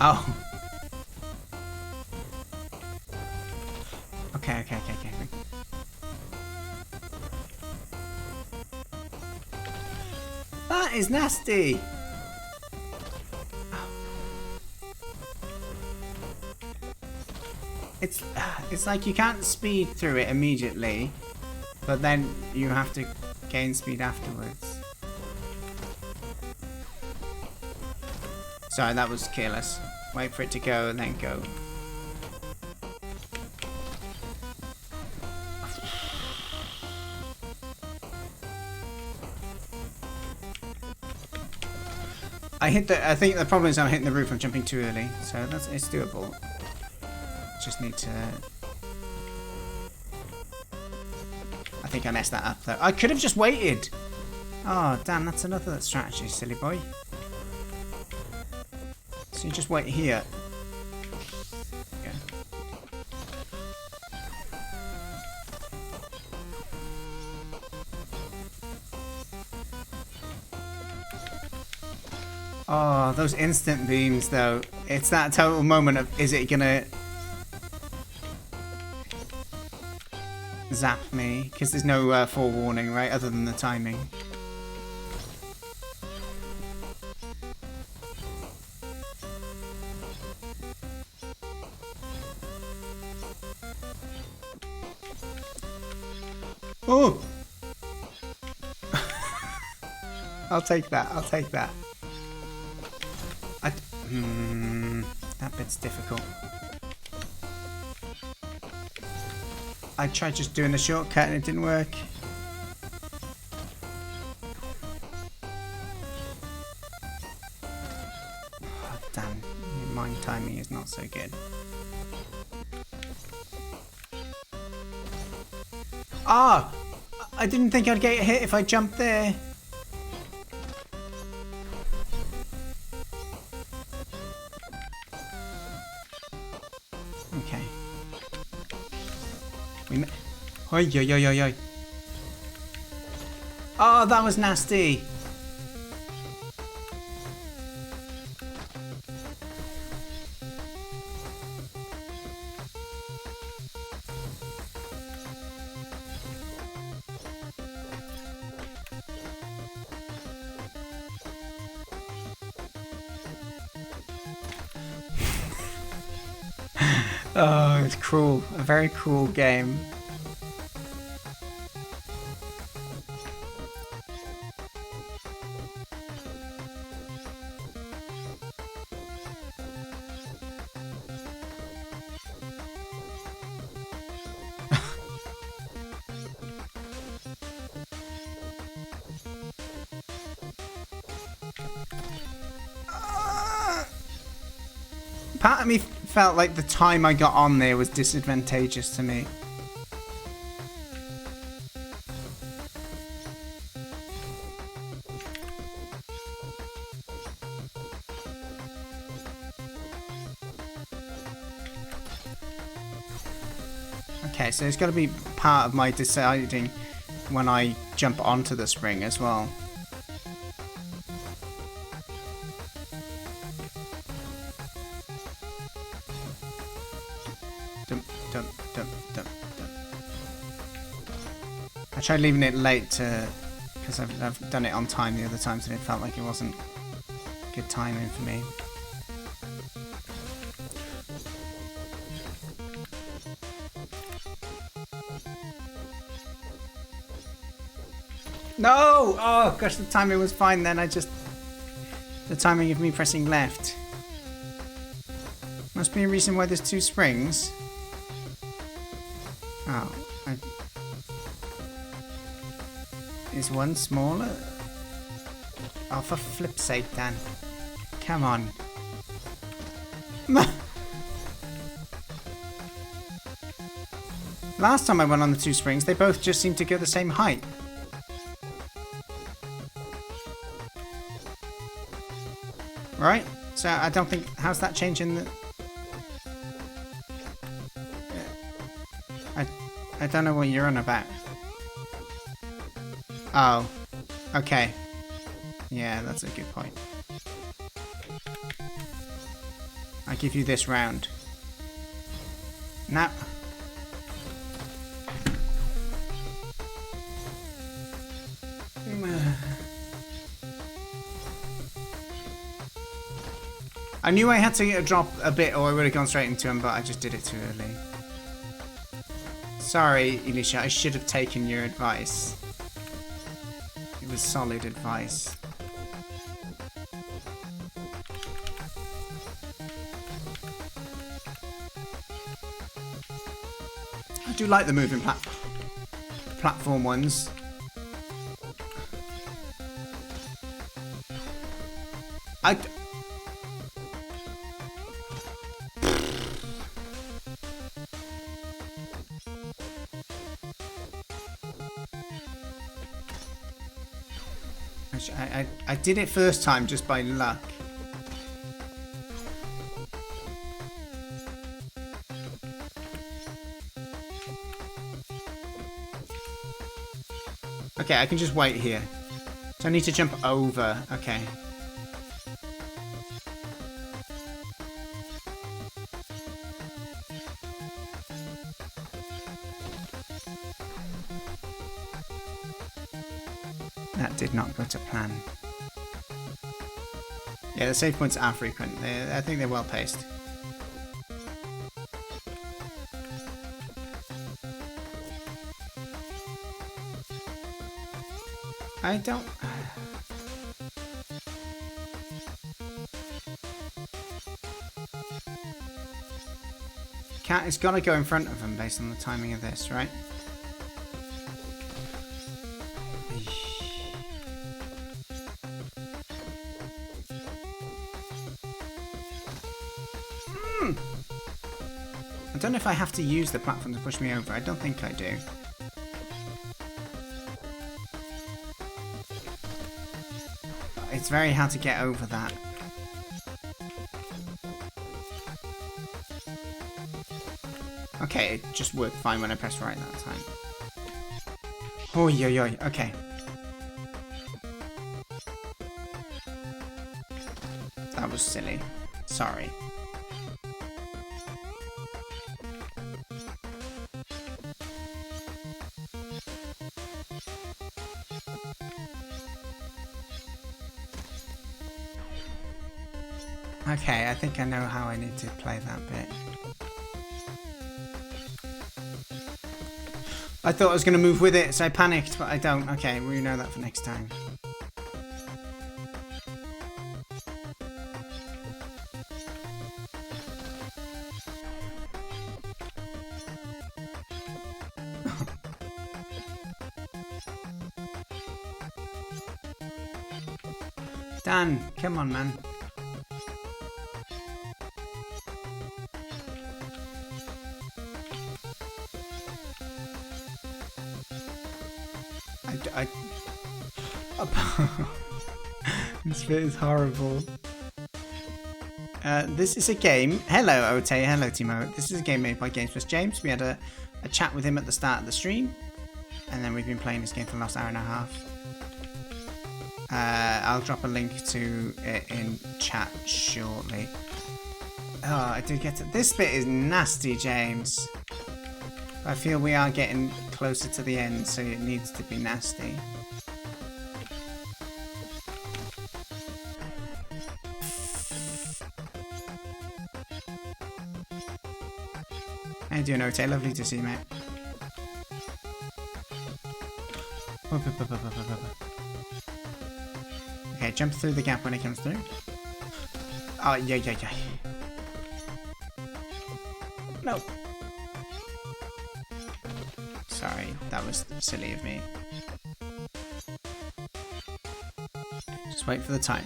Oh. Okay. That is nasty. It's like you can't speed through it immediately, but then you have to gain speed afterwards. Sorry, that was careless. Wait for it to go and then go. I think the problem is I'm hitting the roof. I'm jumping too early, so it's doable. Just need to. I think I messed that up though. I could have just waited. Oh damn, that's another strategy, silly boy. So you just wait here. Yeah. Oh, those instant beams though. It's that total moment of, is it gonna zap me? Because there's no forewarning, right? Other than the timing. Oh! I'll take that. I'll take that. That bit's difficult. I tried just doing a shortcut and it didn't work. Oh, damn, mine timing is not so good. Ah! I didn't think I'd get hit if I jumped there. Okay. Oi, oi, oi, oi, oi. Oh, that was nasty. Oh, it's cruel. A very cruel game. Part of me felt like the time I got on there was disadvantageous to me. Okay, so it's got to be part of my deciding when I jump onto the spring as well. I tried leaving it late because I've done it on time the other times and it felt like it wasn't good timing for me. No! Oh gosh, the timing was fine then. The timing of me pressing left. Must be a reason why there's two springs. Oh, is one smaller? Oh, for flip's sake, Dan. Come on. Last time I went on the two springs, they both just seemed to go the same height. Right? So I don't think... How's that changing the... I don't know what you're on about. Oh. Okay. Yeah, that's a good point. give you this round. Now. I knew I had to drop a bit or I would have gone straight into him, but I just did it too early. Sorry, Elisha, I should have taken your advice. It was solid advice. I do like the moving platform ones. I did it first time just by luck. Okay, I can just wait here. So I need to jump over. Okay. That did not go to plan. Yeah, the save points are frequent. I think they're well paced. I don't... Cat has got to go in front of him based on the timing of this, right? I don't know if I have to use the platform to push me over. I don't think I do. It's very hard to get over that. Okay, it just worked fine when I pressed right that time. Oh, yo. Okay. That was silly. Sorry. Okay, I think I know how I need to play that bit. I thought I was going to move with it, so I panicked, but I don't. Okay, we know that for next time. Dan, come on, man. This bit is horrible. This is a game. Hello, I would say. Hello, Timo. This is a game made by GamesPlusJames. We had a chat with him at the start of the stream, and then we've been playing this game for the last hour and a half. I'll drop a link to it in chat shortly. Oh, I did get to... This bit is nasty, James. I feel we are getting closer to the end, so it needs to be nasty. How you doing, Ote? Lovely to see you, mate. Okay, jump through the gap when it comes through. Oh, yeah. No. Sorry, that was silly of me. Just wait for the time.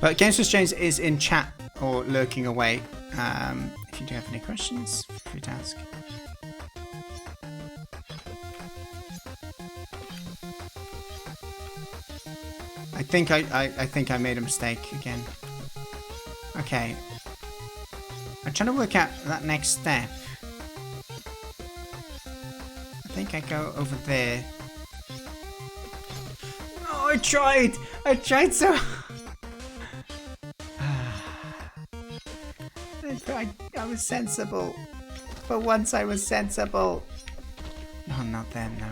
But GamesPlusJames is in chat or lurking away. If you do have any questions, feel free to ask. I think I made a mistake again. Okay. I'm trying to work out that next step. I think I go over there. Oh, I tried! I tried so... I was sensible. For once I was sensible. No, not them, no.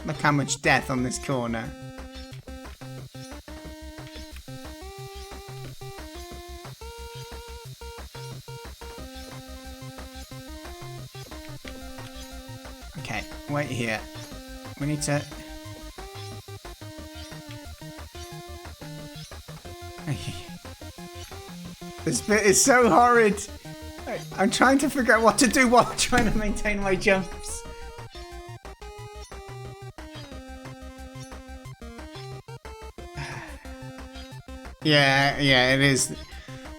Look how much death on this corner. Okay, wait here. We need to... This bit is so horrid. I'm trying to figure out what to do while trying to maintain my jumps. Yeah, it is.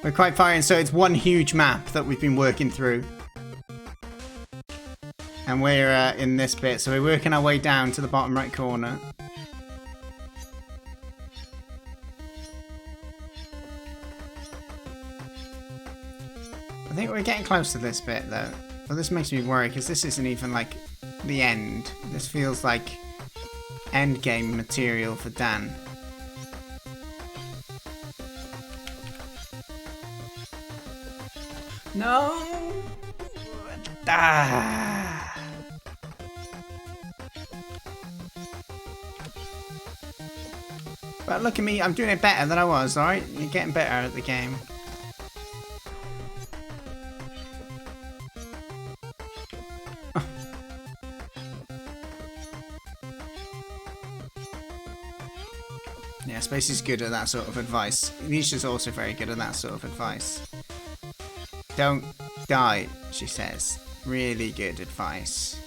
We're quite far in, so it's one huge map that we've been working through. And we're in this bit, so we're working our way down to the bottom right corner. I think we're getting close to this bit, though. But this makes me worry, because this isn't even, like, the end. This feels like end game material for Dan. No! Ah! But look at me, I'm doing it better than I was, alright? You're getting better at the game. Yeah, Spacey's good at that sort of advice. Nisha's also very good at that sort of advice. Don't die, she says. Really good advice.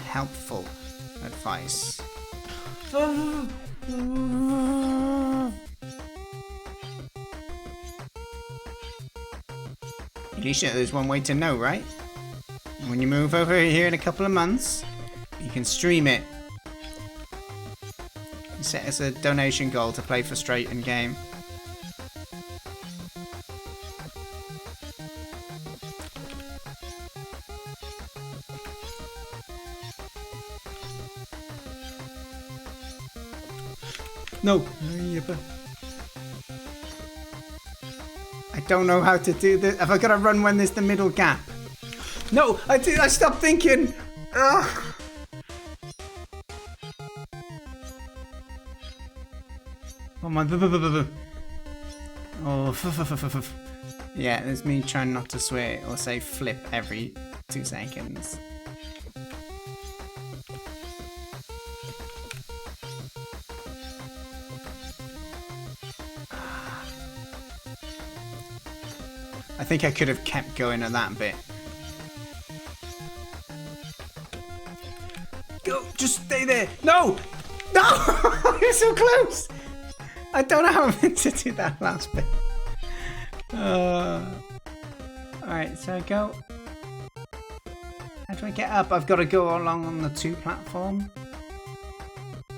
Helpful advice. Nisha, there's one way to know, right? When you move over here in a couple of months, you can stream it. Set as a donation goal to play for straight in game. No. I don't know how to do this. Have I got to run when there's the middle gap? No, I stopped thinking. Ugh. Come on. Oh, yeah, there's me trying not to swear or say flip every 2 seconds. I think I could have kept going at that bit. Go, just stay there. No! No! You're so close! I don't know how I'm meant to do that last bit. Alright, so I go... How do I get up? I've got to go along on the 2 platform.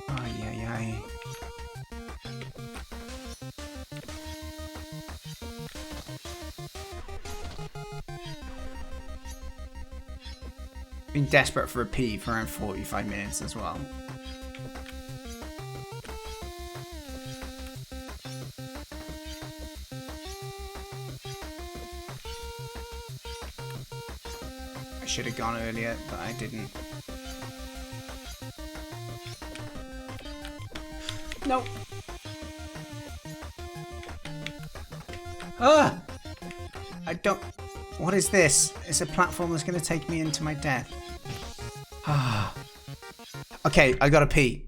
Ay, ay, ay. Been desperate for a pee for around 45 minutes as well. I should have gone earlier, but I didn't. No. Ah! I don't... What is this? It's a platform that's going to take me into my death. Ah. Okay, I gotta pee.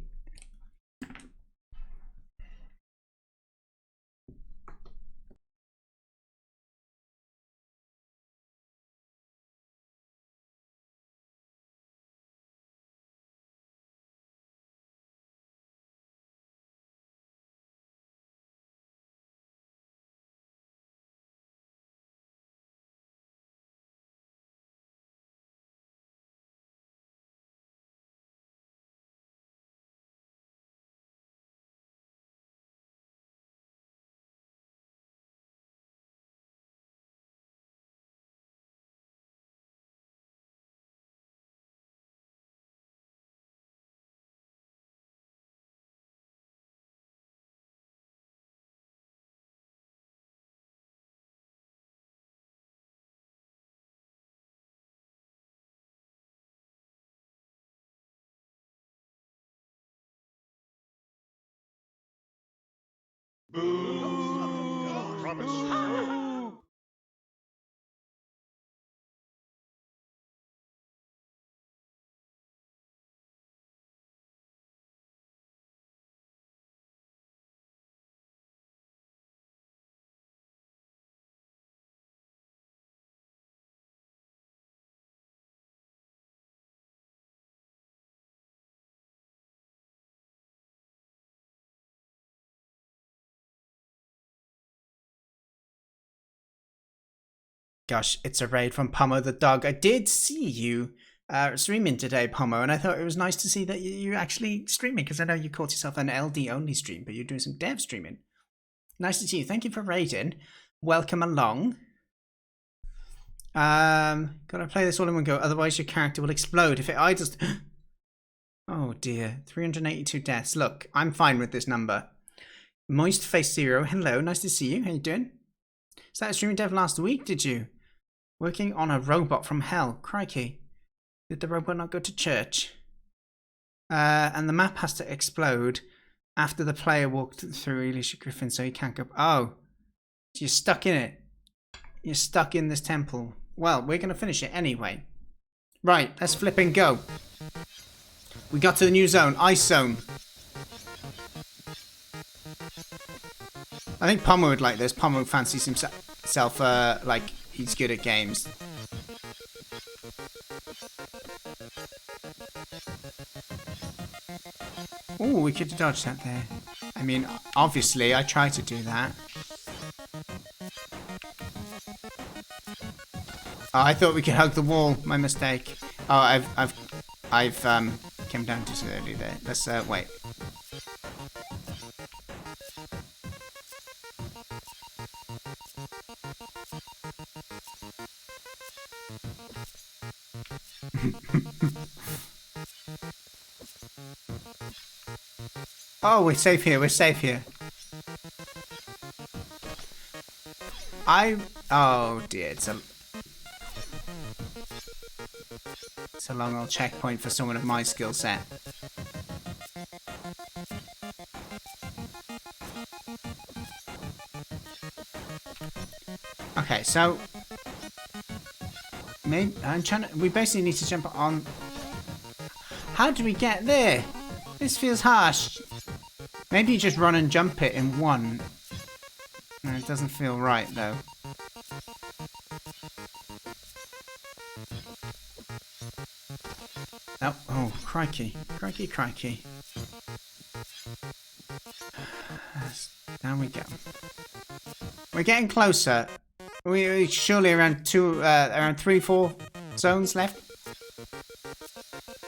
Gosh, it's a raid from Pomo the dog. I did see you streaming today, Pomo, and I thought it was nice to see that you're actually streaming, because I know you called yourself an LD only stream, but you're doing some dev streaming. Nice to see you. Thank you for raiding. Welcome along. Gotta play this all in one go, otherwise your character will explode if it idles. Oh dear, 382 deaths. Look, I'm fine with this number. Moist Face Zero, hello, nice to see you. How you doing? Started streaming dev last week, did you? Working on a robot from hell. Crikey. Did the robot not go to church? And the map has to explode after the player walked through Elisha Griffin, so he can't go. Oh, you're stuck in it. You're stuck in this temple. Well, we're going to finish it anyway. Right, let's flip and go. We got to the new zone, Ice Zone. I think Pomo would like this. Pomo fancies himself like he's good at games. Oh, we could have dodged that there. I mean, obviously, I tried to do that. Oh, I thought we could hug the wall. My mistake. Oh, I've came down too early there. Let's wait. Oh, we're safe here. We're safe here. Oh dear, it's a long old checkpoint for someone of my skill set. Okay, so we basically need to jump on. How do we get there? This feels harsh. Maybe you just run and jump it in one. No, it doesn't feel right though. Oh, oh, crikey. Crikey, crikey. Down we go. We're getting closer. We're surely around 3, 4 zones left.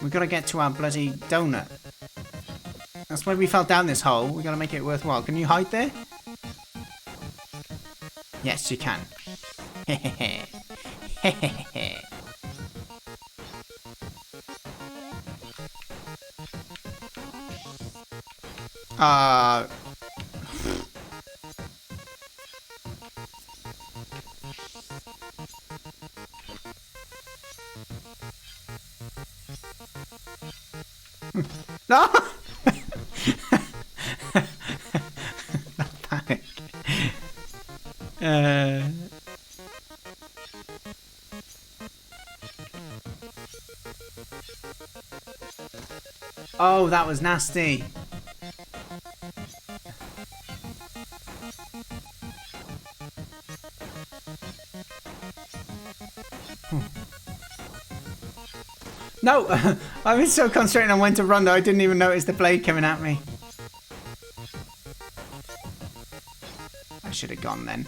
We've got to get to our bloody donut. That's why we fell down this hole. We've got to make it worthwhile. Can you hide there? Yes, you can. Hehehe. Hehehe. No! Not panic. Oh, that was nasty. No! I was so concentrating on when to run that I didn't even notice the blade coming at me. I should have gone then.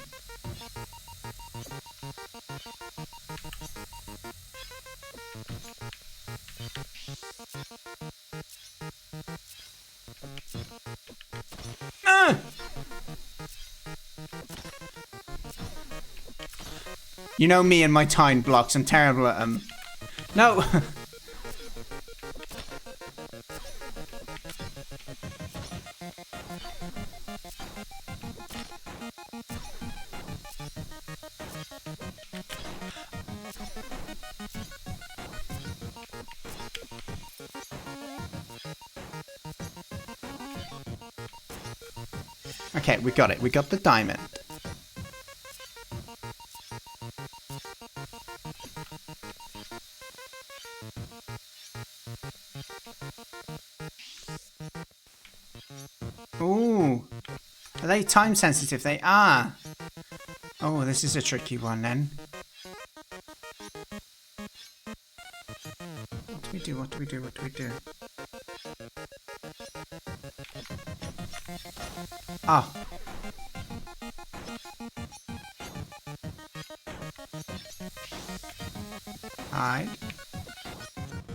You know me and my time blocks. I'm terrible at them. No! Okay, we got it. We got the diamond. Ooh. Are they time sensitive? They are. Oh, this is a tricky one then. What do we do? What do we do? What do we do? Oh. Hide.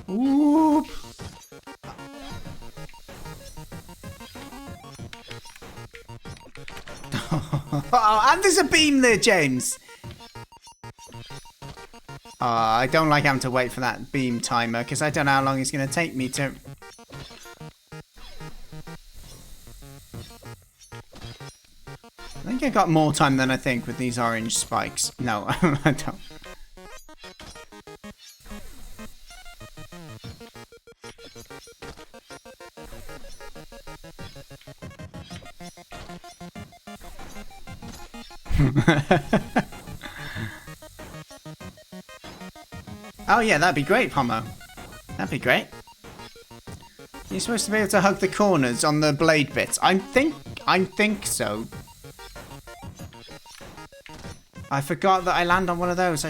Whoop. Oh, and there's a beam there, James. Oh, I don't like having to wait for that beam timer because I don't know how long it's going to take me to... I think I got more time than I think with these orange spikes. No, I don't. Oh yeah, that'd be great, Pomo. That'd be great. You're supposed to be able to hug the corners on the blade bits. I think so. I forgot that I land on one of those. Oh,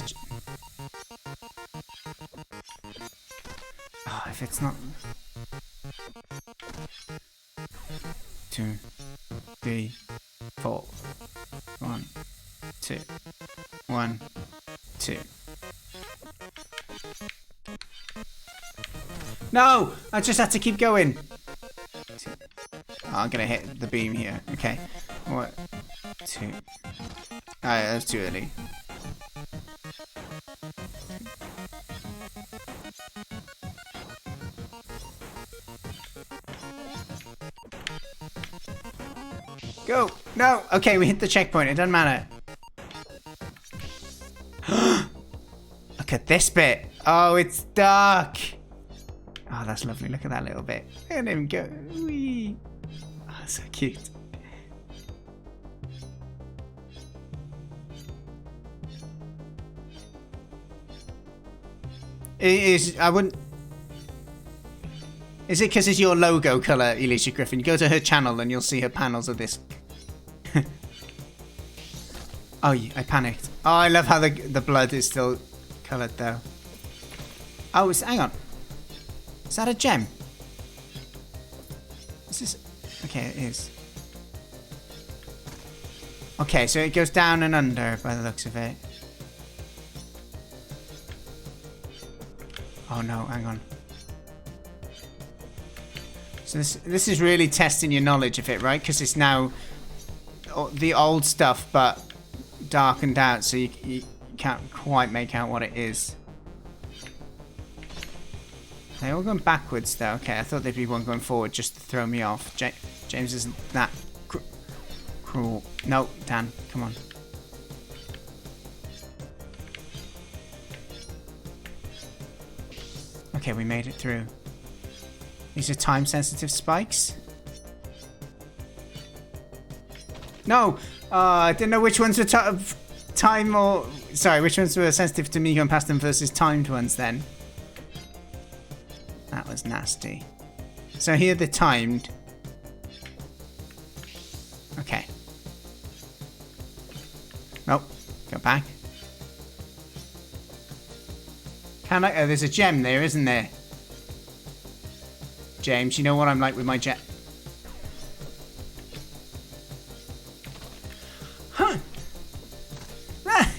if it's not... 2, 3, 4. 1, 2. 1, 2. No! I just had to keep going. Oh, I'm gonna hit the beam here. Okay. 1, 2. Alright, that's too early. Go! No! Okay, we hit the checkpoint. It doesn't matter. Look at this bit. Oh, it's dark. Oh, that's lovely. Look at that little bit. Look at him go. Whee. Oh, so cute. It is... I wouldn't... Is it because it's your logo colour, Alicia Griffin? You go to her channel and you'll see her panels of this. Oh, I panicked. Oh, I love how the blood is still coloured though. Oh, hang on. Is that a gem? Is this... Okay, it is. Okay, so it goes down and under by the looks of it. Oh no, hang on. So this is really testing your knowledge of it, right? Because it's now the old stuff, but darkened out, so you can't quite make out what it is. They're all going backwards, though. Okay, I thought there'd be one going forward just to throw me off. James isn't that cruel. No, Dan, come on. Okay, we made it through. These are time-sensitive spikes. No! I didn't know which ones were time or... Sorry, which ones were sensitive to me going past them versus timed ones then. That was nasty. So here they're timed. Okay. Nope. Go back. Can I... Oh, there's a gem there, isn't there? James, you know what I'm like with my jet. Huh. Ah.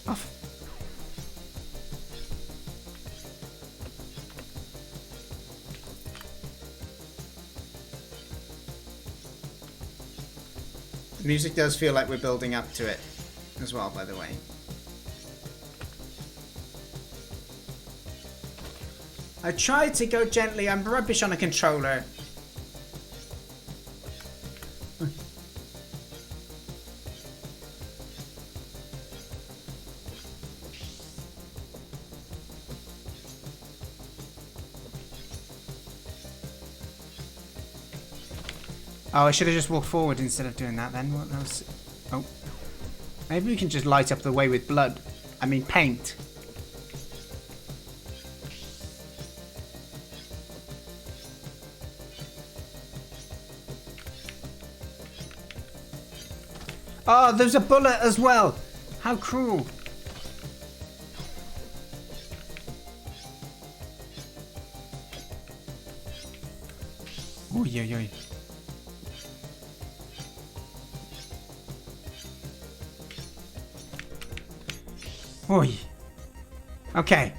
Off. The music does feel like we're building up to it as well, by the way. I tried to go gently. I'm rubbish on a controller. Oh, I should have just walked forward instead of doing that then. What else? Oh. Maybe we can just light up the way with blood. I mean paint. Oh, there's a bullet as well. How cruel. Oy, oy, oy. Oy. Okay.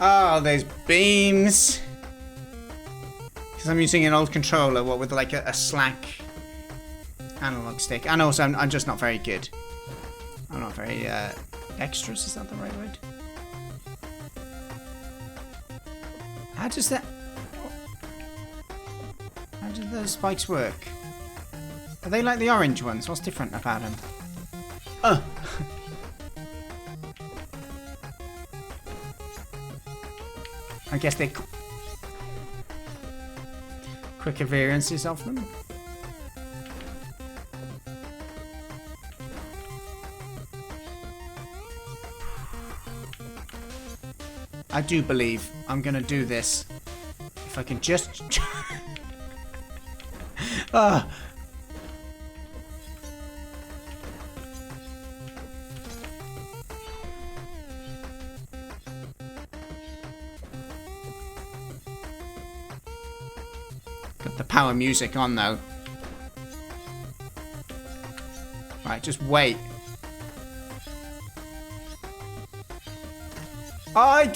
Oh, there's beams. Because I'm using an old controller, what with like a slack analog stick. And also, I'm just not very good. I'm not very extras. Is that the right word? How does that? How do those spikes work? Are they like the orange ones? What's different about them? Oh. I guess they're quicker variances of them. I do believe I'm gonna do this. If I can just... Ah. Got the power music on though. Right, just wait. I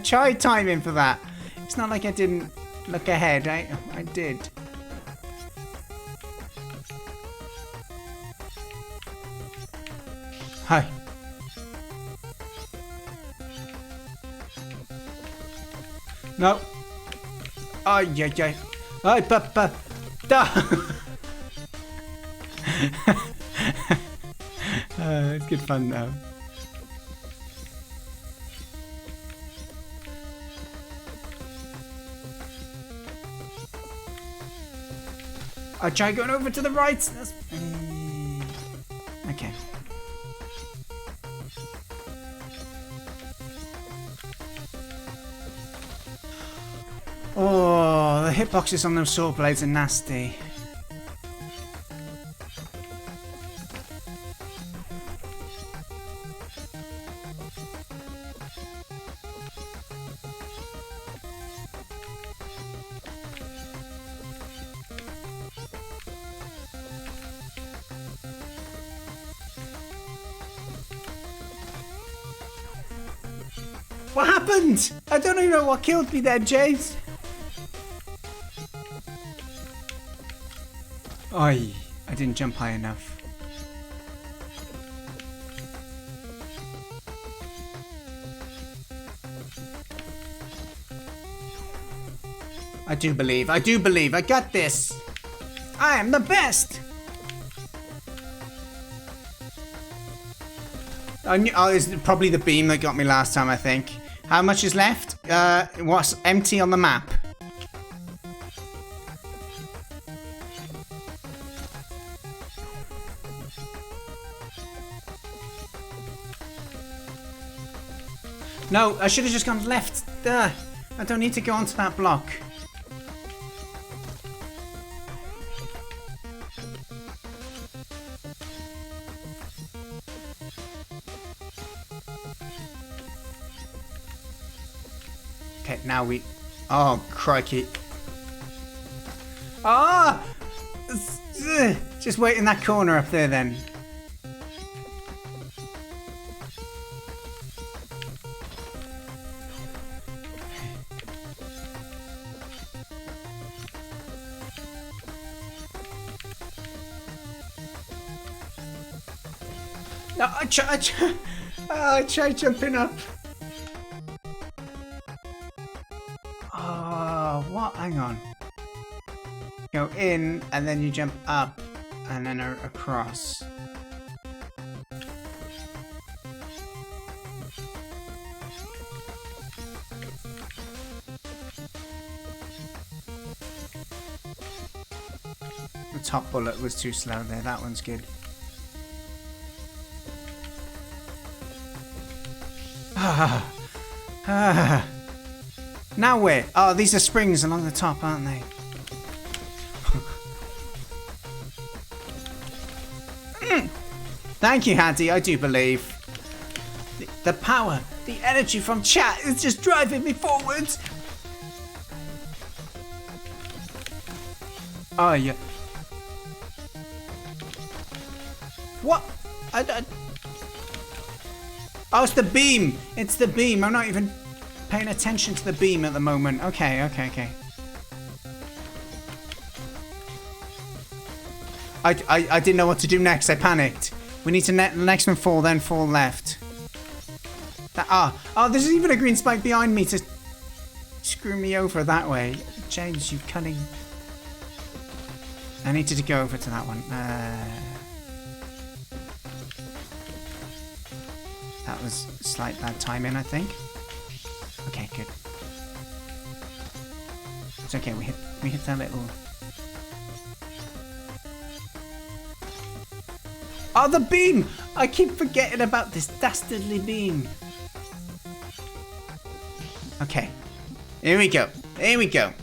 tried timing for that. It's not like I didn't look ahead. I did. Hi. No. Oh yeah yeah. Oh da. It's good fun though. I try going over to the right. That's... Okay. Oh, the hitboxes on those sword blades are nasty. What happened? I don't even know what killed me there, James. Oi, I didn't jump high enough. I do believe, I got this. I am the best. Oh, it's probably the beam that got me last time, I think. How much is left? What's empty on the map? No, I should have just gone left. I don't need to go onto that block. Okay, now we... Oh, crikey. Ah! Just wait in that corner up there then. No, I tried jumping up. Oh, what? Hang on. Go in, and then you jump up, and then across. The top bullet was too slow there. That one's good. Now where? Oh, these are springs along the top, aren't they? Thank you, Handy. I do believe. The power, the energy from chat is just driving me forwards. Oh, yeah. What? Oh, it's the beam. It's the beam. I'm not even paying attention to the beam at the moment. Okay. I didn't know what to do next. I panicked. We need to the next one fall, then fall left. Oh, there's even a green spike behind me to screw me over that way. James, you cunning. I needed to go over to that one. That was slight bad timing, I think. Okay, good. It's okay. We hit that little. Oh, the beam! I keep forgetting about this dastardly beam. Okay. Here we go. Here we go.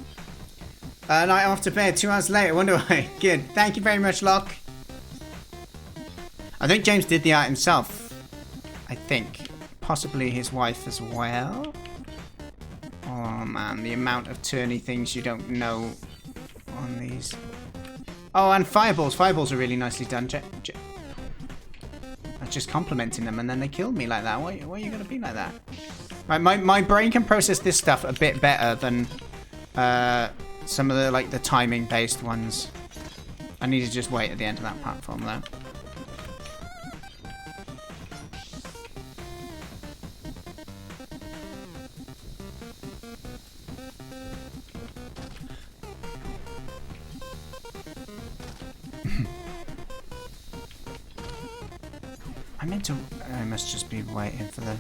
Night off to bed. 2 hours later. Wonder why. Good. Thank you very much, Locke. I think James did the art himself. I think. Possibly his wife as well. Oh, man. The amount of turny things you don't know on these. Oh, and fireballs. Fireballs are really nicely done. I was just complimenting them and then they killed me like that. Why are you going to be like that? Right, my brain can process this stuff a bit better than some of the timing based ones. I need to just wait at the end of that platform though. I must just be waiting for the.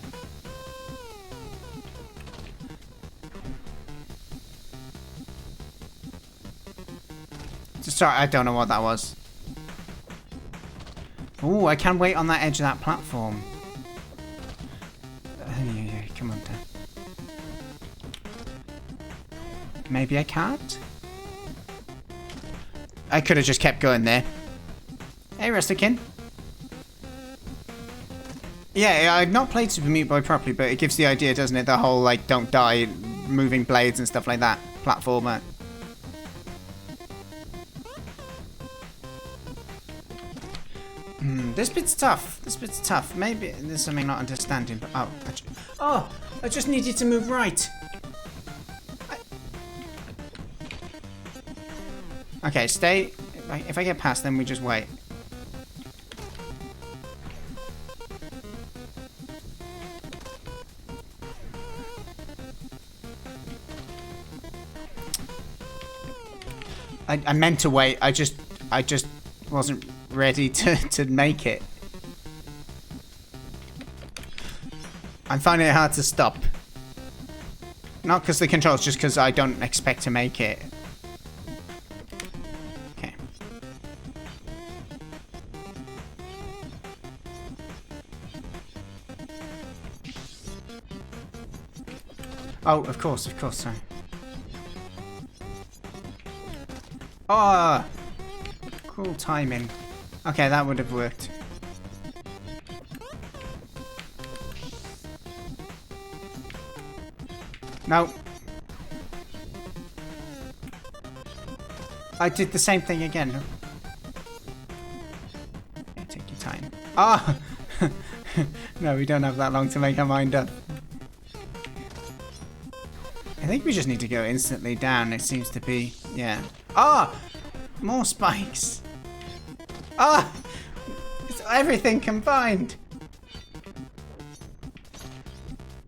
Sorry, I don't know what that was. Oh, I can wait on that edge of that platform. Yeah, come on, Dan. Maybe I can't? I could have just kept going there. Hey, Rustikin. Yeah, I've not played Super Meat Boy properly, but it gives the idea, doesn't it? The whole, don't die, moving blades and stuff like that. Platformer. This bit's tough. This bit's tough. Maybe there's something not understanding, but... I just needed to move right. Okay, stay. If I get past, then we just wait. I meant to wait. I just wasn't ready to make it. I'm finding it hard to stop. Not because the controls, just because I don't expect to make it. Okay. Oh, of course, sorry. Oh, cool timing. Okay, that would have worked. No. I did the same thing again. Okay, take your time. Ah! Oh! No, we don't have that long to make our mind up. I think we just need to go instantly down. It seems to be, yeah. Ah! More spikes. Ah! It's everything combined.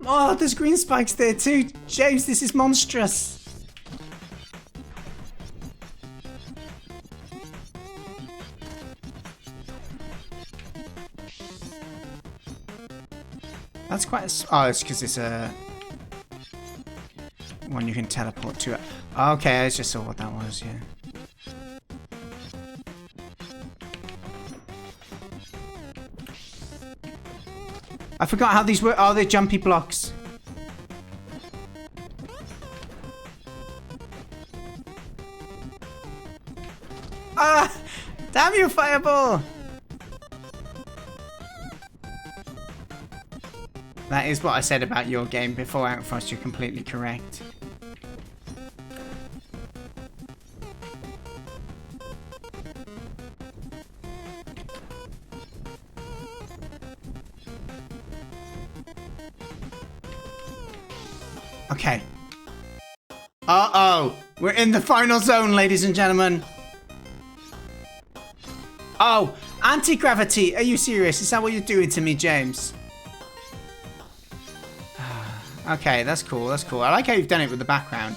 Oh, there's green spikes there too. James, this is monstrous. That's quite a... Oh, it's because it's a... one you can teleport to. Okay, I just saw what that was, yeah. I forgot how these work. Oh, they're jumpy blocks. Ah! Damn you, fireball! That is what I said about your game before, Outfrost. You're completely correct. Okay. Uh-oh! We're in the final zone, ladies and gentlemen. Oh! Anti-gravity! Are you serious? Is that what you're doing to me, James? Okay, that's cool, that's cool. I like how you've done it with the background.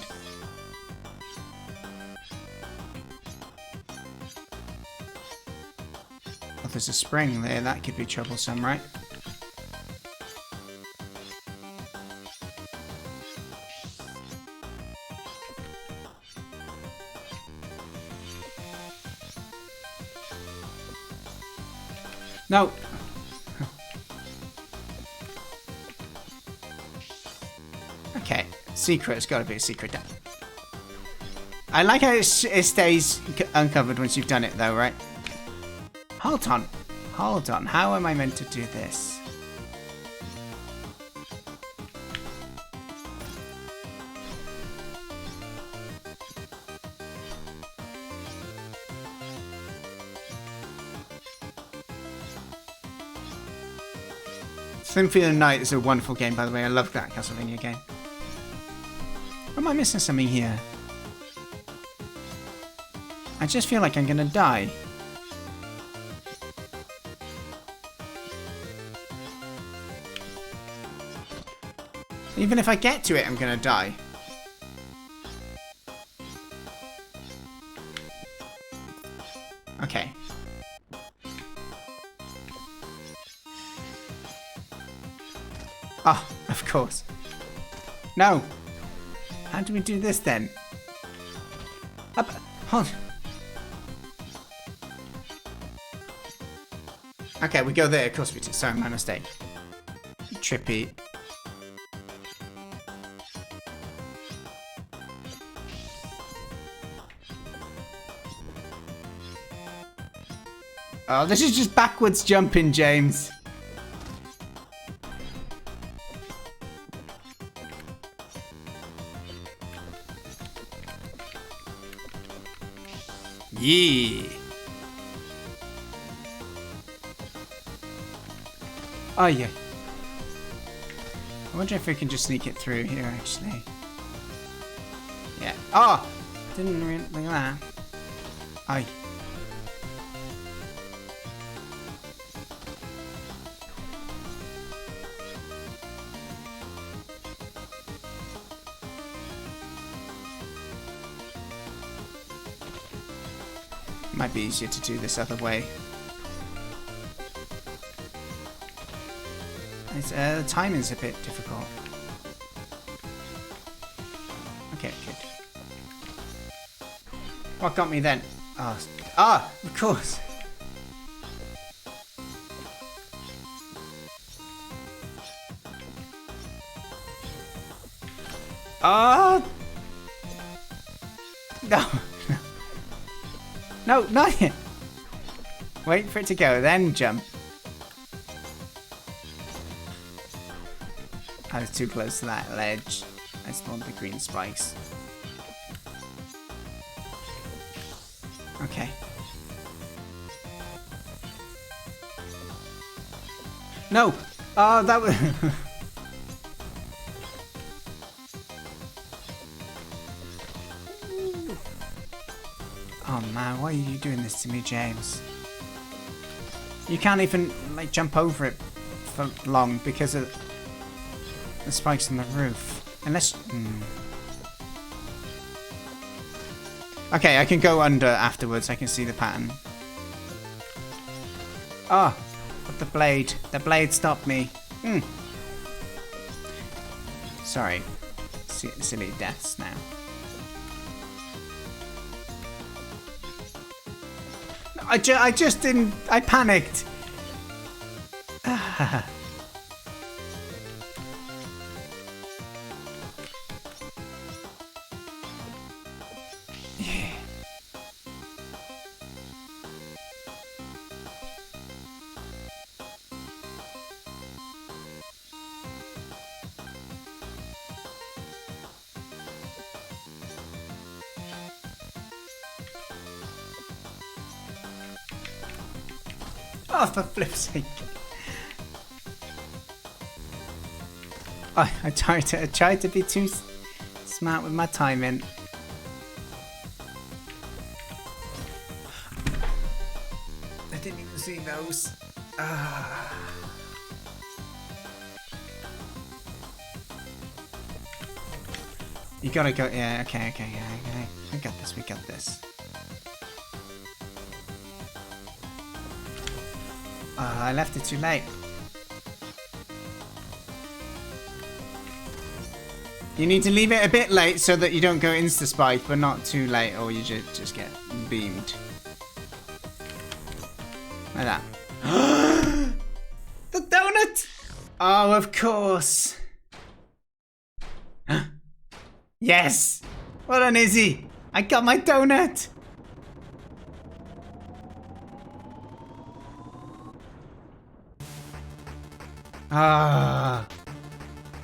Oh, there's a spring there. That could be troublesome, right? No. Okay, secret. It's got to be a secret. I like how it stays uncovered once you've done it, though, right? Hold on. Hold on. How am I meant to do this? Symphony of the Night is a wonderful game, by the way. I love that Castlevania game. Am I missing something here? I just feel like I'm gonna die. Even if I get to it, I'm gonna die. Okay. Oh, of course. No. How do we do this then? Up. Hold. Okay, we go there. Of course we do. Sorry, my mistake. Trippy. Oh, this is just backwards jumping, James. Yeah. Oh, yeah. I wonder if we can just sneak it through here, actually. Yeah. Oh! Didn't really look at that. Aye. Might be easier to do this other way. The timing's a bit difficult. Okay, good. What got me then? Oh, of course. Oh! No. No, not yet. Wait for it to go, then jump. I was too close to that ledge. I spawned the green spikes. Okay. No! Oh, that was... Oh man, why are you doing this to me, James? You can't even, like, jump over it for long because of the spikes on the roof. Unless... Okay, I can go under afterwards. I can see the pattern. Oh, but the blade. The blade stopped me. Sorry. Silly deaths now. I just didn't... I panicked. Oh, for flip's sake. Oh, I tried to be too smart with my timing. I didn't even see those. You gotta go. Yeah, okay. We got this. I left it too late. You need to leave it a bit late so that you don't go insta-spike, but not too late, or you just get beamed. Like that. The donut! Oh, of course. Yes! Well done, Izzy. I got my donut. Ah.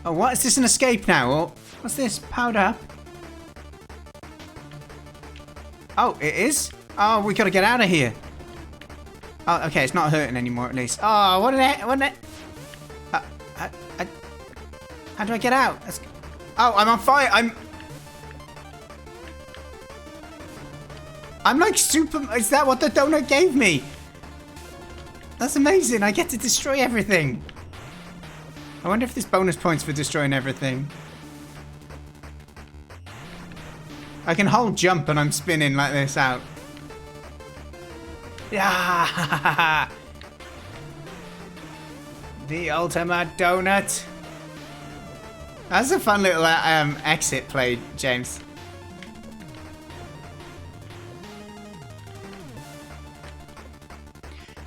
Oh, what? Is this an escape now? Or what's this? Powered up? Oh, it is? Oh, we gotta get out of here. Oh, okay, it's not hurting anymore at least. Oh, what did it? How do I get out? Oh, I'm on fire. I'm like super. Is that what the donut gave me? That's amazing. I get to destroy everything. I wonder if there's bonus points for destroying everything. I can hold jump and I'm spinning like this out. Yeah! The ultimate donut. That's a fun little exit play, James.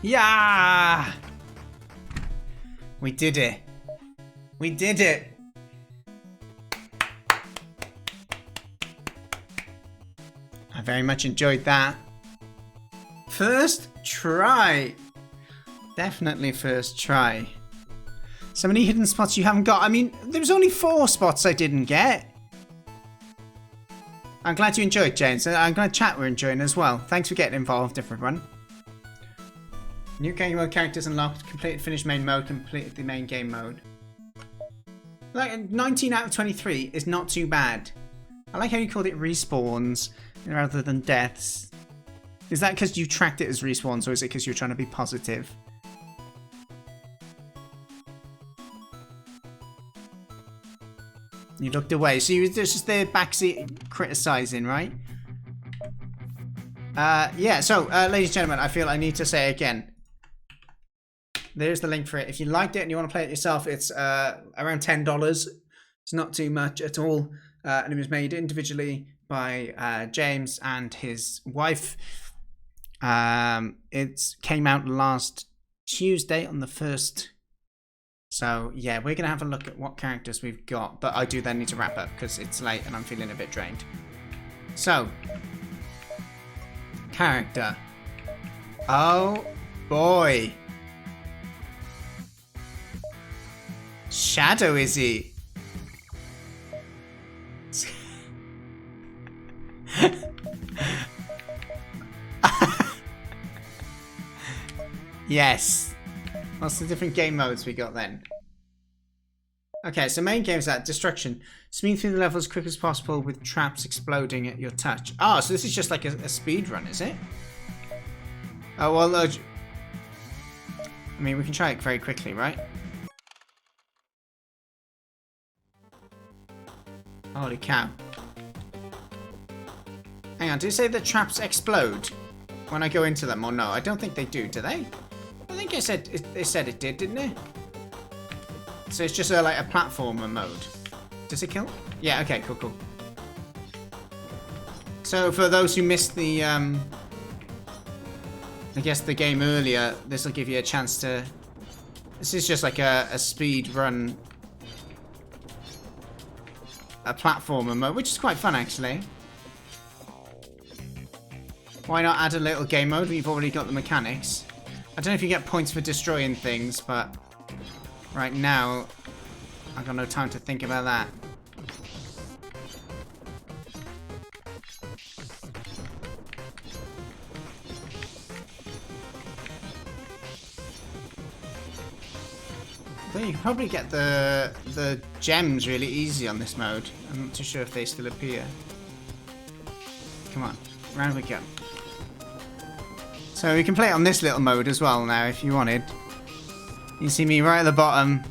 Yeah! We did it. We did it. I very much enjoyed that. First try. Definitely first try. So many hidden spots you haven't got. I mean, there was only 4 spots I didn't get. I'm glad you enjoyed, James. I'm glad chat were enjoying as well. Thanks for getting involved, everyone. New game mode characters unlocked. Completed finished main mode. Completed the main game mode. Like 19 out of 23 is not too bad. I like how you called it respawns rather than deaths. Is that because you tracked it as respawns, or is it because you're trying to be positive? You looked away, so you were just there backseat criticizing, right? Yeah, so, ladies and gentlemen, I feel I need to say again. There's the link for it. If you liked it and you want to play it yourself, it's around $10. It's not too much at all. And it was made individually by James and his wife. It came out last Tuesday on the 1st. So, yeah, we're going to have a look at what characters we've got. But I do then need to wrap up because it's late and I'm feeling a bit drained. So, character. Oh, boy. Shadow, is he? Yes. What's the different game modes we got then? Okay, so main game is that destruction. Speed through the level as quick as possible with traps exploding at your touch. Oh, so this is just like a speed run, is it? Oh, well, I mean, we can try it very quickly, right? Holy cow. Hang on, do you say the traps explode when I go into them, or no? I don't think they do they? I think they said it did, didn't it? So it's just like a platformer mode. Does it kill? Yeah, okay, cool. So for those who missed the, I guess the game earlier, this will give you a chance to... This is just like a speed run... A platformer mode, which is quite fun actually. Why not add a little game mode when you've already got the mechanics? I don't know if you get points for destroying things, but right now I've got no time to think about that. think you can probably get the gems really easy on this mode. I'm not too sure if they still appear. Come on, round we go. So we can play it on this little mode as well now if you wanted. You can see me right at the bottom.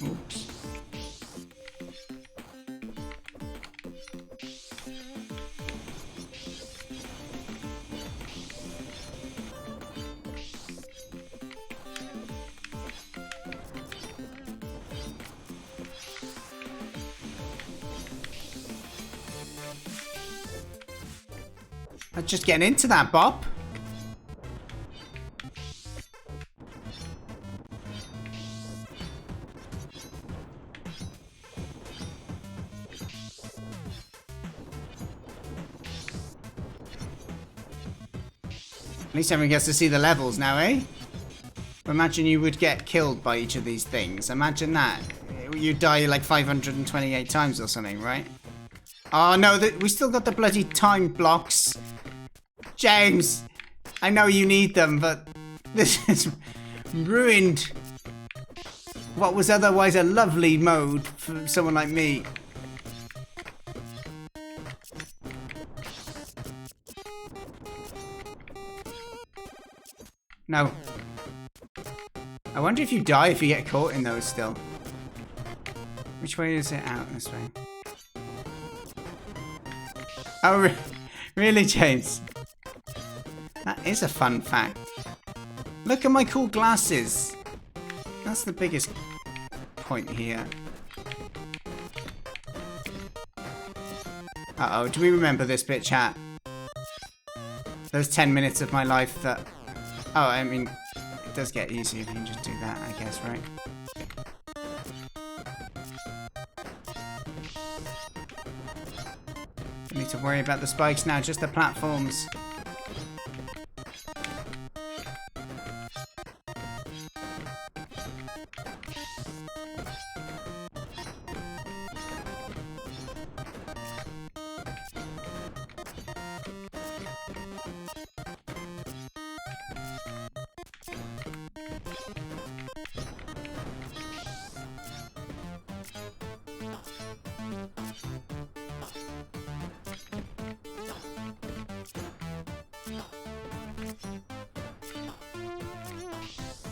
Oops. I'm just getting into that, Bob. At least everyone gets to see the levels now, eh? Imagine you would get killed by each of these things. Imagine that. You'd die like 528 times or something, right? Oh no, we still got the bloody time blocks. James, I know you need them, but this has ruined what was otherwise a lovely mode for someone like me. No. I wonder if you die if you get caught in those still. Which way is it out? This way. Oh, really, James? That is a fun fact. Look at my cool glasses. That's the biggest point here. Uh-oh, do we remember this bit, chat? Those 10 minutes of my life that... Oh, I mean, it does get easier if you can just do that, I guess, right? Don't need to worry about the spikes now, just the platforms.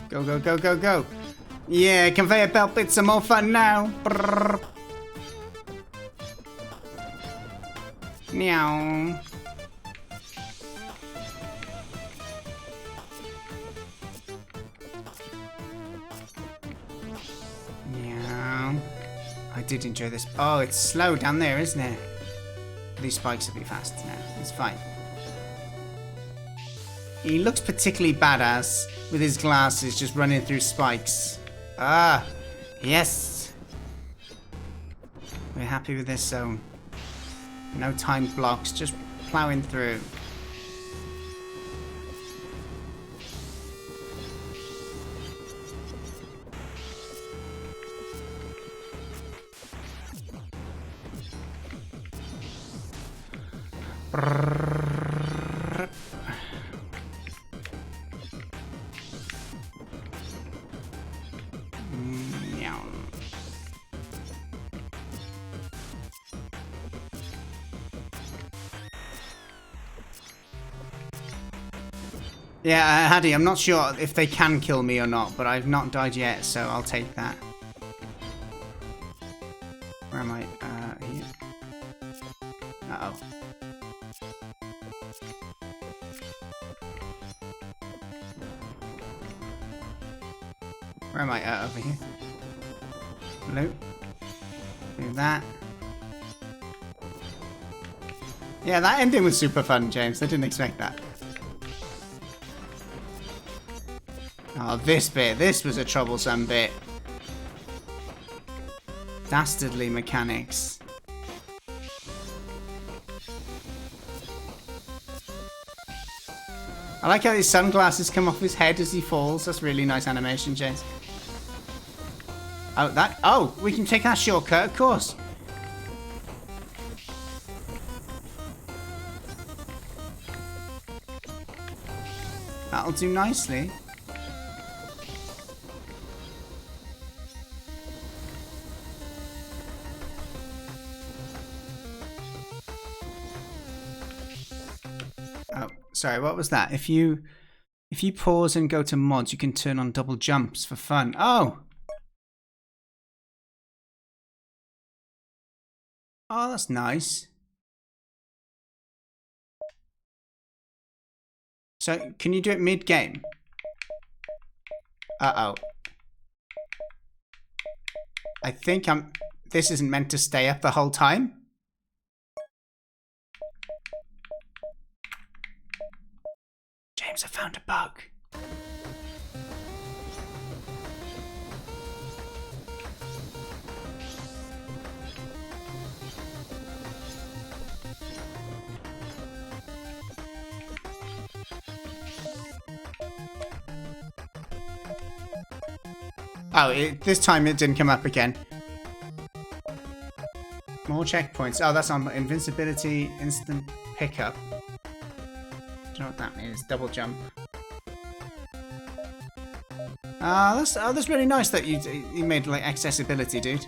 Go, go, go, go, go. Yeah, conveyor belt bits are more fun now. Brrr. Meow. Meow. I did enjoy this. Oh, it's slow down there, isn't it? These spikes will be fast now. It's fine. He looks particularly badass with his glasses just running through spikes. Ah, yes. We're happy with this zone. No time blocks, just plowing through. Yeah, Haddy, I'm not sure if they can kill me or not, but I've not died yet, so I'll take that. Where am I? Here. Uh-oh. Where am I? Over here. Hello? Do that. Yeah, that ending was super fun, James. I didn't expect that. Oh, this bit. This was a troublesome bit. Dastardly mechanics. I like how his sunglasses come off his head as he falls. That's really nice animation, James. Oh, we can take that shortcut, of course. That'll do nicely. Oh, sorry, what was that? If you pause and go to mods, you can turn on double jumps for fun. Oh! Oh, that's nice. So, can you do it mid-game? Uh-oh. I think this isn't meant to stay up the whole time. James, I found a bug. Oh, this time it didn't come up again. More checkpoints. Oh, that's on invincibility, instant pickup. Do you know what that means? Double jump. That's really nice that you made like accessibility, dude.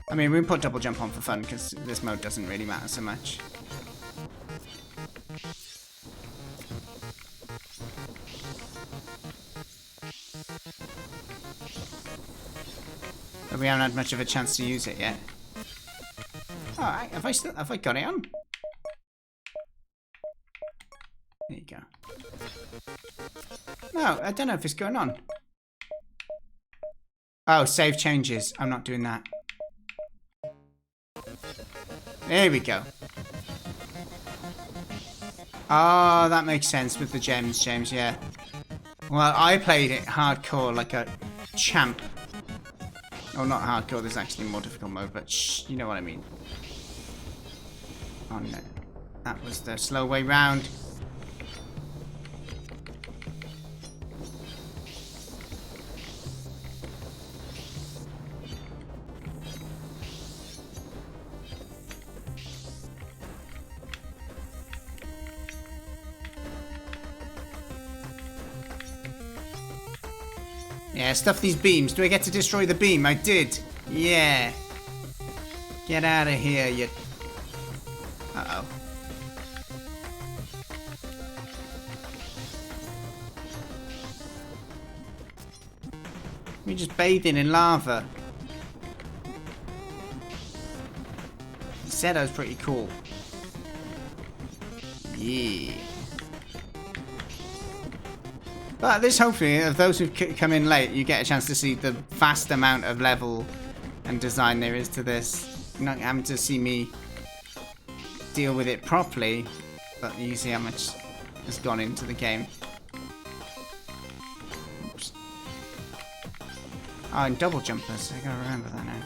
I mean, we can put double jump on for fun because this mode doesn't really matter so much. But we haven't had much of a chance to use it yet. Alright, have I got it on? There you go. No, I don't know if it's going on. Oh, save changes. I'm not doing that. There we go. Oh, that makes sense with the gems, James, yeah. Well, I played it hardcore like a champ. Oh, not hardcore, there's actually more difficult mode, but shh, you know what I mean. Oh no. That was the slow way round. Yeah, stuff these beams. Do I get to destroy the beam? I did. Yeah. Get out of here, you... Uh-oh. We're just bathing in lava. He said I was pretty cool. Yeah. But this, hopefully, of those who come in late, you get a chance to see the vast amount of level and design there is to this. You're not having to see me deal with it properly, but you see how much has gone into the game. Oops. Oh, and double jumpers. I gotta remember that now.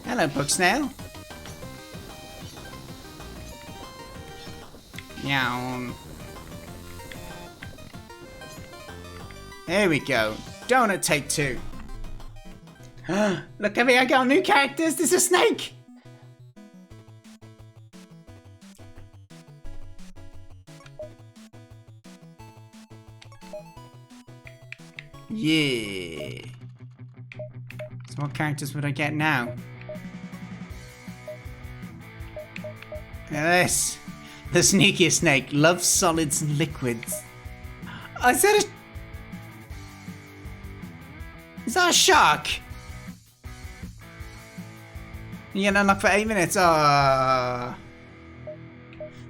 Hello, Bugsnail. Meow. There we go. Donut take 2. Look at me, I got new characters. There's a snake. Yeah. So what characters would I get now? This. The sneakiest snake loves solids and liquids. I said it. Is that a shark? You get unlocked for 8 minutes. Well,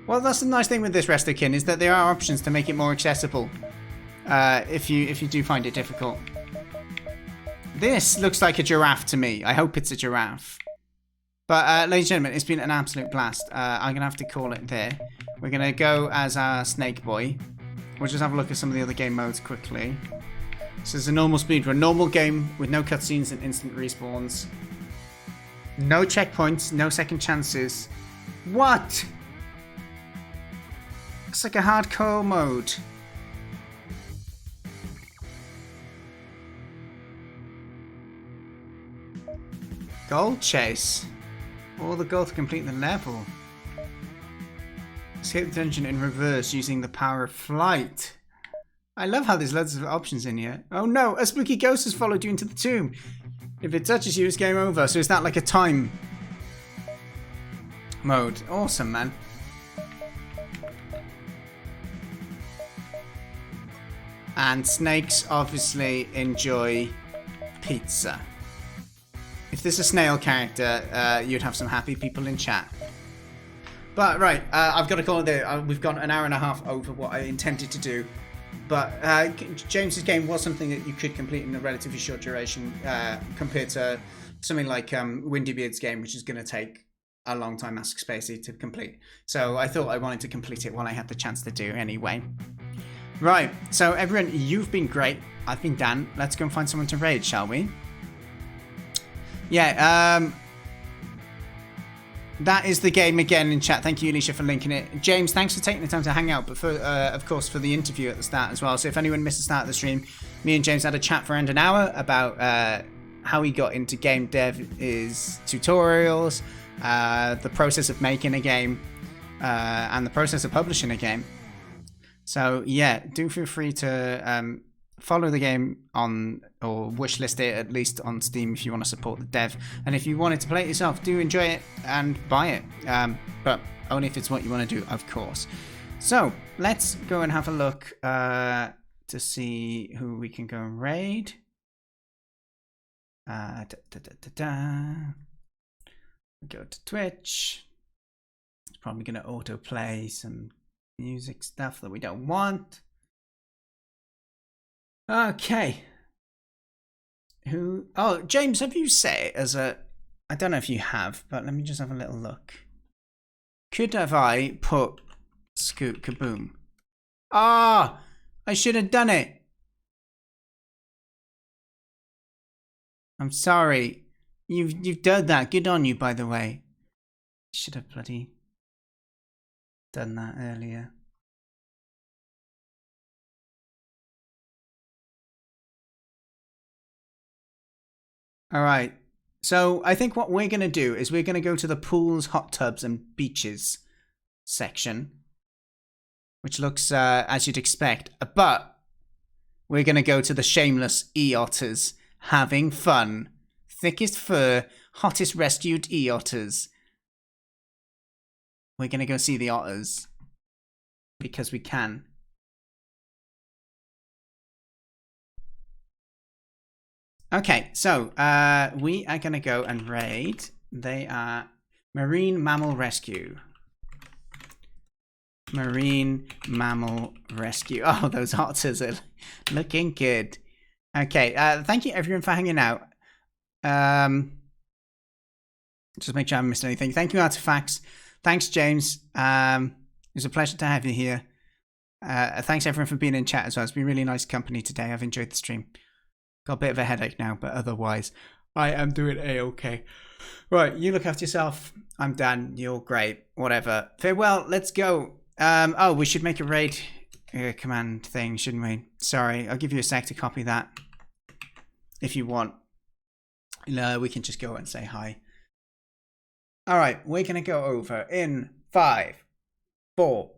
that's the nice thing with this Restokin is that there are options to make it more accessible. If you do find it difficult. This looks like a giraffe to me. I hope it's a giraffe. But, ladies and gentlemen, it's been an absolute blast. I'm going to have to call it there. We're going to go as our snake boy. we'll just have a look at some of the other game modes quickly. So there's a normal speedrun. Normal game with no cutscenes and instant respawns. No checkpoints, no second chances. What? It's like a hardcore mode. Gold chase. All the gold to complete the level. Escape the dungeon in reverse using the power of flight. I love how there's loads of options in here. Oh no, a spooky ghost has followed you into the tomb. If it touches you, it's game over. So is that like a time mode? Awesome, man. And snakes obviously enjoy pizza. If there's a snail character, you'd have some happy people in chat. But right, I've got to call it there. We've gone an hour and a half over what I intended to do. But James's game was something that you could complete in a relatively short duration compared to something like Windybeard's game, which is going to take a long time, Ask Spacey, to complete. So I thought I wanted to complete it while I had the chance to do anyway. Right, so everyone, you've been great. I've been Dan. Let's go and find someone to raid, shall we? Yeah, that is the game again in chat. Thank you, Alicia, for linking it. James, thanks for taking the time to hang out, but for, of course, for the interview at the start as well. So if anyone missed the start of the stream, me and James had a chat for around an hour about how he got into game dev, his tutorials, the process of making a game, and the process of publishing a game. So yeah, do feel free to follow the game on, or wishlist it at least on Steam if you want to support the dev. And if you wanted to play it yourself, do enjoy it and buy it. But only if it's what you want to do, of course. So let's go and have a look to see who we can go and raid. Go to Twitch. It's probably going to autoplay some music stuff that we don't want. Okay. Who? Oh, James, have you set it as a... I don't know if you have, but let me just have a little look. Could have I put Scoot Kaboom? Ah! I should have done it. I'm sorry. You've done that. Good on you, by the way. Should have bloody done that earlier. All right. So I think what we're going to do is we're going to go to the pools, hot tubs and beaches section, which looks as you'd expect. But we're going to go to the shameless e-otters having fun. Thickest fur, hottest rescued e-otters. We're going to go see the otters because we can. Okay, so we are going to go and raid. They are Marine Mammal Rescue. Marine Mammal Rescue. Oh, those otters are looking good. Okay, thank you everyone for hanging out. Just make sure I haven't missed anything. Thank you, Artifacts. Thanks, James. It was a pleasure to have you here. Thanks everyone for being in chat as well. It's been really nice company today. I've enjoyed the stream. Got a bit of a headache now, but otherwise, I am doing A-okay. Right, you look after yourself. I'm Dan. You're great. Whatever. Farewell. Let's go. Oh, we should make a raid command thing, shouldn't we? Sorry, I'll give you a sec to copy that. If you want. No, we can just go and say hi. All right, we're going to go over in 5, 4,